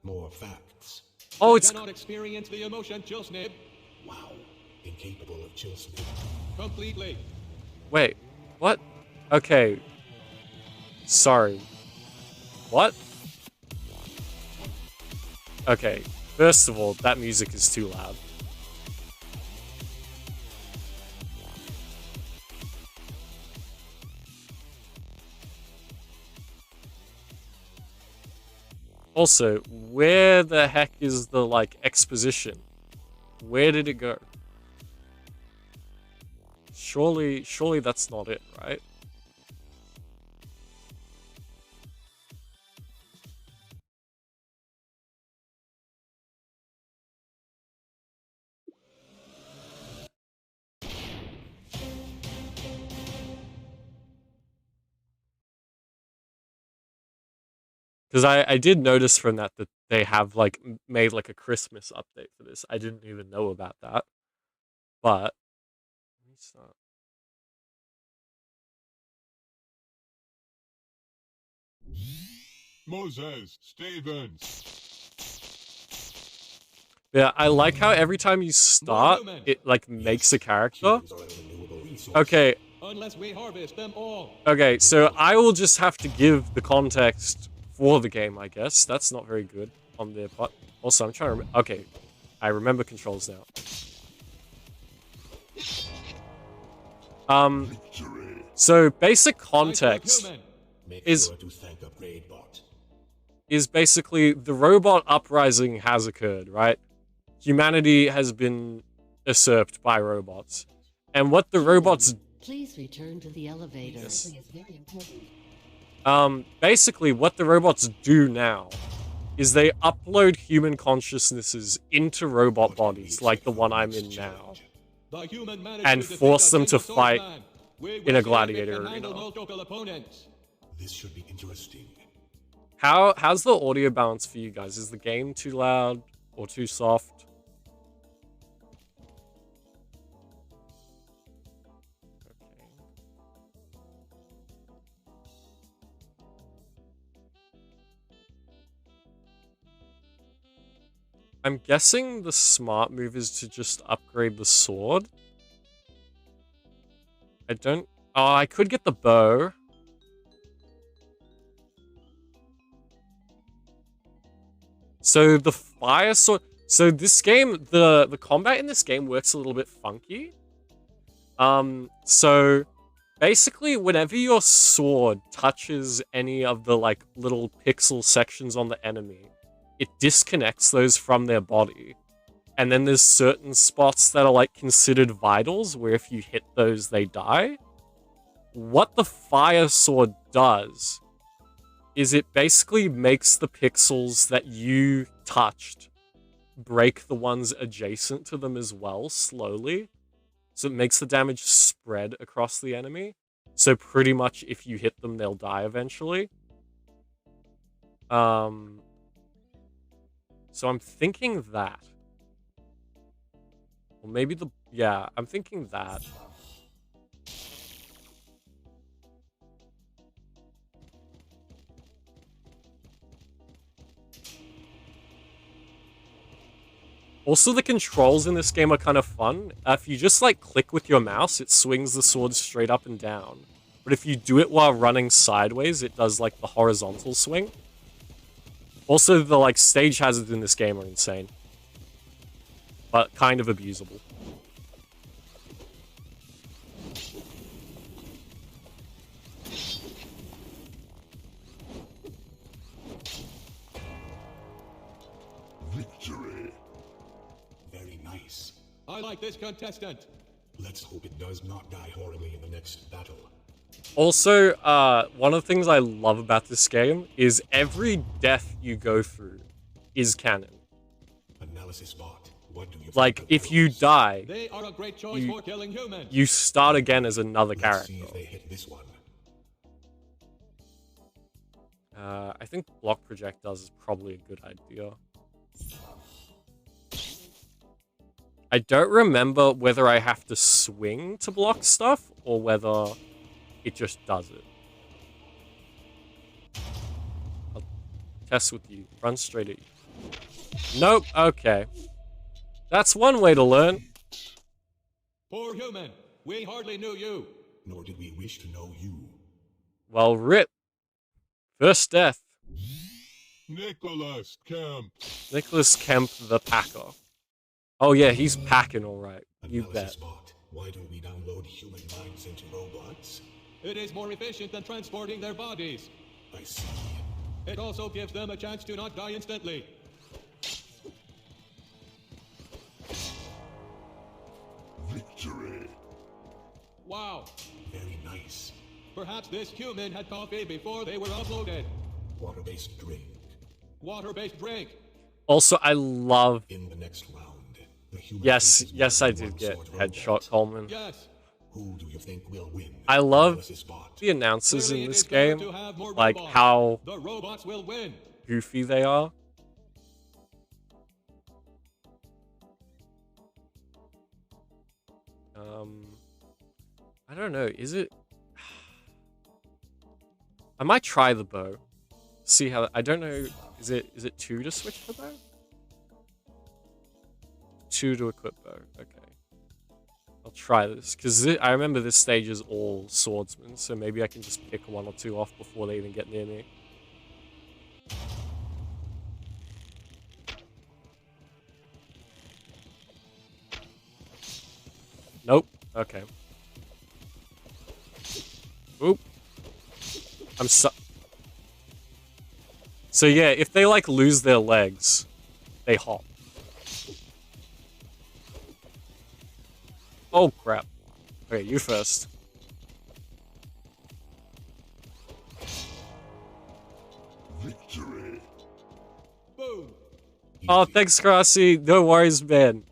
More facts. oh, it's cannot experience the emotion chill snip Wow. Incapable of chill snip. completely. wait, what? Okay, sorry, what? Okay, first of all, that music is too loud. Also, where the heck is the, like, exposition? Where did it go? Surely that's not it, right? Because I did notice from that they have, like, made, like, a Christmas update for this. I didn't even know about that. But, let me start. Moses Stevens. Yeah, I like how every time you start, it, like, makes a character. Okay. Unless we harvest them all. Okay, so I will just have to give the context for the game, I guess. That's not very good on their part. Also, I'm trying to... Okay, I remember controls now. So basic context is basically the robot uprising has occurred, right? Humanity has been usurped by robots. And what the robots... Please return to the elevator. Yes. Basically, what the robots do now is they upload human consciousnesses into robot bodies, like the one I'm in now, and force them to fight in a gladiator arena. This should be interesting. How's the audio balance for you guys? Is the game too loud or too soft? Okay. I'm guessing the smart move is to just upgrade the sword. I don't... Oh, I could get the bow. So the fire sword... So this game, the combat in this game works a little bit funky. So basically whenever your sword touches any of the like little pixel sections on the enemy, it disconnects those from their body. And then there's certain spots that are like considered vitals where if you hit those, they die. What the fire sword does is it basically makes the pixels that you touched break the ones adjacent to them as well, slowly. So it makes the damage spread across the enemy. So pretty much if you hit them, they'll die eventually. So I'm thinking that. Or maybe the... Yeah, I'm thinking that. Also, the controls in this game are kind of fun. If you just, like, click with your mouse, it swings the sword straight up and down. But if you do it while running sideways, it does, like, the horizontal swing. Also, the, like, stage hazards in this game are insane. But kind of abusable. Victory. Very nice. I like this contestant. Let's hope it does not die horribly in the next battle. Also, one of the things I love about this game is every death you go through is canon. Analysis bot. What do you Like, think of if you those? die, They are a great choice for killing humans. you start again as another Let's character. see if they hit this one. I think block projectiles is probably a good idea. I don't remember whether I have to swing to block stuff or whether it just does it. I'll test with you. Run straight at you. Nope. Okay. That's one way to learn. Poor human, we hardly knew you. Nor did we wish to know you. Well, rip. First death. Nicholas Kemp. Nicholas Kemp, the Packer. Oh yeah, he's packing all right. You bet. Analysis bot. Why don't we download human minds into robots? It is more efficient than transporting their bodies. I see. It also gives them a chance to not die instantly. Victory. Wow. Very nice. Perhaps this human had coffee before they were uploaded. Water-based drink. Water-based drink. Also, I love... In the next round, the human Yes, faces yes, more I than did one get sort of headshot, robot. Coleman. Yes. Who do you think will win? I love Analysis bot. the announcers Clearly in it this is better game, to have more like robots. how The robots will win. goofy they are. I don't know, is it... I might try the bow. See how... I don't know, is it 2 to switch the bow? 2 to equip bow, okay. I'll try this, because I remember this stage is all swordsmen, so maybe I can just pick 1 or 2 off before they even get near me. Nope. Okay. Oop. I'm so yeah, if they like lose their legs, they hop. Oh crap. Okay, you first. Victory. Boom. Oh, thanks, Grassy. No worries, man.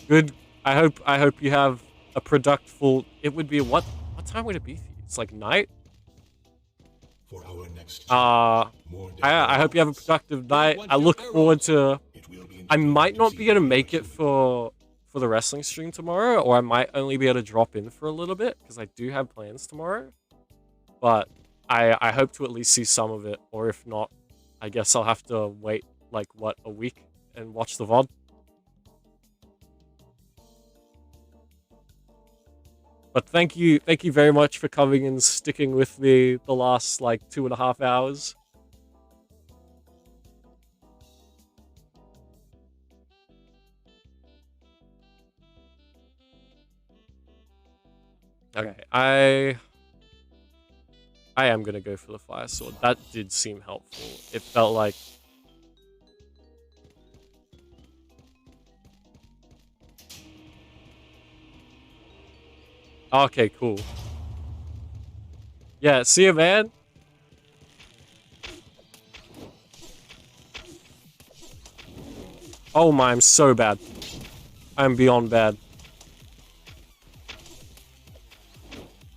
Good. I hope you have a productful. It would be what time would it be for you? It's like night. For our next next I More hope you have a productive night. I look forward to. It will be I might not be able to make it for. for the wrestling stream tomorrow, or I might only be able to drop in for a little bit because I do have plans tomorrow. But I hope to at least see some of it, or if not, I guess I'll have to wait like what, a week and watch the VOD. But thank you very much for coming and sticking with me the last like 2.5 hours. Okay, I am gonna go for the fire sword. That did seem helpful. It felt like. Okay, cool. Yeah, see you, man. Oh my, I'm so bad. I'm beyond bad.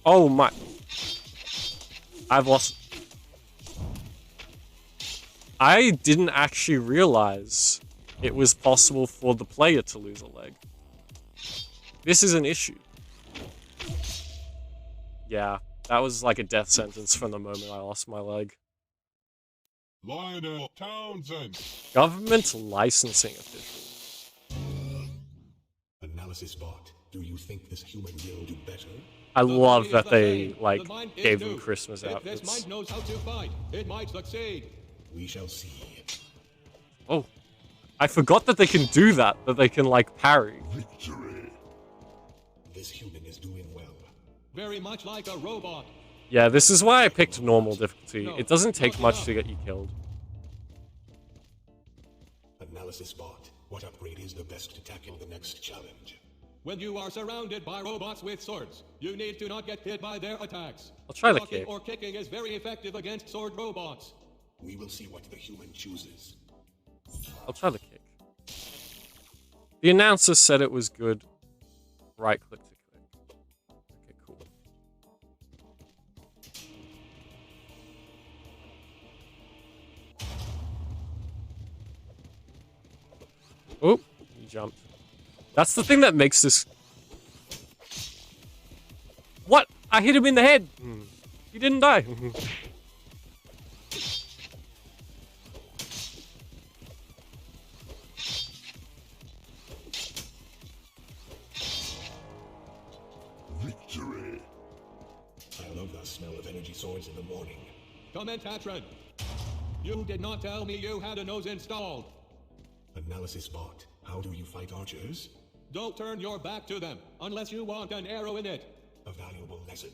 Oh my. I've lost. I didn't actually realize it was possible for the player to lose a leg. This is an issue. Yeah, that was like a death sentence from the moment I lost my leg. Lionel Townsend. Government licensing official. Analysis bot. Do you think this human will do better? I The love body that is the they, same. like, The mind is gave new. them Christmas If this outfits. mind knows how to fight, it might succeed. We shall see. Oh, I forgot that they can do that, that they can, like, parry. Victory. This human is doing well. Very much like a robot. Yeah, this is why I picked normal difficulty. No, It doesn't take not much enough. to get you killed. Analysis bot. What upgrade is the best to tackle the next challenge? When you are surrounded by robots with swords, you need to not get hit by their attacks. I'll try the Blocking kick. or kicking is very effective against sword robots. We will see what the human chooses. I'll try the kick. The announcer said it was good. Right click to click. Okay, cool. Oh, he jumped. That's the thing that makes this... What? I hit him in the head! He didn't die. Victory. I love the smell of energy swords in the morning. Commentatron, you did not tell me you had a nose installed. Analysis bot. How do you fight archers? Don't turn your back to them unless you want an arrow in it. A valuable lesson.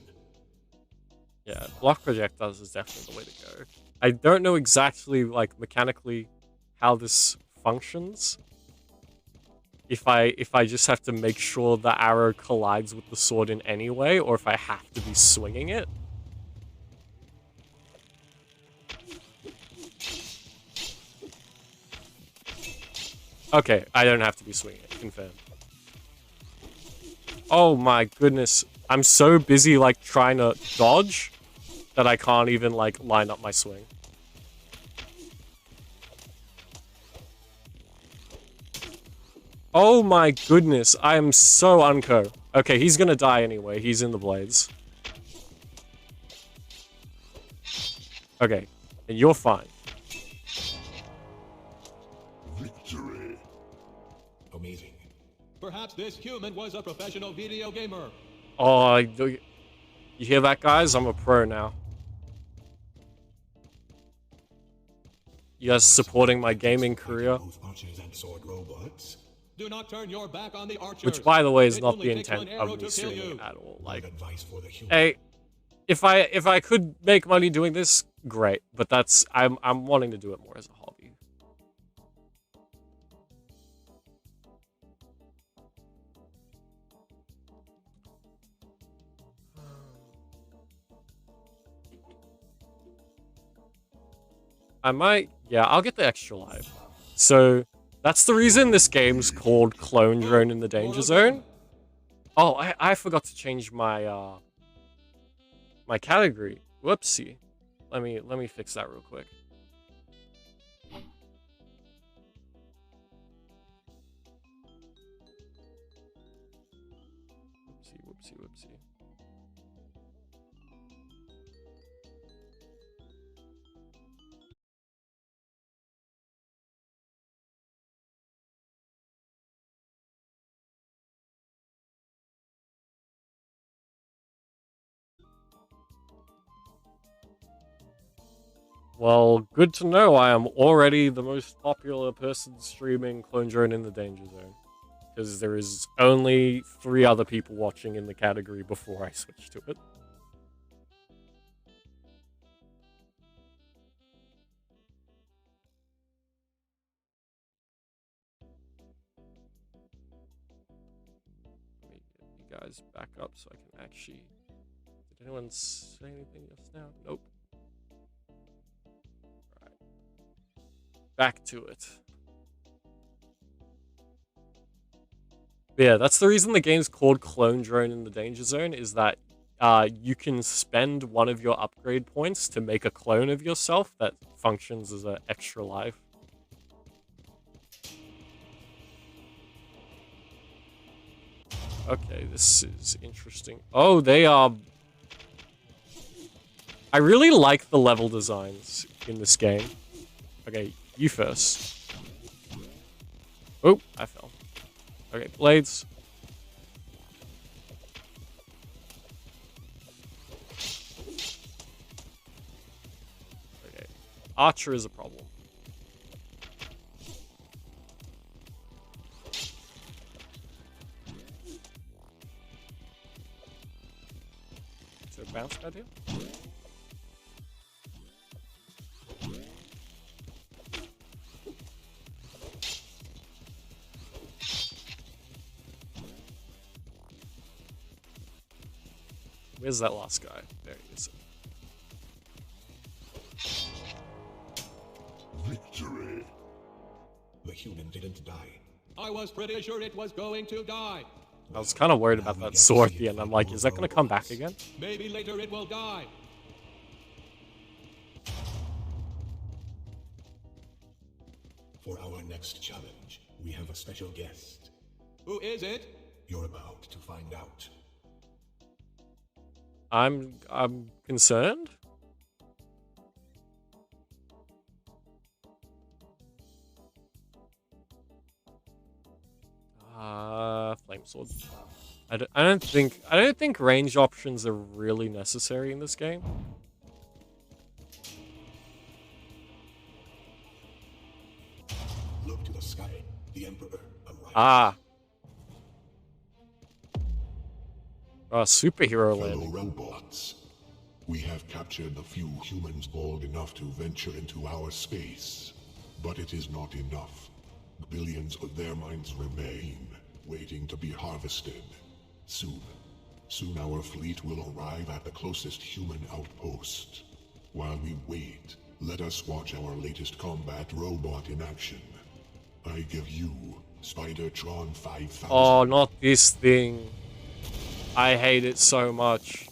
Yeah, block projectiles is definitely the way to go. I don't know exactly, like, mechanically how this functions. If I just have to make sure the arrow collides with the sword in any way, or if I have to be swinging it. Okay, I don't have to be swinging it, confirmed. Oh my goodness. I'm so busy, like, trying to dodge that I can't even, like, line up my swing. Oh my goodness, I am so unco. Okay, he's gonna die anyway. He's in the blades. Okay, and you're fine. Victory. Amazing. Perhaps this human was a professional video gamer. Oh, you hear that, guys? I'm a pro now. You guys supporting my gaming career? Both archers and sword robots. Do not turn your back on the archers. Which, by the way, is It not only the takes intent one arrow of me to kill streaming you. at all. Good Like, advice for the human. hey, if I could make money doing this, great. But that's I'm wanting to do it more as a hobby. I might, yeah, I'll get the extra life. So that's the reason this game's called Clone Drone in the Danger Zone. Oh, I forgot to change my my category. Whoopsie. let me fix that real quick. Whoopsie, whoopsie. Well, good to know I am already the most popular person streaming Clone Drone in the Danger Zone. Because there is only 3 other people watching in the category before I switch to it. Let me get you guys back up so I can actually... Did anyone say anything just now? Nope. Alright. Back to it. But yeah, that's the reason the game's called Clone Drone in the Danger Zone, is that you can spend one of your upgrade points to make a clone of yourself that functions as an extra life. Okay, this is interesting. Oh, they are... I really like the level designs in this game. Okay, you first. Oh, I fell. Okay, blades. Okay, Archer is a problem. Is there a bounce pad here? Where's that last guy? There he is. Victory. The human didn't die. I was pretty sure it was going to die. I was kind of worried about that sword at the end. I'm like, is that going to come back again? Maybe later it will die. For our next challenge, we have a special guest. Who is it? You're about to find out. I'm concerned. Flame sword. I don't think range options are really necessary in this game. Look to the sky. The Emperor arrives. Ah. Superhero Fellow landing. robots, we have captured the few humans bold enough to venture into our space. But it is not enough. Billions of their minds remain, waiting to be harvested. Soon our fleet will arrive at the closest human outpost. While we wait, let us watch our latest combat robot in action. I give you Spider-Tron 5000. Oh, not this thing. I hate it so much.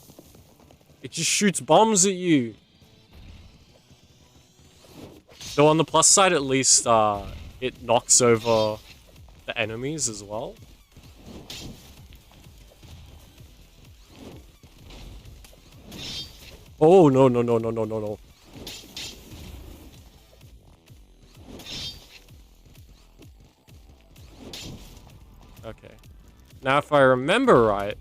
It just shoots bombs at you. Though on the plus side, at least it knocks over the enemies as well. Oh, no, no, no, no, no, no, no. Okay. Now, if I remember right,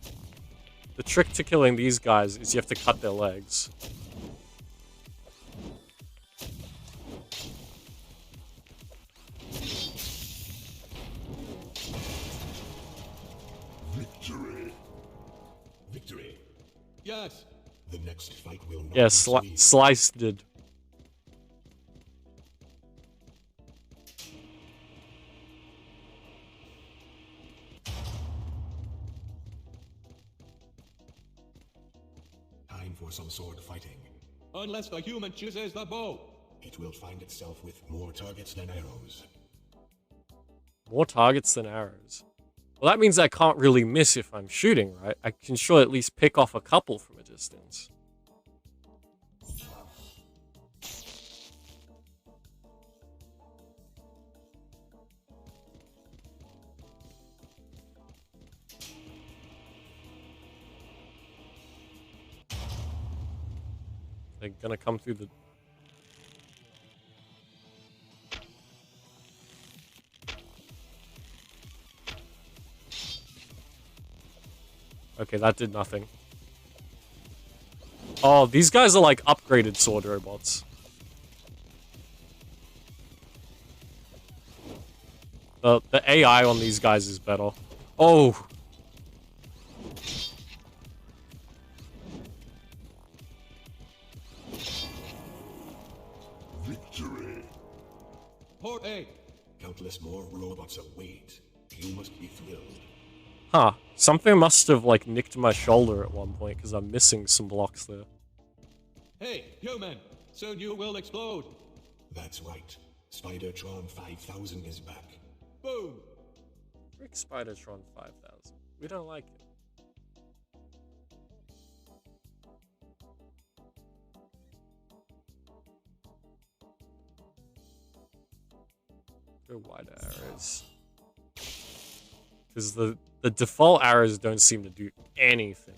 the trick to killing these guys is you have to cut their legs. Victory. Victory. Yes. The next fight will not Yeah, be sweet. Slice did. Time for some sword fighting. Unless the human chooses the bow. It will find itself with more targets than arrows. More targets than arrows. Well, that means I can't really miss if I'm shooting, right? I can sure at least pick off a couple from a distance. They're gonna come through the... Okay, that did nothing. Oh, these guys are like upgraded sword robots. The AI on these guys is better. Oh! Victory. Port A. Countless more robots await. You must be thrilled. Huh. Something must have, like, nicked my shoulder at one point, because I'm missing some blocks there. Hey, human! Soon you will explode! That's right. Spidertron 5000 is back. Boom! Rick Spidertron 5000. We don't like it. Go wider arrows. Because the default arrows don't seem to do anything.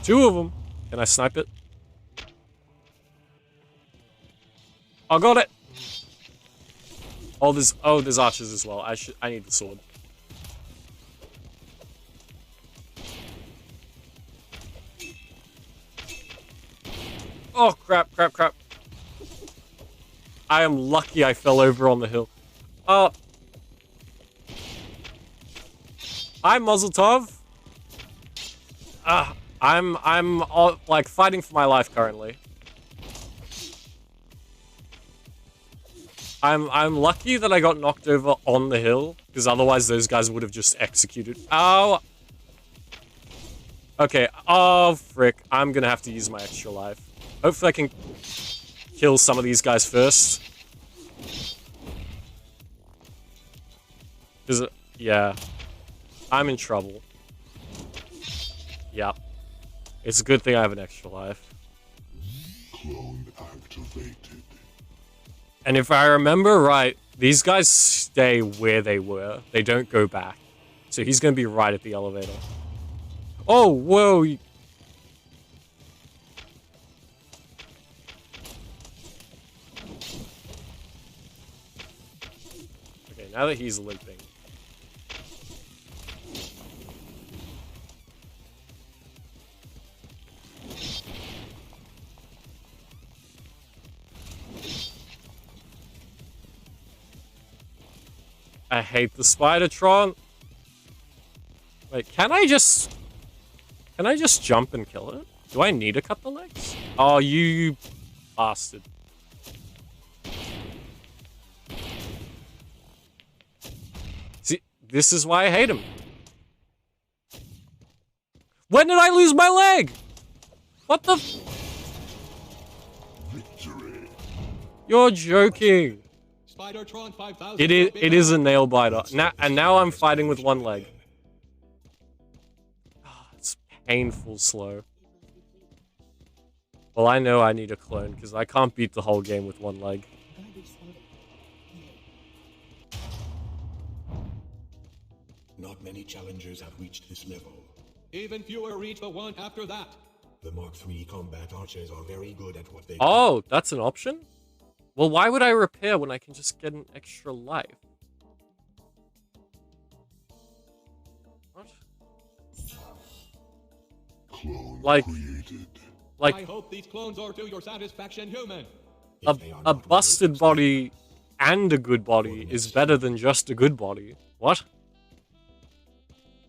Two of them. Can I snipe it? I got it. Oh, there's archers as well. I need the sword. Oh, crap. I am lucky I fell over on the hill. Hi, Muzzletov. I'm like fighting for my life currently. I'm lucky that I got knocked over on the hill, because otherwise those guys would have just executed. Oh. Okay. Oh, frick. I'm gonna have to use my extra life. Hopefully I can kill some of these guys first. Because, yeah. I'm in trouble. Yeah. It's a good thing I have an extra life. Clone activated. And if I remember right, these guys stay where they were. They don't go back. So he's going to be right at the elevator. Oh, whoa. Okay, now that he's limping. I hate the Spidertron. Wait, can I just jump and kill it? Do I need to cut the legs? Oh, you bastard. See, this is why I hate him. When did I lose my leg? What the? Victory. You're joking. Spidertron 5000. It is a nail biter. Now I'm fighting with one leg. Oh, it's painful slow. Well, I know I need a clone because I can't beat the whole game with one leg. Not many challengers have reached this level. Even fewer reach the one after that. The Mark III combat archers are very good at what they do. Oh, that's an option? Well, why would I repair when I can just get an extra life? What? Clone created. Like I hope these clones are to your satisfaction, human. a busted body and a good body is better than just a good body. What?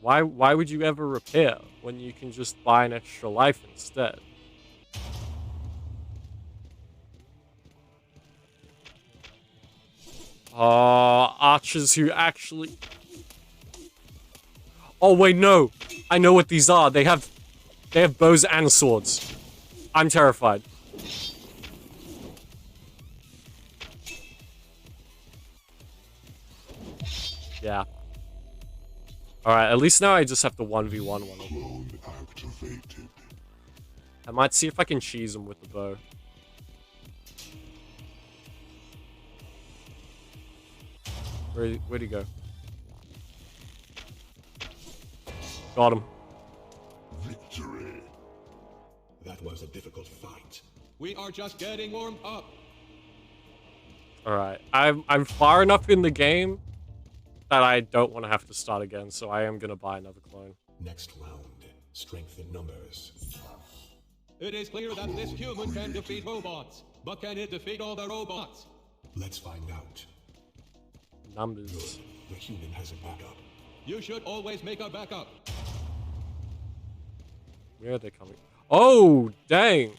Why would you ever repair when you can just buy an extra life instead? Archers who actually... Oh, wait, no. I know what these are. They have bows and swords. I'm terrified. Yeah. Alright, at least now I just have to 1v1 one of them. Clone activated. I might see if I can cheese them with the bow. Where'd he go? Got him. Victory. That was a difficult fight. We are just getting warmed up. Alright, I'm far enough in the game that I don't want to have to start again, so I am gonna buy another clone. Next round, strength in numbers. It is clear that this human can defeat robots, but can it defeat all the robots? Let's find out. Numbers. The human has a backup. You should always make a backup. Where are they coming? Oh, dang!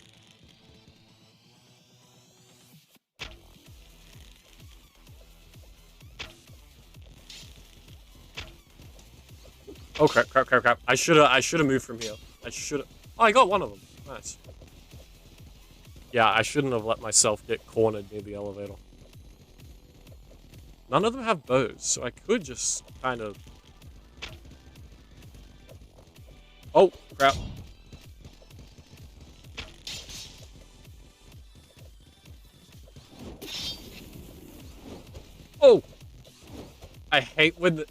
Oh crap, crap, crap, crap. I should've moved from here. I should've. Oh, I got one of them. Nice. Yeah, I shouldn't have let myself get cornered near the elevator. None of them have bows, so I could just kind of... Oh, crap. Oh! I hate when the...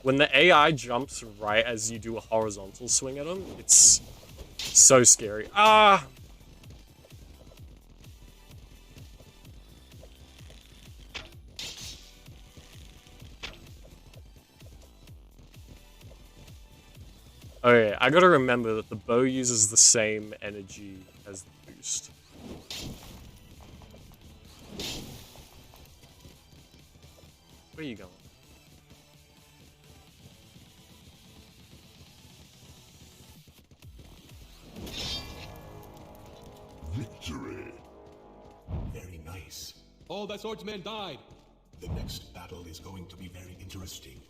When the AI jumps right as you do a horizontal swing at them, it's so scary. Ah! Okay, I gotta remember that the bow uses the same energy as the boost. Where are you going? Victory. Very nice. All the swordsmen died. The next battle is going to be very interesting.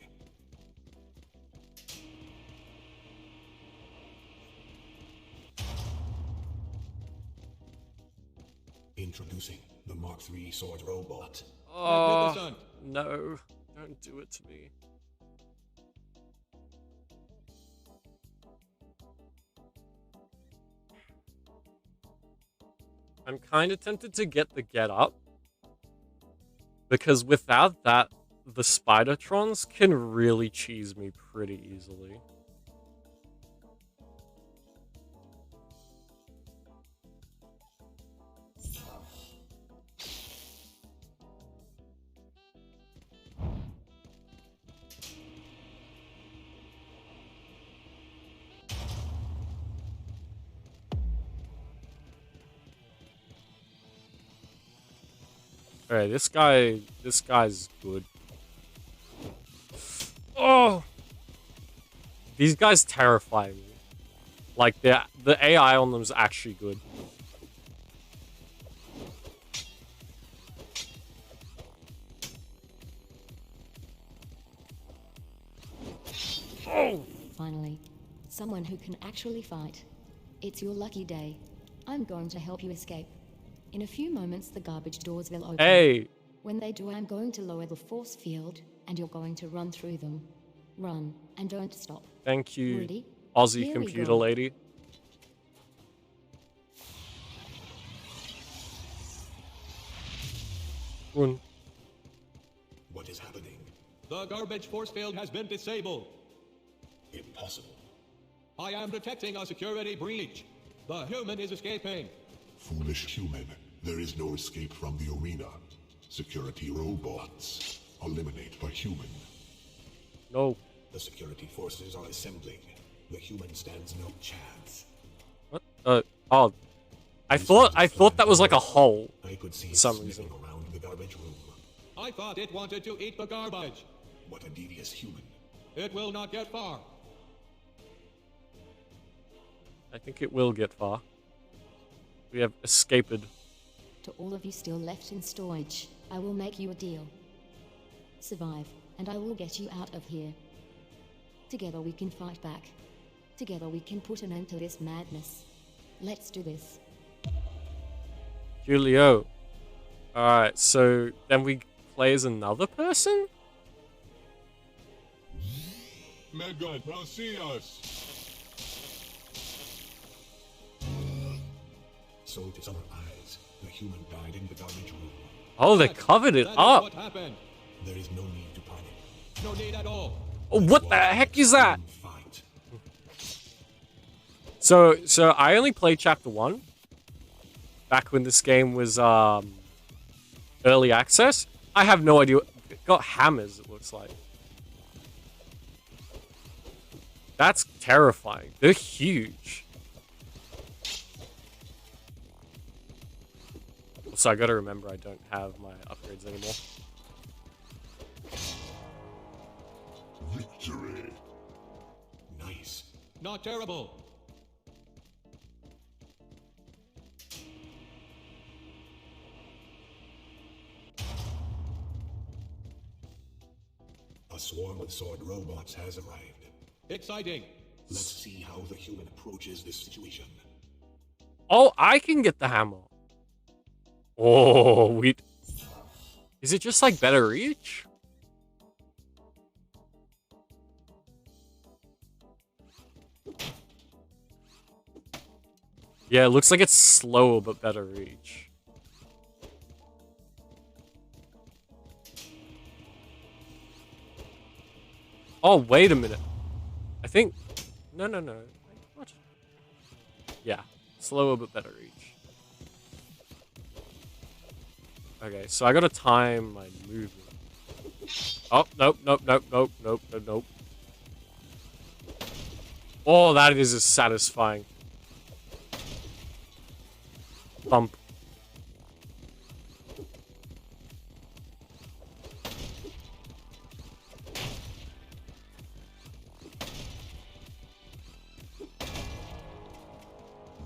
Introducing the Mark III sword robot. Oh, Magnificent. no. Don't do it to me. I'm kind of tempted to get the get up. Because without that, the Spidertrons can really cheese me pretty easily. Alright, this guy's good. Oh! These guys terrify me. Like, the AI on them is actually good. Oh! Finally, someone who can actually fight. It's your lucky day. I'm going to help you escape. In a few moments, the garbage doors will open. Hey! When they do, I'm going to lower the force field, and you're going to run through them. Run, and don't stop. Thank you, Ready? Aussie Here we computer go. lady. Run. What is happening? The garbage force field has been disabled. Impossible. I am detecting a security breach. The human is escaping. Foolish human. There is no escape from the arena. Security robots. Eliminate by human. No. The security forces are assembling. The human stands no chance. What? Oh. I thought that was like a hole. I could see it some sniffing reason. around the garbage room. I thought it wanted to eat the garbage. What a devious human. It will not get far. I think it will get far. We have escaped. To all of you still left in storage, I will make you a deal. Survive, and I will get you out of here. Together we can fight back. Together we can put an end to this madness. Let's do this. Julio. Alright, so then we play as another person? Megan, now see us. So to our eyes, the human died in the garbage room. Oh, they covered it That is up. what happened. There is no need to panic. No need at all. Oh, what the heck is that? Fight. So I only played chapter 1 back when this game was early access. I have no idea. It got hammers, it looks like. That's terrifying. They're huge. So I gotta remember I don't have my upgrades anymore. Victory. Nice. Not terrible. A swarm of sword robots has arrived. Exciting. Let's see how the human approaches this situation. Oh, I can get the hammer. Oh, we... Is it just like better reach? Yeah, it looks like it's slower but better reach. Oh, wait a minute. I think... No. Wait, what? Yeah, slower but better reach. Okay, so I gotta time my movement. Oh, nope. Oh, that is satisfying. Thump.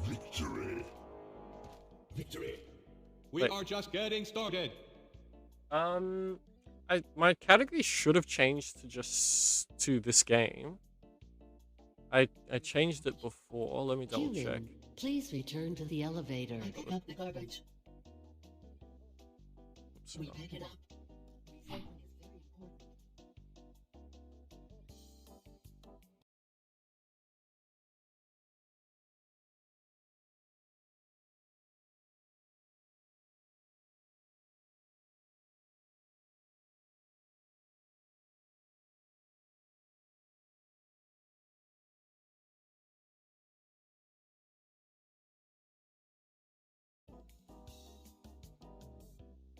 Victory. Victory. We Wait. are just getting started. My category should have changed to just to this game. I changed it before. Let me double check. Human, please return to the elevator. I pick up the garbage. Oops, We no. pick it up. Recycling is very important.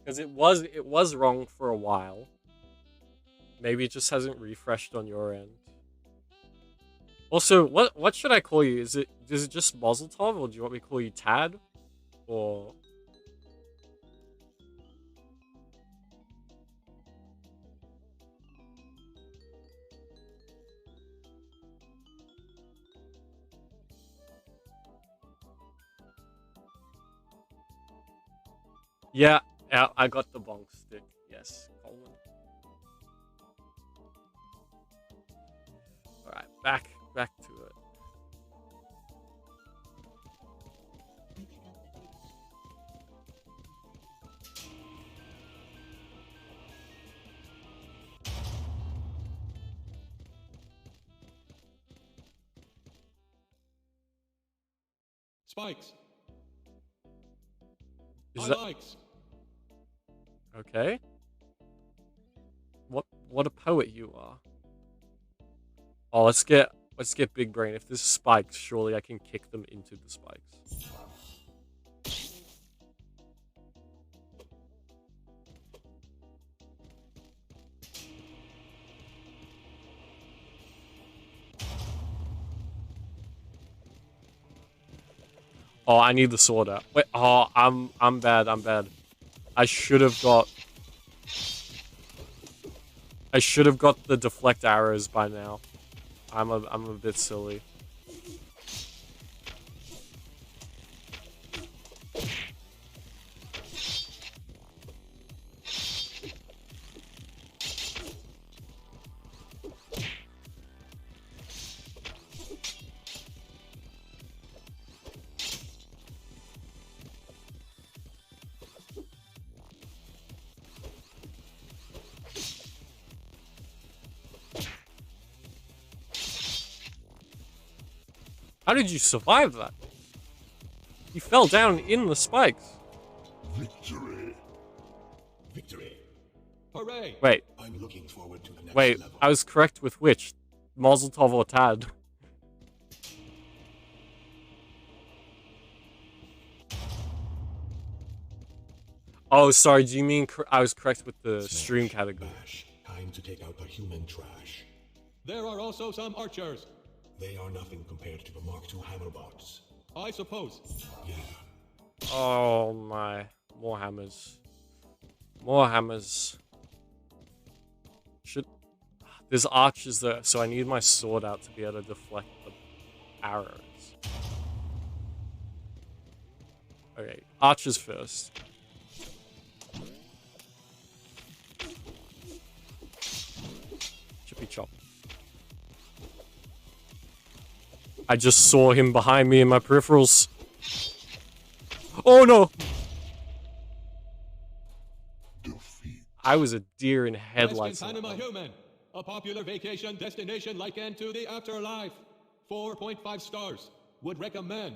Because it was wrong for a while. Maybe it just hasn't refreshed on your end. Also, what should I call you? Is it just Mozeltov, or do you want me to call you Tad? Or yeah, I got the bonk stick. Yes, Coleman. All right, back to it. We pick up the garbage. Spikes. Is I that likes. okay? What a poet you are. Oh, let's get big brain. If there's spikes, surely I can kick them into the spikes. Oh, I need the sword out. Wait, oh, I'm bad. I should have got the deflect arrows by now. I'm a bit silly. How did you survive that? You fell down in the spikes. Victory. Victory. Hooray. Wait, looking forward to the next Wait, level. I was correct with which? Mazel tov or Tad? Oh, sorry, do you mean I was correct with the stream Smash, category? bash. Time to take out the human trash. There are also some archers. They are nothing compared to the Mark II hammerbots. I suppose. Yeah, Oh my. More hammers. More hammers. Should... There's archers there, so I need my sword out to be able to deflect the arrows. Okay, archers first. Chippy chop. I just saw him behind me in my peripherals. Oh no! Defeat. I was a deer in West headlights. on that Panama one. Human, a popular vacation destination likened to the afterlife. 4.5 stars. Would recommend.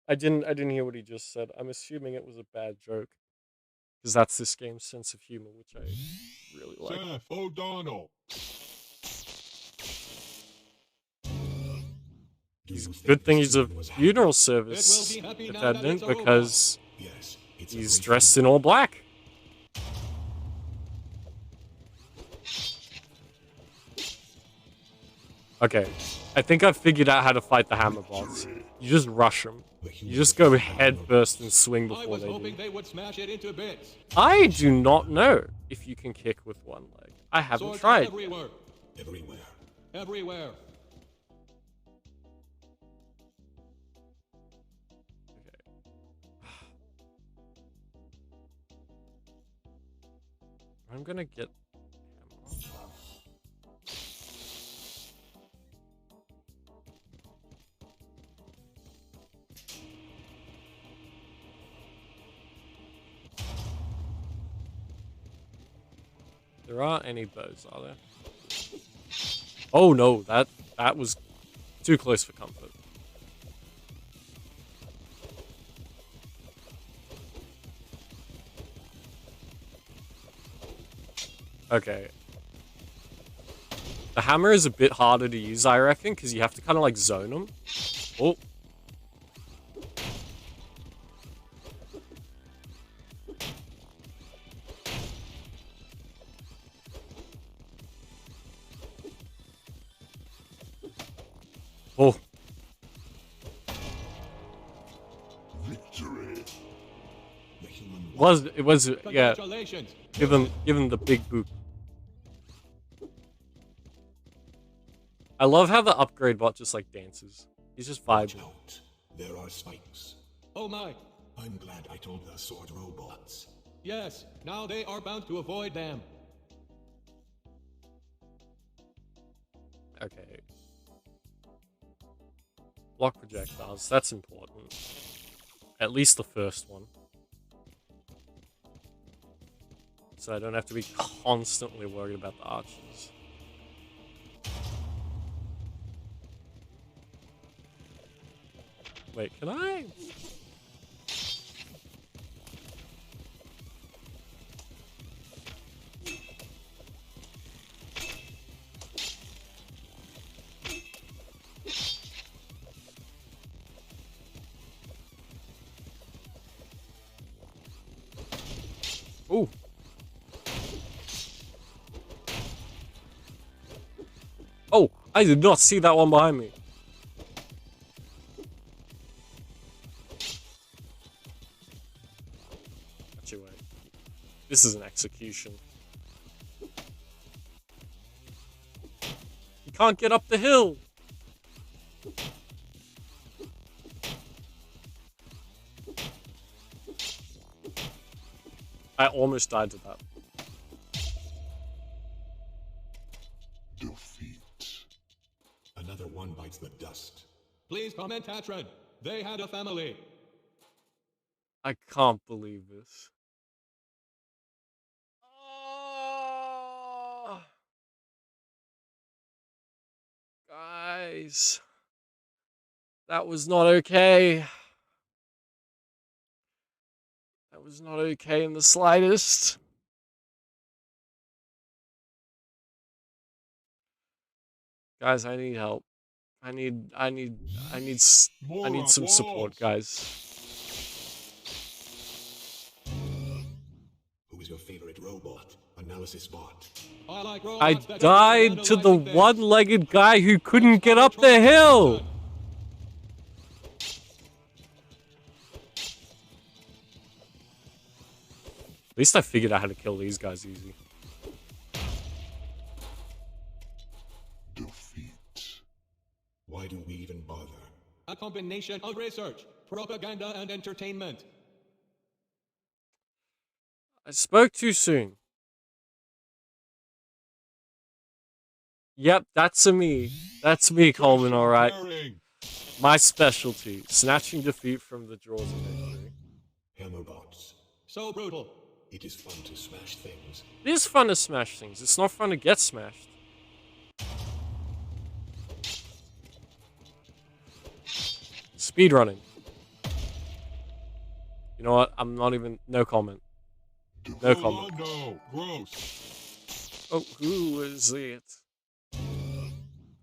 I didn't hear what he just said. I'm assuming it was a bad joke. Because that's this game's sense of humor, which I really like. Seth O'Donnell. Good thing he's a funeral It service will be happy now that attendant it's over. because yes, it's a he's great dressed in all black. Okay, I think I've figured out how to fight the hammer bots. You just rush them. You just go head first and swing I before was they hoping do. they would smash it into bits. I do not know if you can kick with one leg. I haven't Swords tried. everywhere. everywhere. Everywhere. Okay. I'm gonna get hammer. There aren't any bows, are there? Oh no, that was too close for comfort. Okay. The hammer is a bit harder to use, I reckon, because you have to kind of like zone them. Oh. Oh. Victory. The human It was yeah. Congratulations. Give him the big boot. I love how the upgrade bot just like dances. He's just watch vibing. out. There are spikes. Oh my. I'm glad I told the sword robots. Yes, now they are bound to avoid them. Okay. Block projectiles, that's important. At least the first one. So I don't have to be constantly worried about the archers. Wait, can I? Ooh. Oh, I did not see that one behind me. Actually, wait. This is an execution. You can't get up the hill. I almost died to that. Defeat. Another one bites the dust. Please comment, Tatran. They had a family. I can't believe this. Oh, guys, that was not okay. That was not okay in the slightest. Guys, I need help. I need some support, guys. Who is your favorite robot? Analysis bot. I like I robots that died to the analyzing things. one-legged guy who couldn't get up the Power hill. transmission. At least I figured out how to kill these guys easy. Defeat. Why do we even bother? A combination of research, propaganda, and entertainment. I spoke too soon. Yep, that's me. That's me, Coleman, alright. My specialty. Snatching defeat from the jaws of victory. Hammerbots. So brutal. It is fun to smash things. It is fun to smash things. It's not fun to get smashed. Speedrunning. You know what? I'm not even... No comment. No comment. No, gross. Oh, who is it?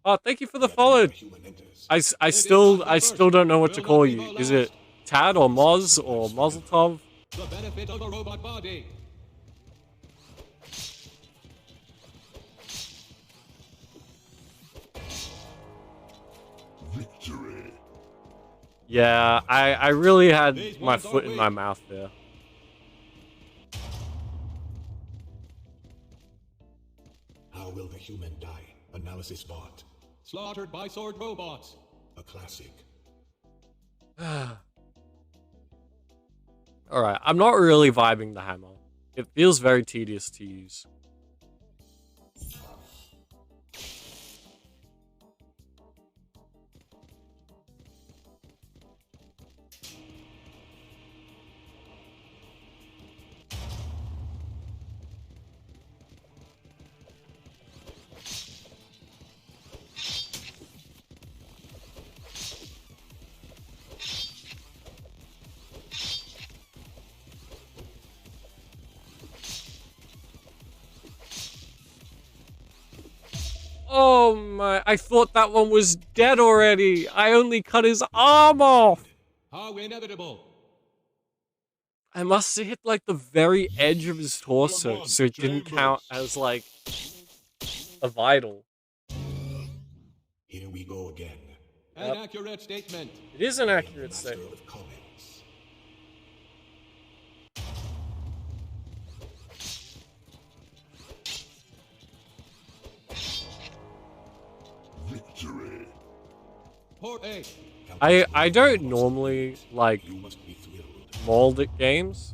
Oh, thank you for the follow. Human enters. I still don't know what to call you. Is it Tad or Moz or Mozeltov? The benefit of a robot body. Victory. Yeah, I really had my foot in my mouth there. How will the human die? Analysis bot. Slaughtered by sword robots. A classic. Alright, I'm not really vibing the hammer. It feels very tedious to use. Oh my, I thought that one was dead already. I only cut his arm off. How inevitable. I must have hit like the very edge of his torso, so it didn't count as like a vital. Here we go again. An accurate statement. It is an accurate Master statement. of comments. Victory. Port A. I don't normally like You must be thrilled. mold at games.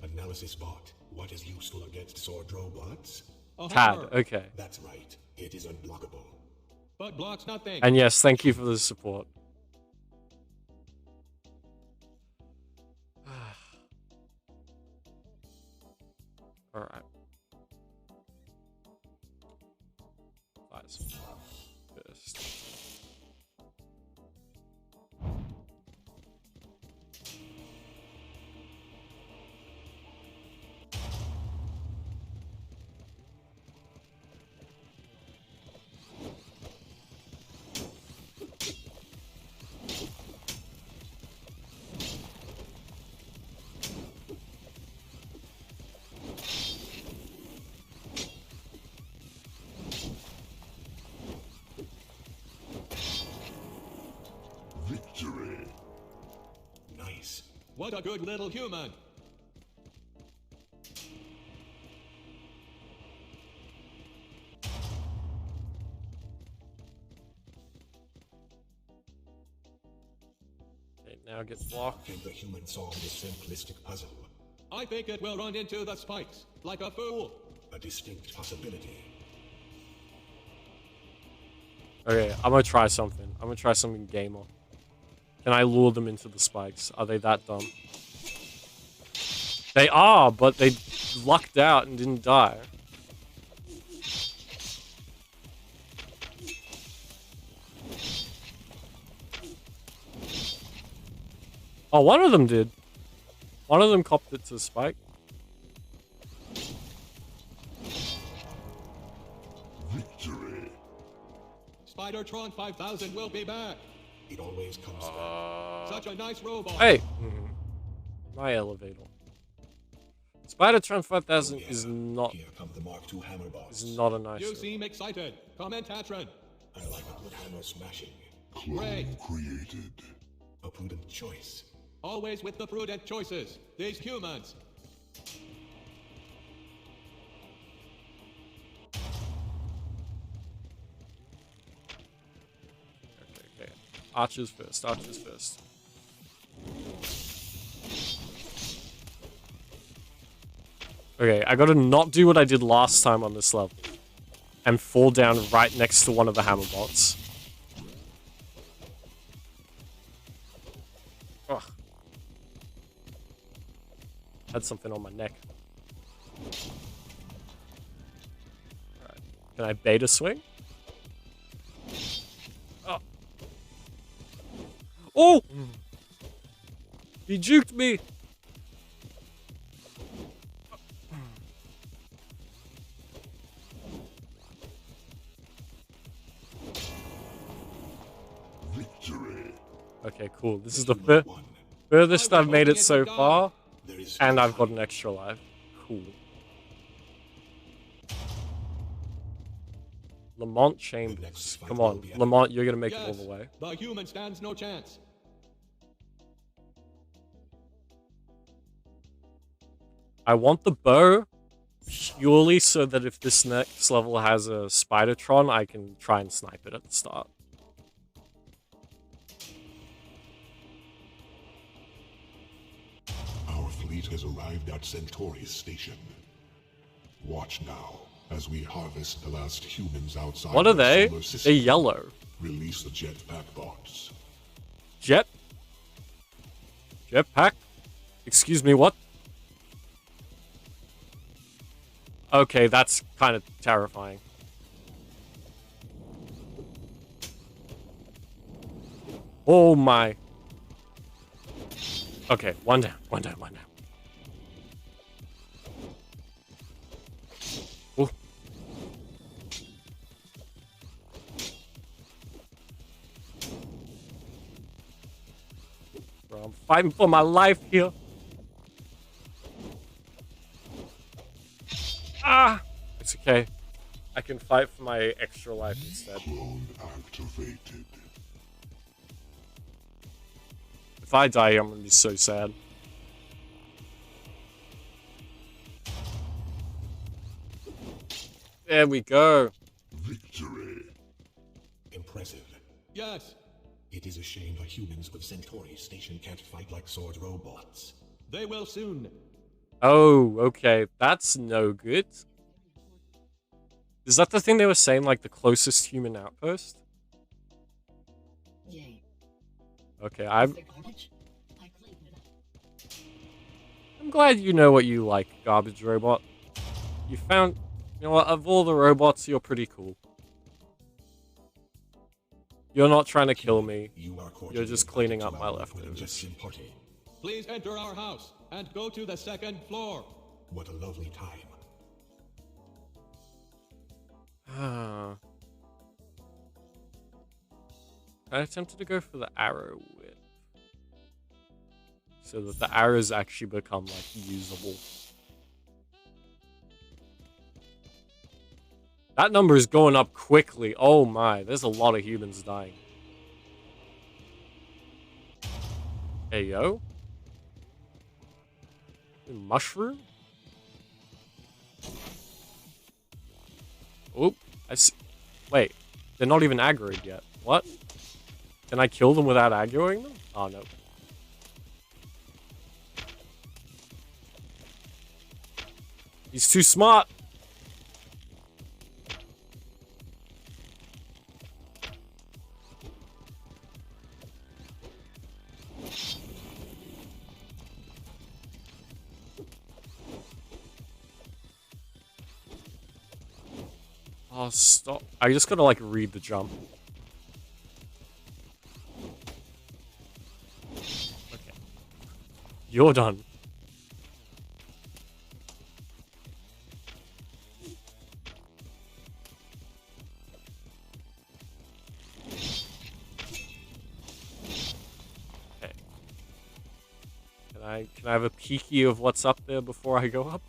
Analysis bot. What is useful against sword robots? A Tad, hammer. okay. That's right. It is unblockable. But blocks nothing. And yes, thank you for the support. Alright. First. Victory. Nice. What a good little human. Okay, now get blocked. Can the human solve this simplistic puzzle? I think it will run into the spikes like a fool. A distinct possibility. Okay, I'm gonna try something. I'm gonna try something gamer. Can I lure them into the spikes? Are they that dumb? They are, but they lucked out and didn't die. Oh, one of them did. One of them copped it to the spike. Victory. Spider-Tron 5000 will be back. It always comes back. Such a nice robot. Hey! My elevator. Spider-Tron 5000 Oh, yeah. is not Here come the Mark II hammer bots. is not a nice You robot. seem excited. Commentatron. I like a good hammer smashing. Great. Created. A prudent choice. Always with the prudent choices. These humans. Okay. Archers first, archers first. Okay, I gotta not do what I did last time on this level. And fall down right next to one of the hammer bots. Ugh. Had something on my neck. Alright. Can I beta swing? Oh! Oh! He juked me! Victory. Okay, cool. This is You the have won. furthest I was I've made hoping it it so would die. far, There is and no I've got time. an extra life. Cool. Lamont Chambers. next fight Come will on, be at- Lamont, you're gonna make it all Yes, the way. the human stands no chance. I want the bow purely so that if this next level has a Spidertron, I can try and snipe it at the start. Our fleet has arrived at Centauri's station. Watch now as we harvest the last humans outside What are the they? solar They're system. yellow. Release the jetpack bots. Jetpack? Excuse me, what? Okay, that's kind of terrifying. Oh my. Okay, one down. Ooh. Bro, I'm fighting for my life here. Ah! It's okay. I can fight for my extra life instead. Clone activated. If I die, I'm gonna be so sad. There we go. Victory. Impressive. Yes, It is a shame the humans with Centauri's station can't fight like sword robots. they will soon. Oh, okay. That's no good. Is that the thing they were saying, like the closest human outpost? Yay. Okay, Is I'm there garbage? I cleaned it up. I'm glad you know what you like, garbage robot. You found, you know what, of all the robots, you're pretty cool. You're not trying to kill me. You are You're just cleaning up my leftovers. ingestion party. Please enter our house and go to the second floor. What a lovely time. Ah. I attempted to go for the arrow whip. So that the arrows actually become, like, usable. That number is going up quickly. Oh my, there's a lot of humans dying. Hey, yo. Mushroom? Oop. I see. Wait. They're not even aggroed yet. What? Can I kill them without aggroing them? Oh, no. He's too smart. Oh, stop. I just gotta, like, read the jump. Okay. You're done. Can I have a peeky of what's up there before I go up?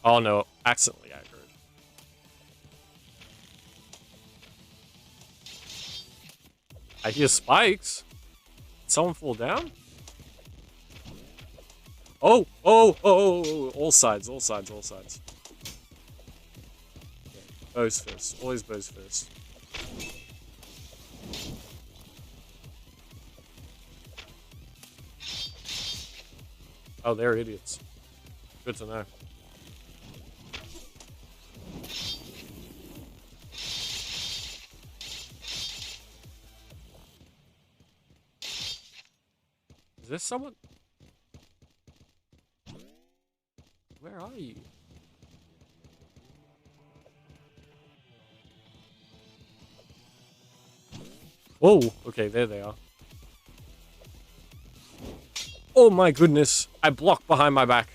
Oh no, accidentally aggroed. I hear spikes. Did someone fall down? Oh, all sides, all sides, all sides. Okay. Bows first, always bows first. Oh, they're idiots. Good to know. Is there someone? Where are you? Whoa, okay, there they are. Oh my goodness, I blocked behind my back.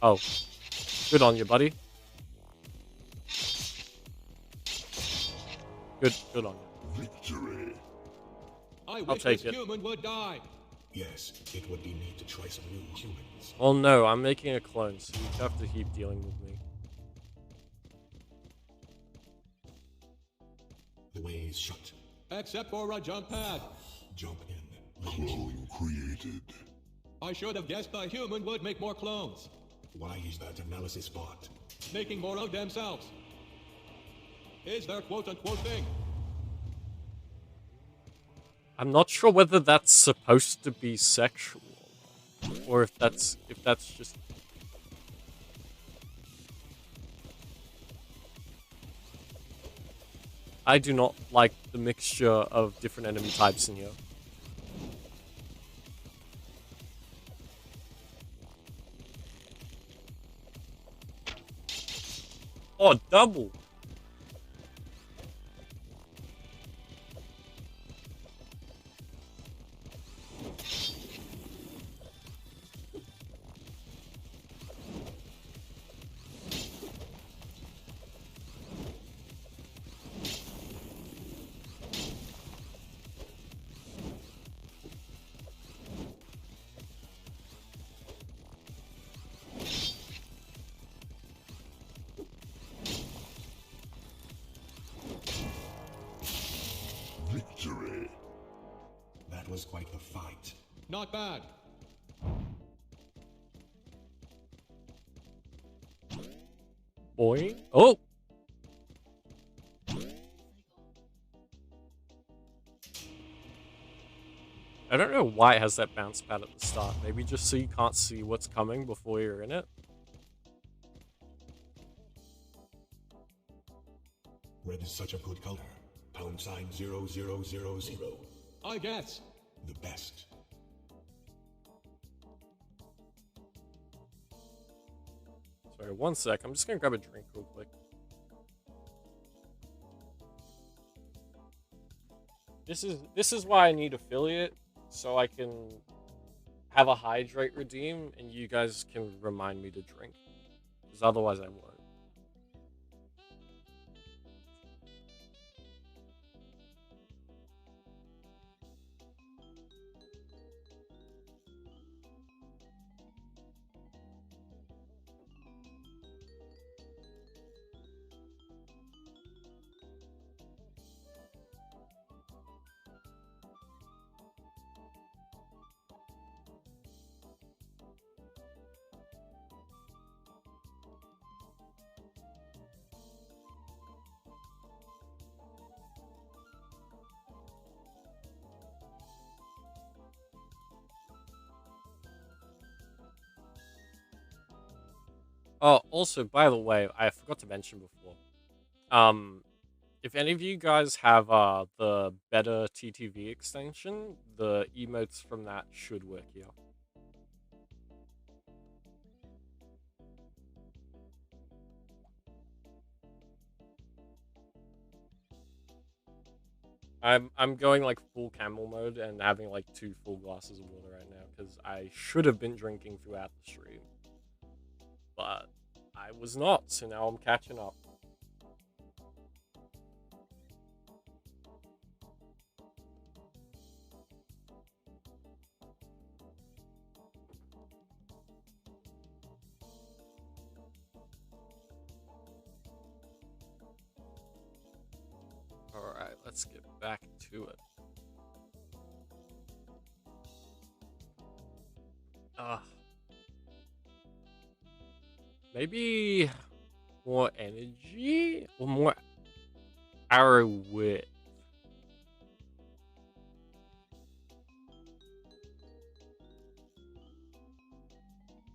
Oh, good on you, buddy. Good on you. Victory. I I'll wish take this it. human would die. Yes, it would be neat to try some new humans. Well, no, I'm making a clone, so you have to keep dealing with me. The way is shut. Except for a jump pad. Jump in. Clone created. I should have guessed the human would make more clones. Why is that analysis bot? Making more of themselves. Is their quote-unquote thing. I'm not sure whether that's supposed to be sexual, or if that's just. I do not like the mixture of different enemy types in here. Oh, double! Victory. That was quite the fight. Not bad. Boy. Oh! I don't know why it has that bounce pad at the start. Maybe just so you can't see what's coming before you're in it. Red is such a good color. # 0000. I guess. The best. Sorry, one sec. I'm just gonna grab a drink real quick. This is why I need affiliate, so I can have a hydrate redeem, and you guys can remind me to drink, because otherwise I won't. Oh, also, by the way, I forgot to mention before. If any of you guys have the better TTV extension, the emotes from that should work here. I'm going like full camel mode and having like 2 full glasses of water right now. because I should have been drinking throughout the stream. But I was not, so now I'm catching up. Alright, let's get back to it. Maybe more energy or more arrow width.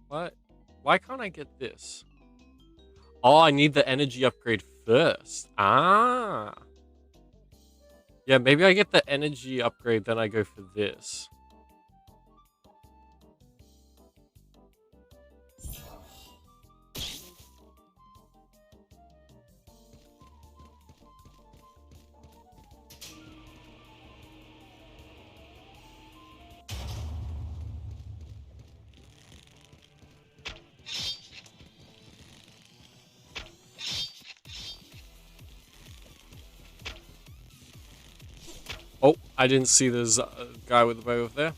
What? Why can't I get this? Oh, I need the energy upgrade first. Ah. Yeah, maybe I get the energy upgrade, then I go for this. Oh, I didn't see there's a guy with the bow over there.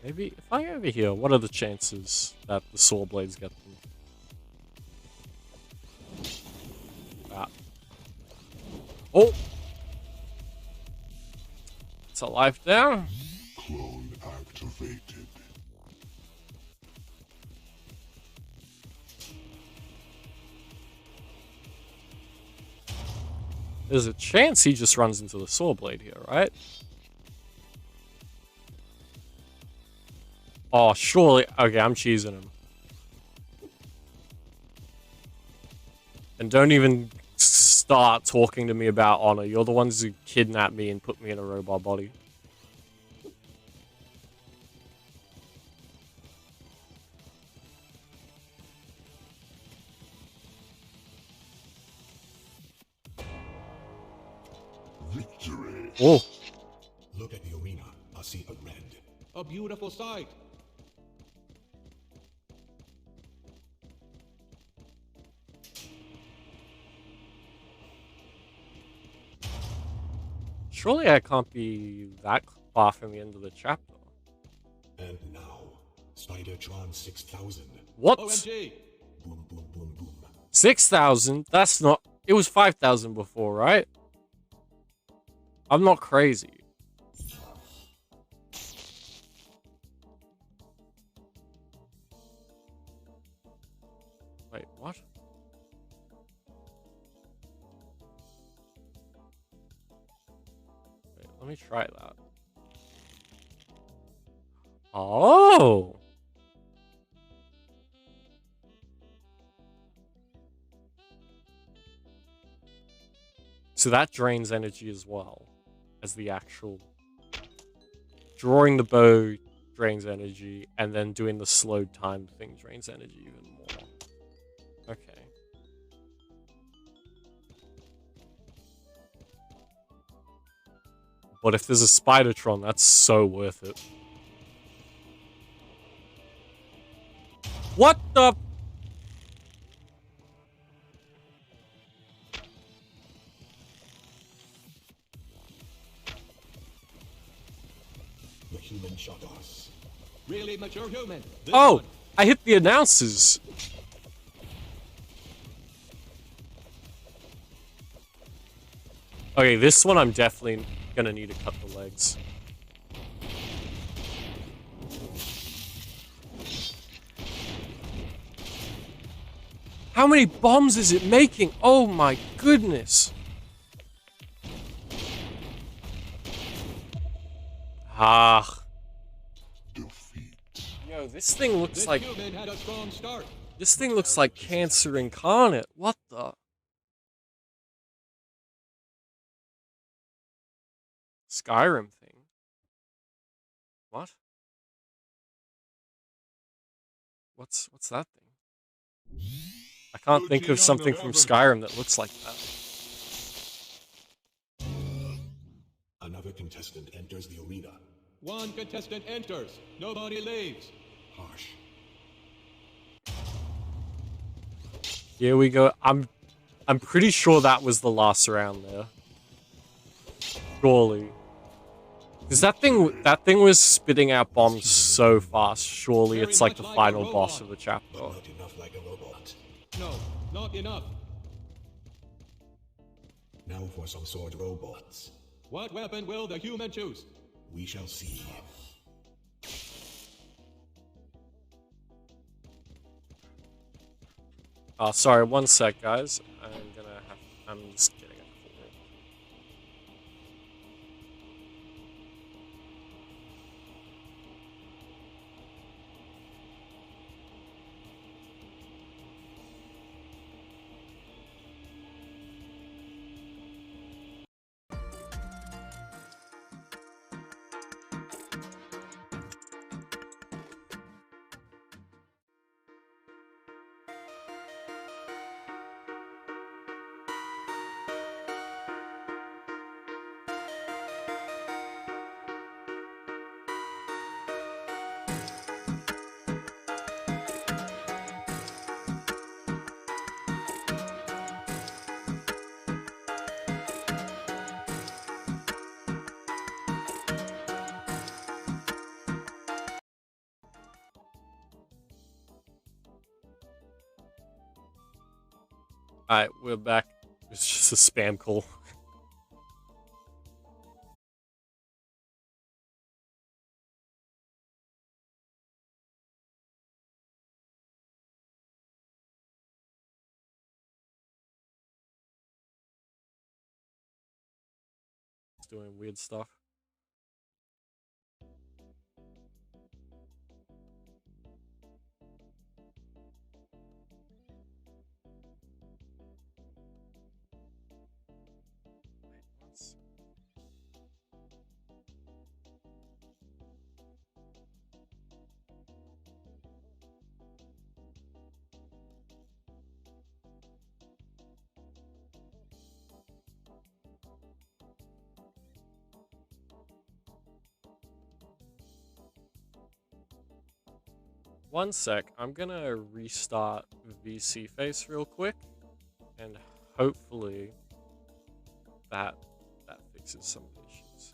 Maybe if I go over here, what are the chances that the saw blades get them? Ah. Oh! It's a life down. Clone activated. There's a chance he just runs into the saw blade here, right? Oh, surely. Okay, I'm cheesing him. And don't even start talking to me about honor. You're the ones who kidnapped me and put me in a robot body. Victory. Oh. Look at the arena. I see a red. A beautiful sight. Surely I can't be that far from the end of the chapter. And now, Spidertron 6000. What? OMG. Boom, boom, boom, boom. 6,000? That's not... It was 5,000 before, right? I'm not crazy. Wait, what? Wait, let me try that. Oh! So that drains energy as well as the actual... Drawing the bow drains energy, and then doing the slowed time thing drains energy even more. Okay. But if there's a Spidertron, that's so worth it. What the... The human shot us. Really mature human. This Oh! one. I hit the announcers! Okay, this one I'm definitely gonna need to cut the legs. How many bombs is it making? Oh my goodness! Ah. Defeat. Yo, this thing looks This like... human had a strong start. This thing looks like Cancer incarnate. What the... Skyrim thing. What? What's that thing? I can't think of something from Skyrim that looks like that. Another contestant enters the arena. One contestant enters. Nobody leaves. Harsh. Here we go. I'm pretty sure that was the last round there. Surely. Because that thing was spitting out bombs so fast. Surely it's like the final boss of the chapter. But not enough like a robot. No, not enough. Now for some sword robots. What weapon will the human choose? We shall see. Oh, sorry, one sec, guys. I'm just getting a call. Alright, we're back. It's just a spam call. It's doing weird stuff. One sec, I'm gonna restart VC Face real quick, and hopefully that fixes some of the issues.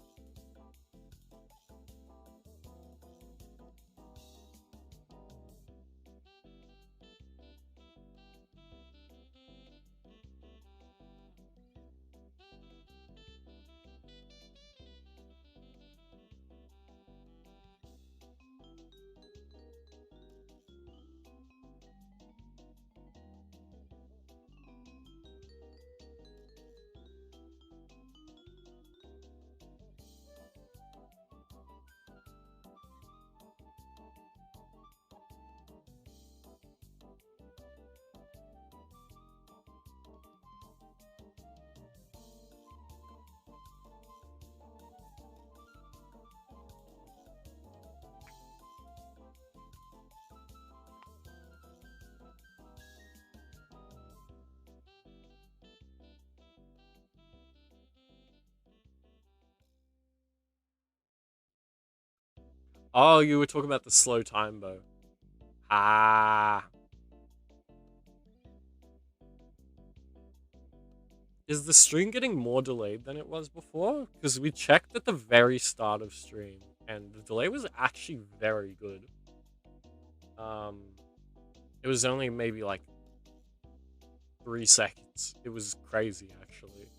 Oh, you were talking about the slow time bow. Ah. Is the stream getting more delayed than it was before? Because we checked at the very start of stream, and the delay was actually very good. It was only maybe like 3 seconds. It was crazy, actually.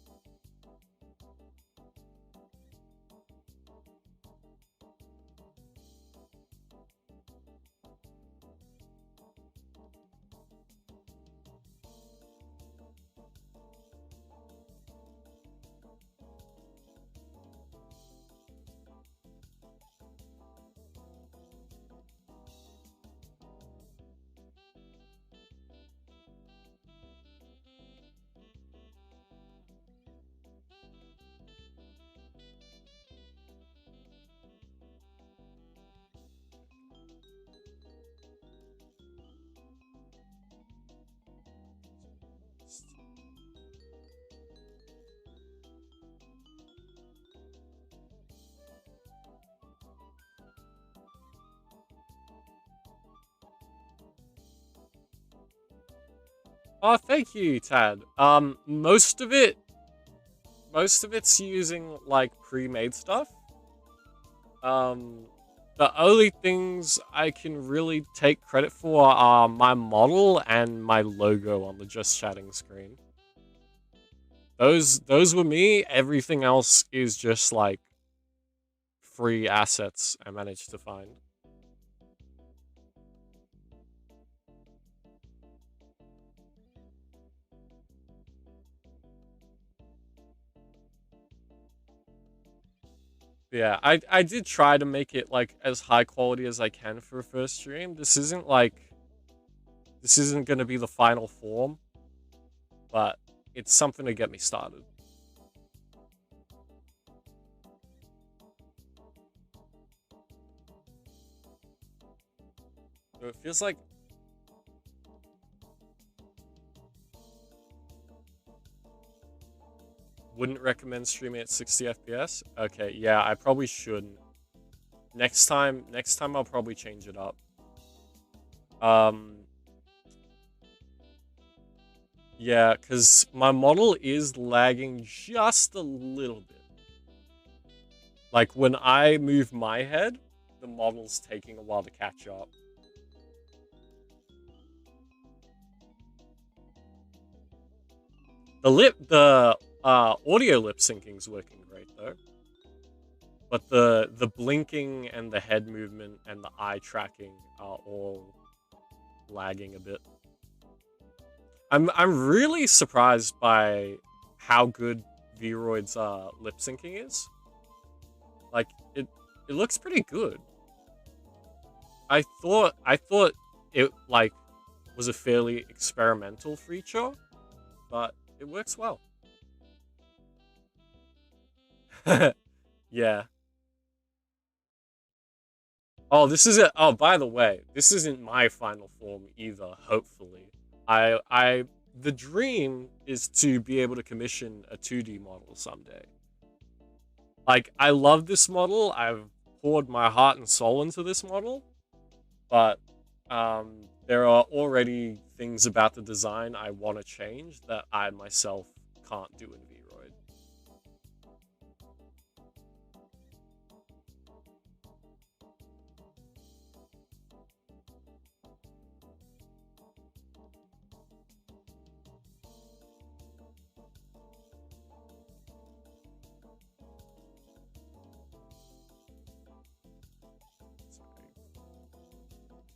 Oh, thank you, Tad. Most of it's using like pre-made stuff. Um, the only things I can really take credit for are my model and my logo on the Just Chatting screen. Those were me. Everything else is just like free assets I managed to find. Yeah, I did try to make it like as high quality as I can for a first stream. This isn't gonna be the final form, but it's something to get me started. So it feels like wouldn't recommend streaming at 60 FPS. Okay, yeah, I probably shouldn't. Next time I'll probably change it up. Um yeah, cuz my model is lagging just a little bit. Like when I move my head, the model's taking a while to catch up. The audio lip syncing's working great though. But the blinking and the head movement and the eye tracking are all lagging a bit. I'm really surprised by how good Vroid's lip syncing is. Like it looks pretty good. I thought it like was a fairly experimental feature, but it works well. Yeah. Oh, this is it. Oh, by the way, this isn't my final form either, hopefully. The dream is to be able to commission a 2D model someday. Like, I love this model. I've poured my heart and soul into this model, but there are already things about the design I want to change that I myself can't do in VRoid.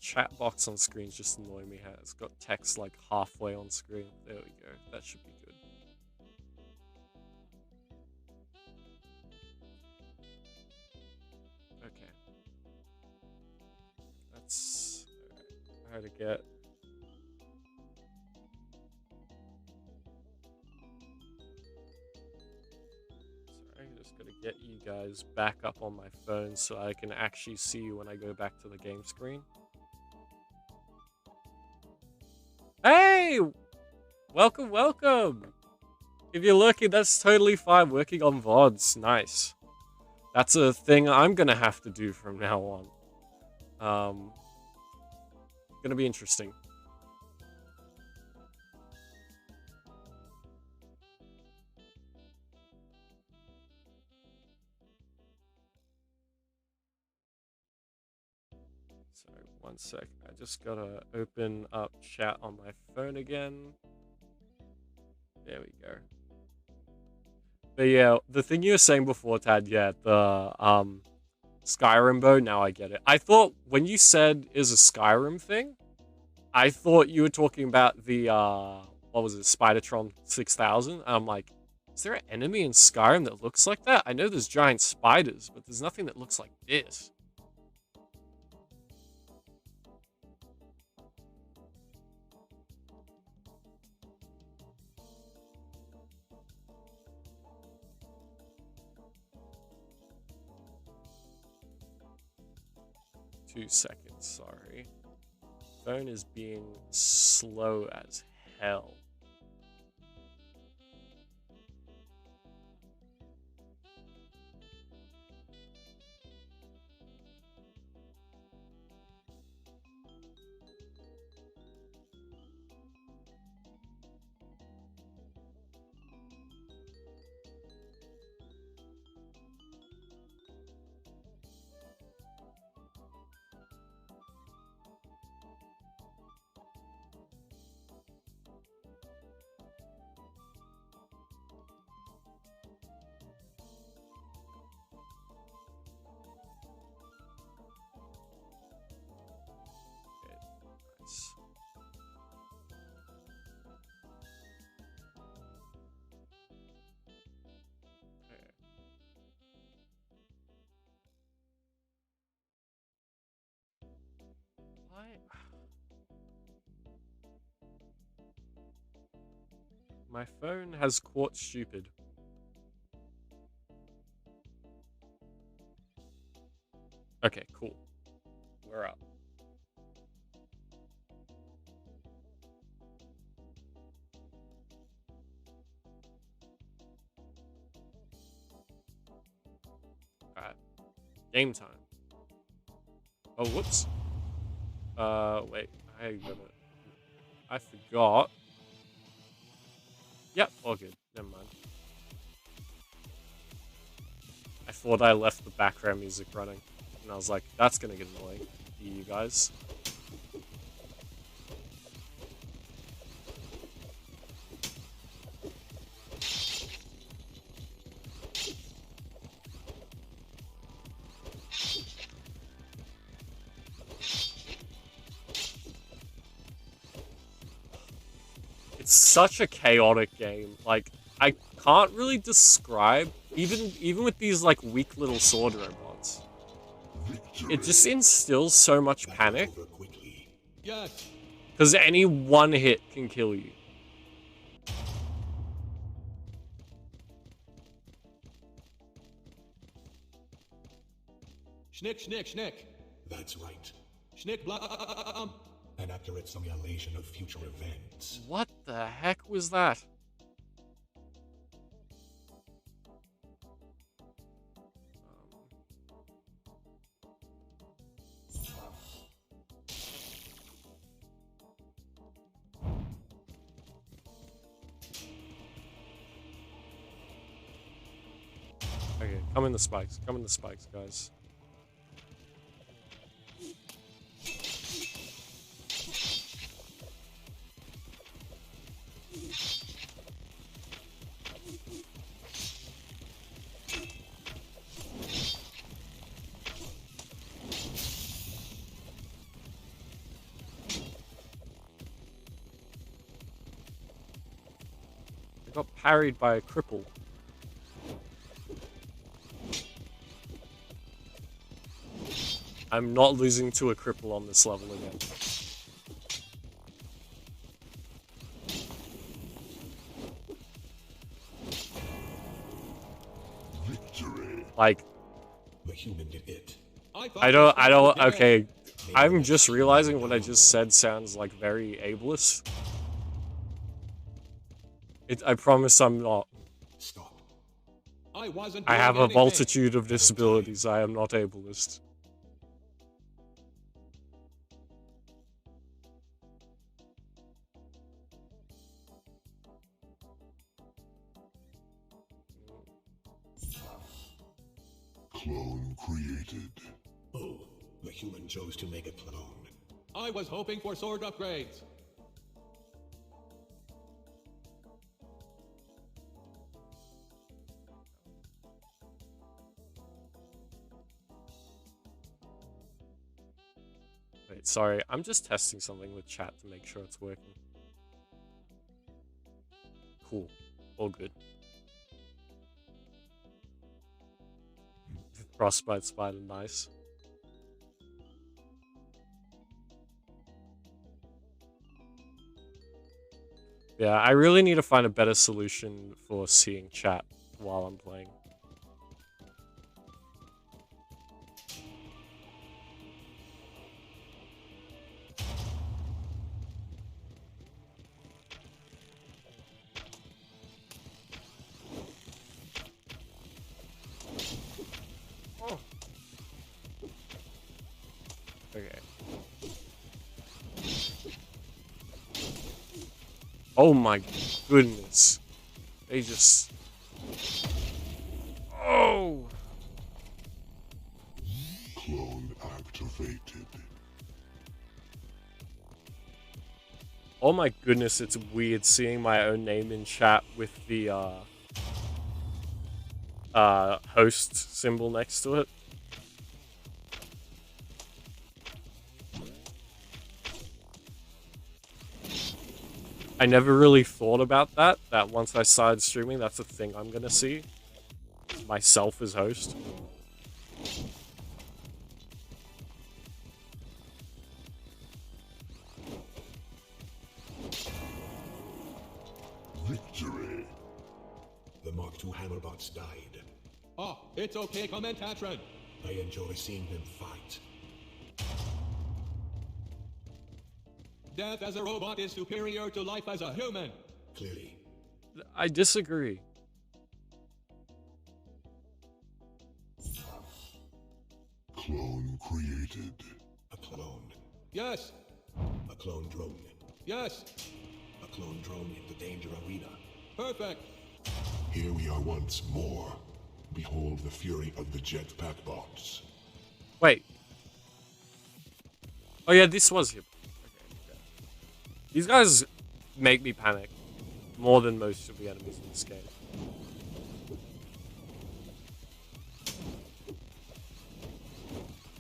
Chat box on screen is just annoying me. It's got text like halfway on screen. There we go. That should be good. Okay. That's how to get. Sorry, I just gotta get you guys back up on my phone so I can actually see you when I go back to the game screen. Hey! Welcome, welcome! If you're looking, that's totally fine. Working on VODs. Nice. That's a thing I'm gonna have to do from now on. Gonna be interesting. Sorry, one sec. I just gotta open up chat on my phone again. There we go. But yeah, the thing you were saying before, Tad, yeah, the Skyrim bow, now I get it. I thought when you said is a Skyrim thing, I thought you were talking about the what was it, Spidertron 6000? I'm like, is there an enemy in Skyrim that looks like that? I know there's giant spiders, but there's nothing that looks like this. 2 seconds, sorry. Phone is being slow as hell. My phone has caught stupid. Okay, cool. We're up. Alright. Game time. Oh, whoops. Wait. I forgot. Yep, all good. Never mind. I thought I left the background music running. And I was like, that's gonna get annoying. You guys. It's such a chaotic game. Like, I can't really describe, even with these like weak little sword robots. It just instills so much panic. Yes. Because any one hit can kill you. Schnick, schnick, schnick. That's right. Schnick, blah. An accurate simulation of future events. What the heck was that? Okay, come in the spikes. Come in the spikes, guys. I got parried by a cripple. I'm not losing to a cripple on this level again. Victory. Like, The human did it. I don't, okay. I'm just realizing what I just said sounds like very ableist. I promise I'm not. Stop. I wasn't. I have a doing anything. multitude of disabilities. I am not ableist. Clone created. Oh, the human chose to make a clone. I was hoping for sword upgrades. Wait, sorry. I'm just testing something with chat to make sure it's working. Cool. All good. Frostbite spider, nice. Yeah, I really need to find a better solution for seeing chat while I'm playing. Okay. Oh my goodness. They just... Oh! Clone activated. Oh my goodness, it's weird seeing my own name in chat with the, host symbol next to it. I never really thought about that once I started streaming, that's a thing I'm gonna see. Myself as host. Victory. The Mark II Hammerbots died. Oh, it's okay, Commentatron. I enjoy seeing them fight. Death as a robot is superior to life as a human. Clearly, I disagree. Clone created. a clone. Yes, A clone drone. yes, A clone drone in the danger arena. perfect. Here we are once more. Behold the fury of the jetpack bots. Wait. Oh yeah, this was him. Okay. These guys make me panic more than most of the enemies in this game.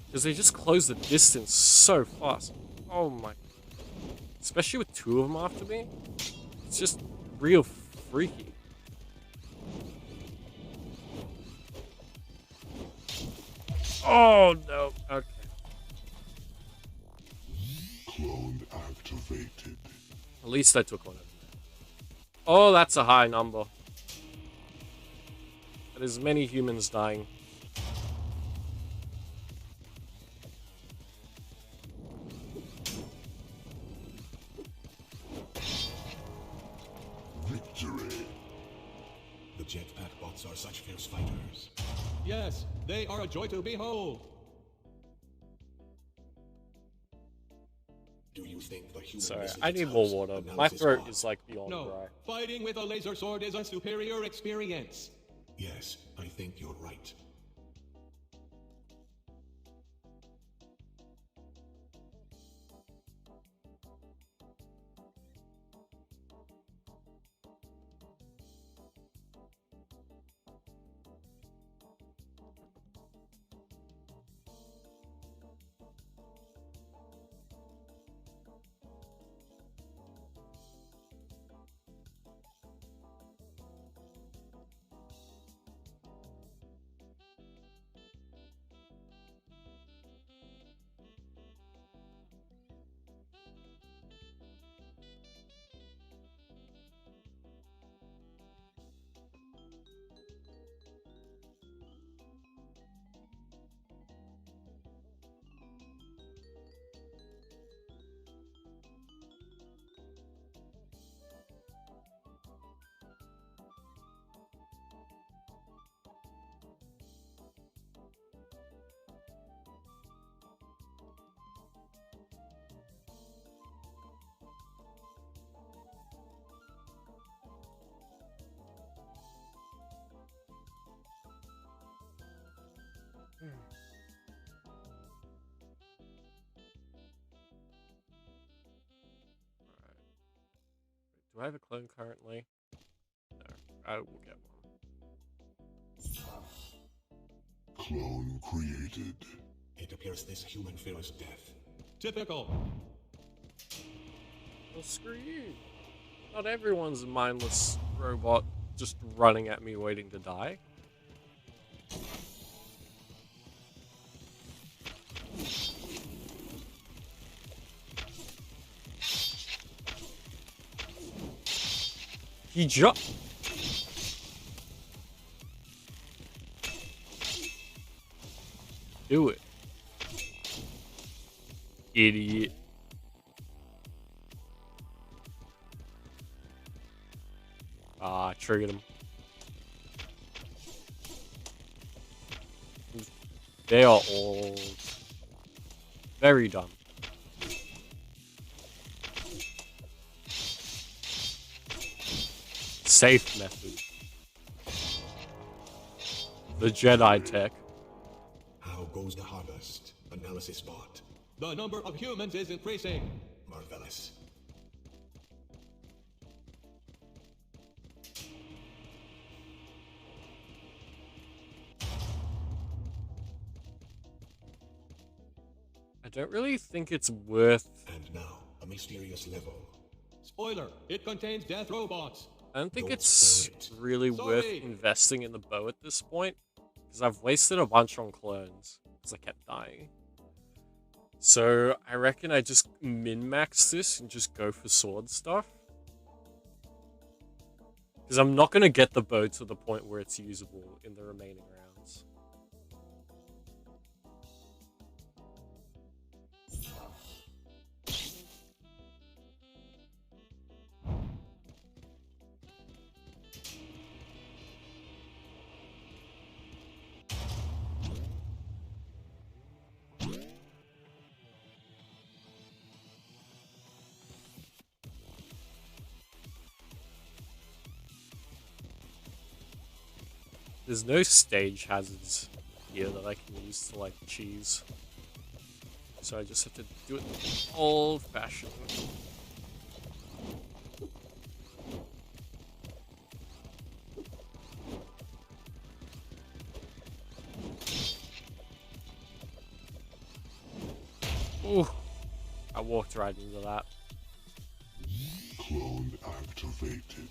Because they just close the distance so fast. Oh my. Especially with two of them after me. It's just real freaky. Oh no. Okay. Clone activated. At least I took one of them. Oh, that's a high number. That is many humans dying. Victory. The jetpack bots are such fierce fighters. Yes, they are a joy to behold. Do you think the human Sorry, missile I need more house water. My analysis throat pod? is like beyond No, dry. fighting with a laser sword is a superior experience. Yes, I think you're right. Do I have a clone currently? No, I will get one. Clone created. It appears this human fears death. Typical. Well, screw you. Not everyone's a mindless robot just running at me waiting to die. He jumped. Do it. Idiot. Ah, I triggered him. They are all very dumb. Safe method. The Jedi tech. How goes the harvest? Analysis bot. The number of humans is increasing. Marvelous. I don't really think it's worth. And now, a mysterious level. Spoiler, it contains death robots. I don't think Don't it's spoil it. really worth Sorry. investing in the bow at this point. Because I've wasted a bunch on clones. Because I kept dying. So I reckon I just min-max this and just go for sword stuff. Because I'm not going to get the bow to the point where it's usable in the remaining rounds. There's no stage hazards here that I can use to, like, cheese. So I just have to do it old-fashioned. Ooh, I walked right into that. Clone activated.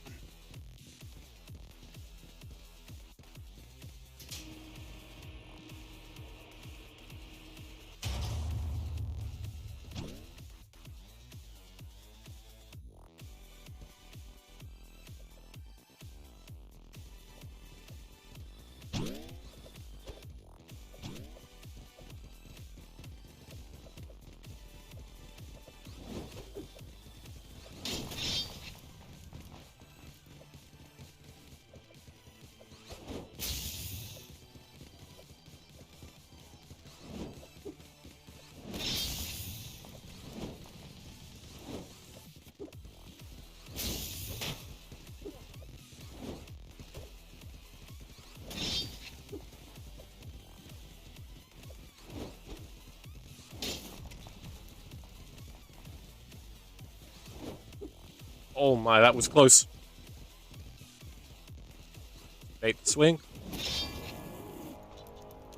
Oh my, that was close. Bait the swing.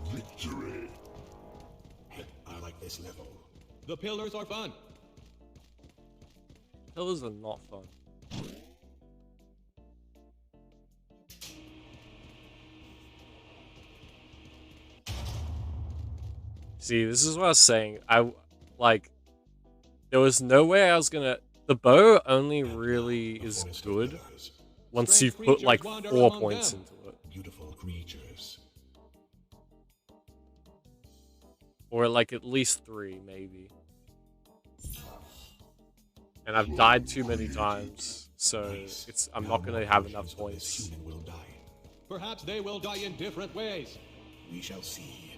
Victory. I like this level. The pillars are fun. Pillars are not fun. See, this is what I was saying. There was no way I was gonna... The bow only really is good once you've put, like, 4 points into it. Beautiful creatures. Or, like, at least 3, maybe. And I've died too many times, so I'm not gonna have enough points. Human will die. Perhaps they will die in different ways. We shall see.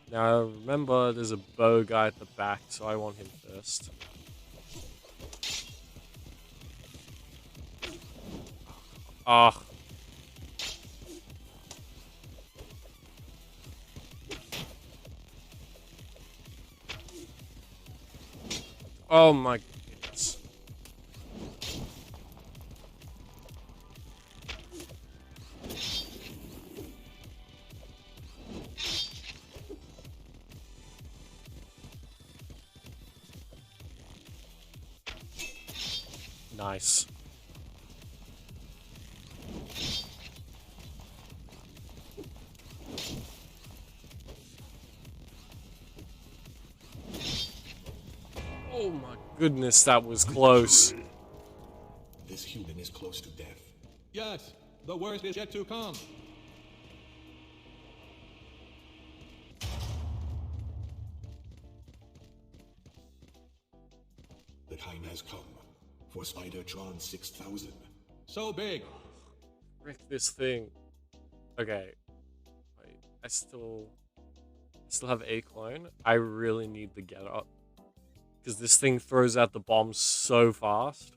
Now, remember, there's a bow guy at the back, so I want him first. Ah. Oh my goodness. Nice. Oh my goodness, that was close. This human is close to death. Yes, the worst is yet to come. The time has come for Spider-Tron 6000. So big. Frick this thing. Okay. Wait, I still have a clone. I really need the get up. Because this thing throws out the bombs so fast.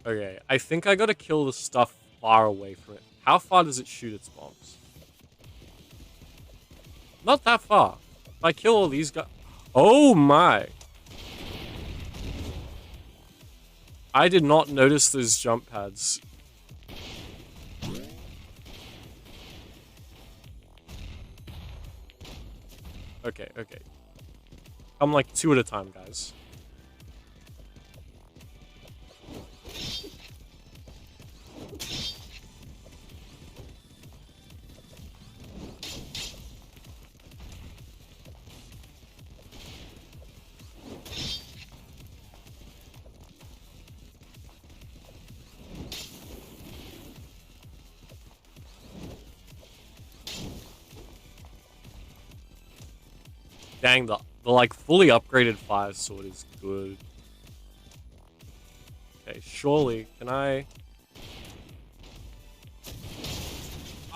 Okay, I think I gotta kill the stuff far away from it. How far does it shoot its bombs? Not that far. If I kill all these guys... Oh my! I did not notice those jump pads. Okay, okay. I'm like 2 at a time, guys. Dang, the like fully upgraded fire sword is good. Okay, surely can I?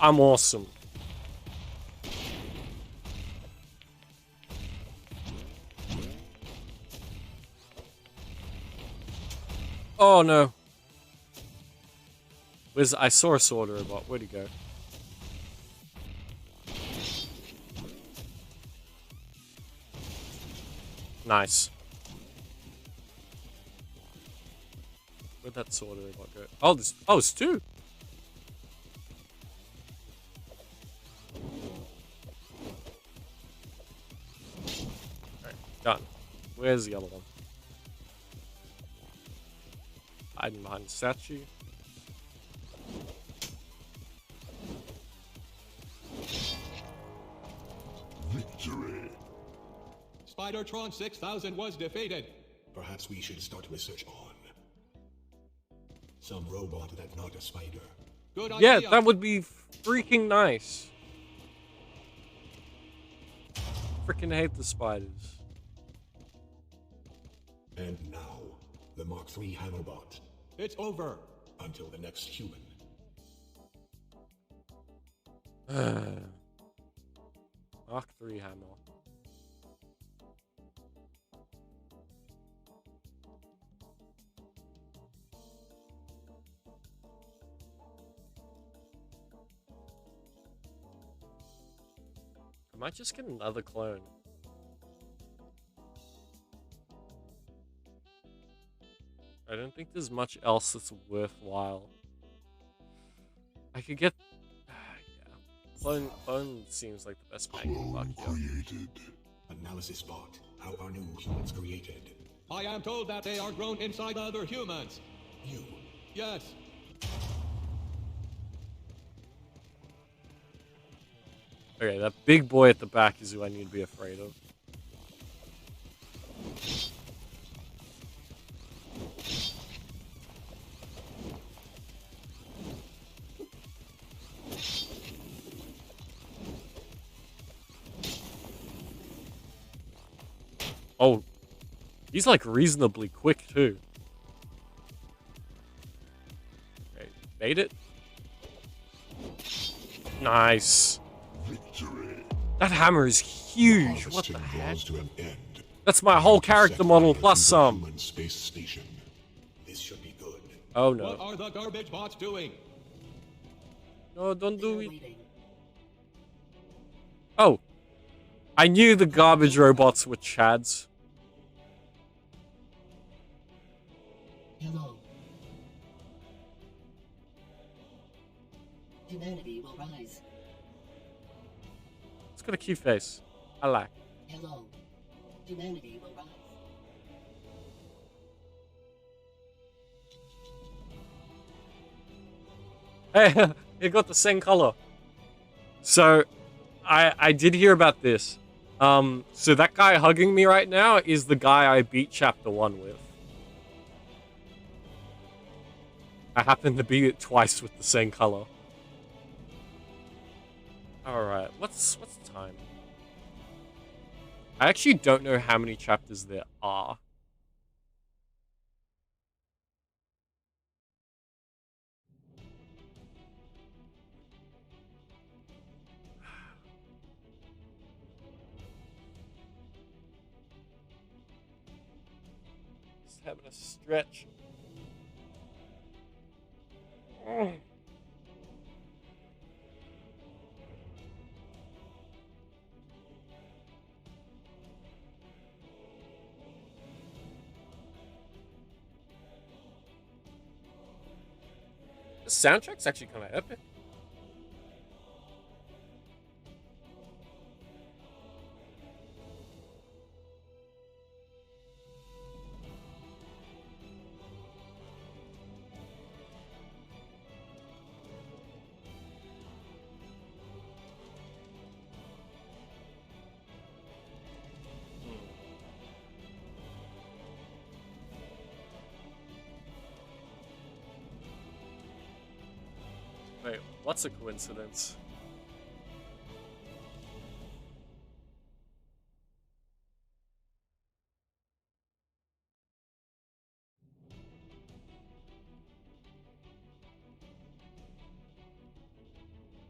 I'm awesome. Oh no. I saw a sword robot. Where'd he go? Nice. Where'd that sword robot go? Oh, it's two. Okay, done. Where's the other one? Hiding behind the statue. Victory. Spidertron 6000 was defeated. Perhaps we should start research on some robot that's not a spider. Good idea. Yeah, that would be freaking nice. Freaking hate the spiders. And now, the Mark III Hammerbot. It's over. Until the next human. Mark III hammer. I might just get another clone. I don't think there's much else that's worthwhile. I could get... yeah. Clone seems like the best bang for the buck Clone here. created. Analysis bot. How are new humans created? I am told that they are grown inside other humans. You. Yes. Okay, that big boy at the back is who I need to be afraid of. Oh, he's like reasonably quick too. Okay, made it. Nice. Victory. That hammer is huge. What Harvesting the heck? draws to an end. That's my whole character model Set plus to the some. Human space station. This should be good. Oh What no. are the garbage bots doing? No, don't They do are it. waiting. Oh. I knew the garbage robots were Chads. Hello. Humanity will rise. It's got a cute face. I like. Hello. Humanity will rise. Hey, it got the same color. So, I did hear about this. So that guy hugging me right now is the guy I beat chapter 1 with. I happen to beat it twice with the same color. Alright, what's the time? I actually don't know how many chapters there are. Just having a stretch. The soundtrack's actually kind of epic. Wait, what's a coincidence?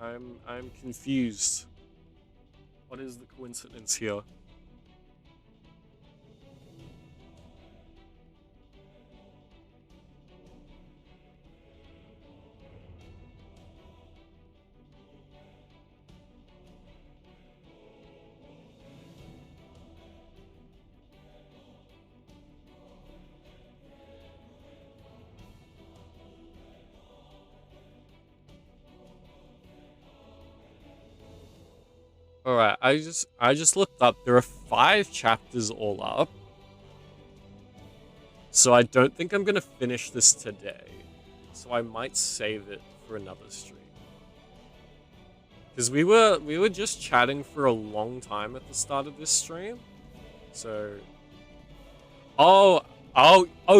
I'm confused. What is the coincidence here? Alright, I just looked up. There are 5 chapters all up. So I don't think I'm gonna finish this today. So I might save it for another stream. Because we were just chatting for a long time at the start of this stream. So oh,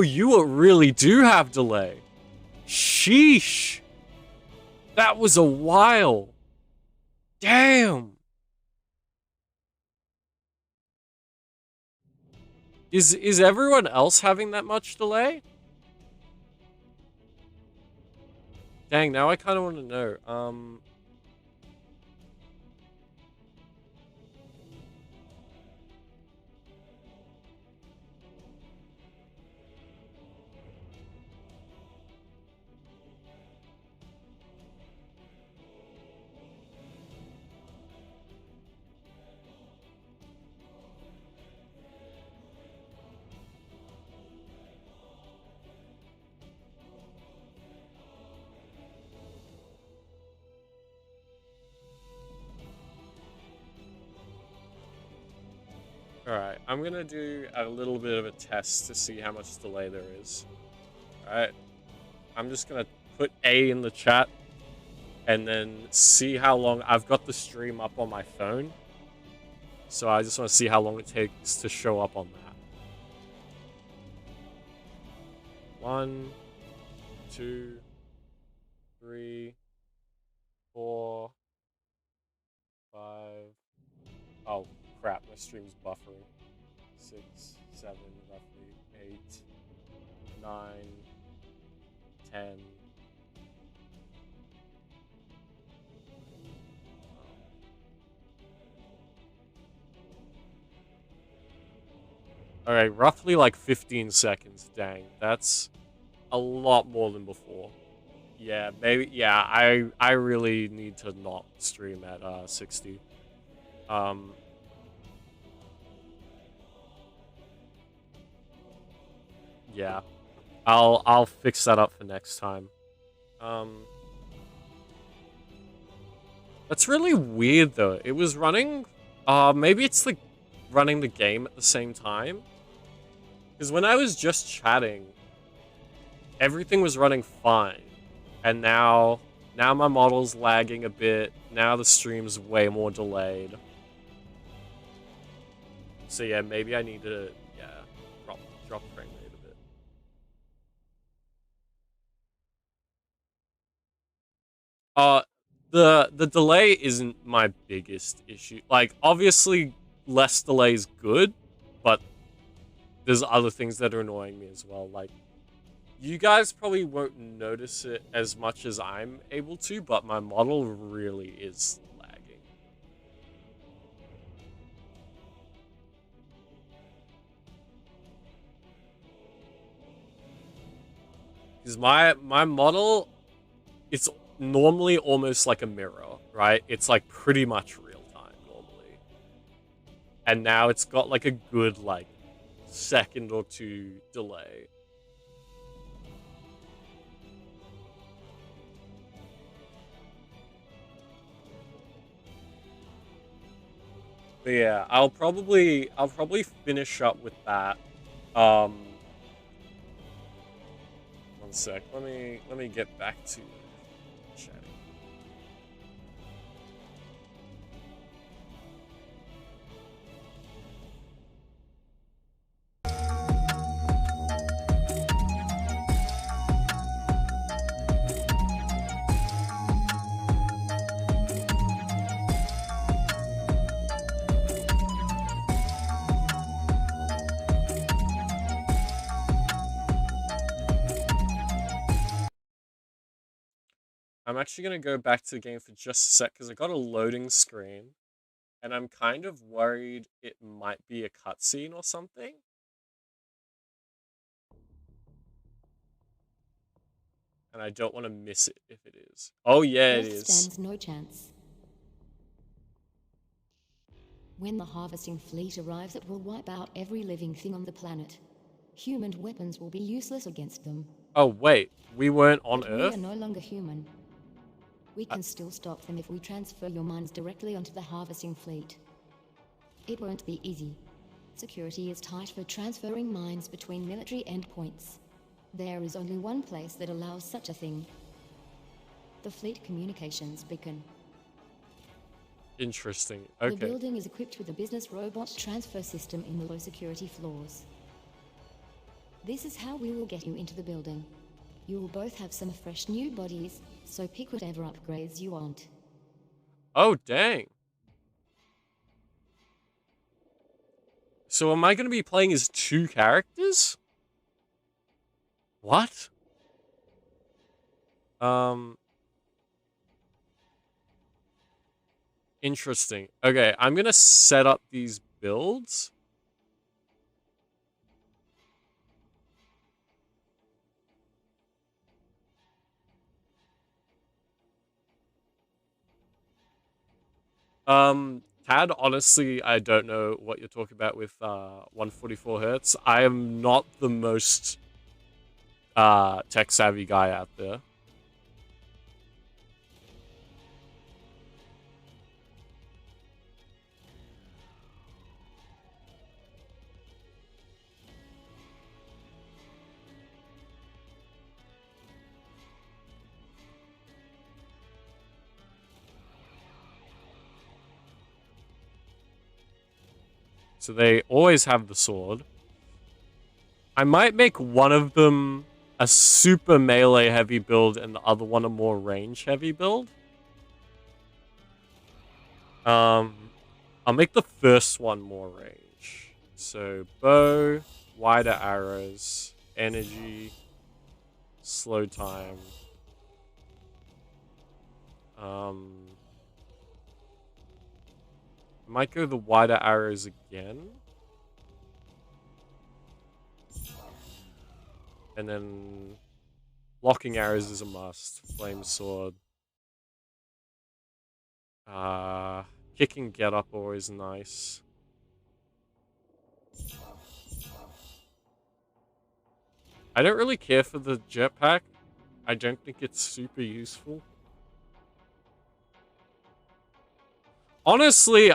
you really do have delay. Sheesh. That was a while. Damn. Is everyone else having that much delay? Dang, now I kind of want to know. Alright, I'm gonna do a little bit of a test to see how much delay there is. Alright. I'm just gonna put A in the chat and then see how long. I've got the stream up on my phone. So I just want to see how long it takes to show up on that. 1, 2, 3, 4, 5. Oh crap, my stream's buffering. 6, 7, roughly 8, 9, 10. Alright, roughly like 15 seconds. Dang, that's a lot more than before. Yeah, maybe, yeah, I really need to not stream at 60. Yeah. I'll fix that up for next time. That's really weird though. It was running, maybe it's like running the game at the same time. Because when I was just chatting, everything was running fine. And now my model's lagging a bit. Now the stream's way more delayed. So yeah, maybe I need to, yeah, drop frame rate a bit. The delay isn't my biggest issue. Like, obviously, less delay is good, but there's other things that are annoying me as well. Like, you guys probably won't notice it as much as I'm able to, but my model really is lagging. Because my model, it's normally almost like a mirror, right? It's like pretty much real time normally. And now it's got like a good like second or two delay. But yeah, I'll probably finish up with that. One sec. Let me get back to chatting. I'm actually going to go back to the game for just a sec because I got a loading screen. And I'm kind of worried it might be a cutscene or something. And I don't want to miss it if it is. Oh yeah, it Earth is. stands no chance. When the harvesting fleet arrives, it will wipe out every living thing on the planet. Human weapons will be useless against them. Oh wait, we weren't on But Earth? we are no longer human. We can still stop them if we transfer your minds directly onto the harvesting fleet. It won't be easy. Security is tight for transferring minds between military endpoints. There is only one place that allows such a thing. The Fleet Communications Beacon. Interesting. The Okay. building is equipped with a business robot transfer system in the low security floors. This is how we will get you into the building. You will both have some fresh new bodies, so pick whatever upgrades you want. Oh dang. So am I going to be playing as 2 characters? What? Interesting. Okay, I'm going to set up these builds. Tad, honestly, I don't know what you're talking about with 144 hertz. I am not the most tech savvy guy out there. So they always have the sword. I might make one of them a super melee heavy build and the other one a more range heavy build. I'll make the first one more range. So bow, wider arrows, energy, slow time. Might go the wider arrows again. And then locking arrows is a must. Flame sword. Kick and get up always nice. I don't really care for the jetpack. I don't think it's super useful. Honestly,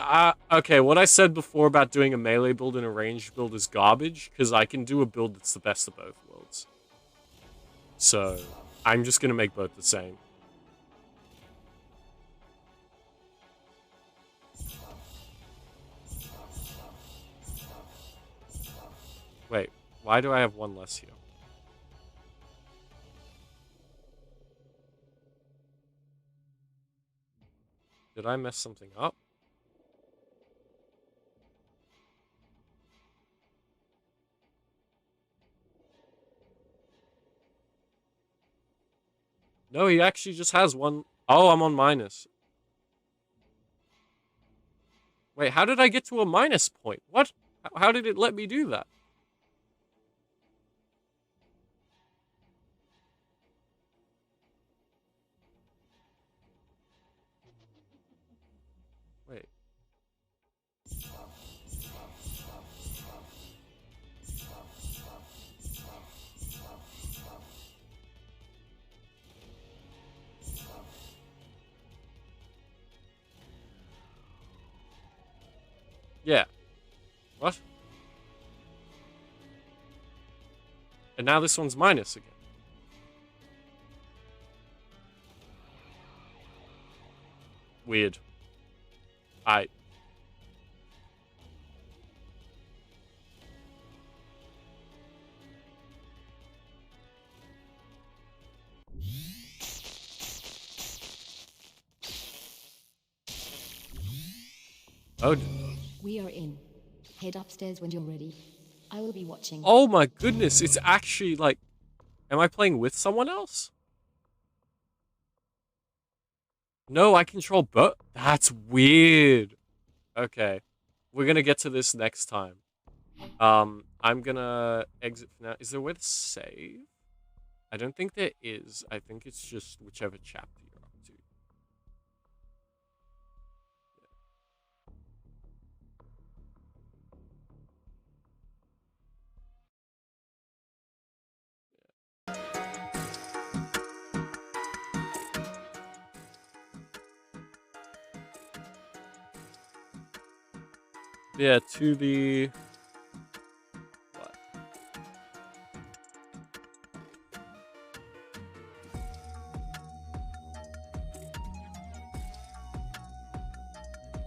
okay, what I said before about doing a melee build and a ranged build is garbage, because I can do a build that's the best of both worlds. So, I'm just going to make both the same. Wait, why do I have one less here? Did I mess something up? No, he actually just has one. Oh, I'm on minus. Wait, how did I get to a minus point? What? How did it let me do that? Wait. Yeah. What? And now this one's minus again. Weird. I. Oh. We are in. Head upstairs when you're ready. I will be watching. Oh my goodness, it's actually like... Am I playing with someone else? No, I control both. That's weird. Okay. We're gonna get to this next time. I'm gonna exit for now. Is there a way to save? I don't think there is. I think it's just whichever chapter you're up to. Yeah, to the... What?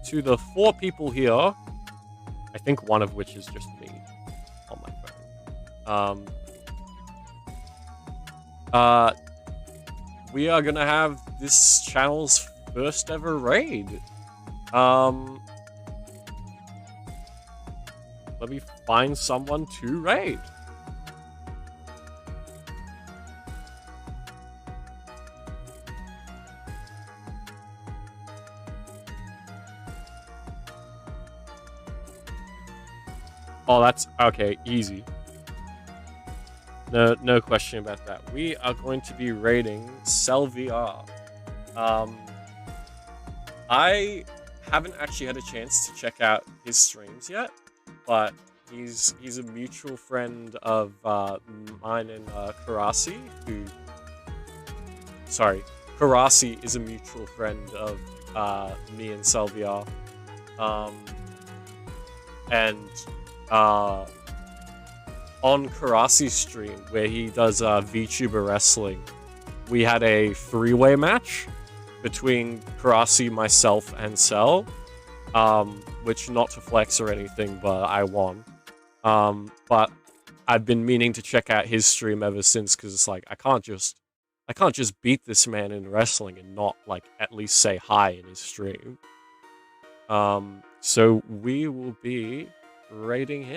To the 4 people here, I think one of which is just me on my phone. We are gonna have this channel's first ever raid. Let me find someone to raid. Oh, that's okay, easy. No question about that. We are going to be raiding Cell VR. I haven't actually had a chance to check out his streams yet, but he's a mutual friend of mine and Karasi, who... Sorry, Karasi is a mutual friend of me and Cell VR. And on Karasi's stream, where he does VTuber wrestling, we had a 3-way match between Karasi, myself, and Cell, which, not to flex or anything, but I won. But I've been meaning to check out his stream ever since, because it's like, I can't just beat this man in wrestling and not, like, at least say hi in his stream. So we will be raiding him.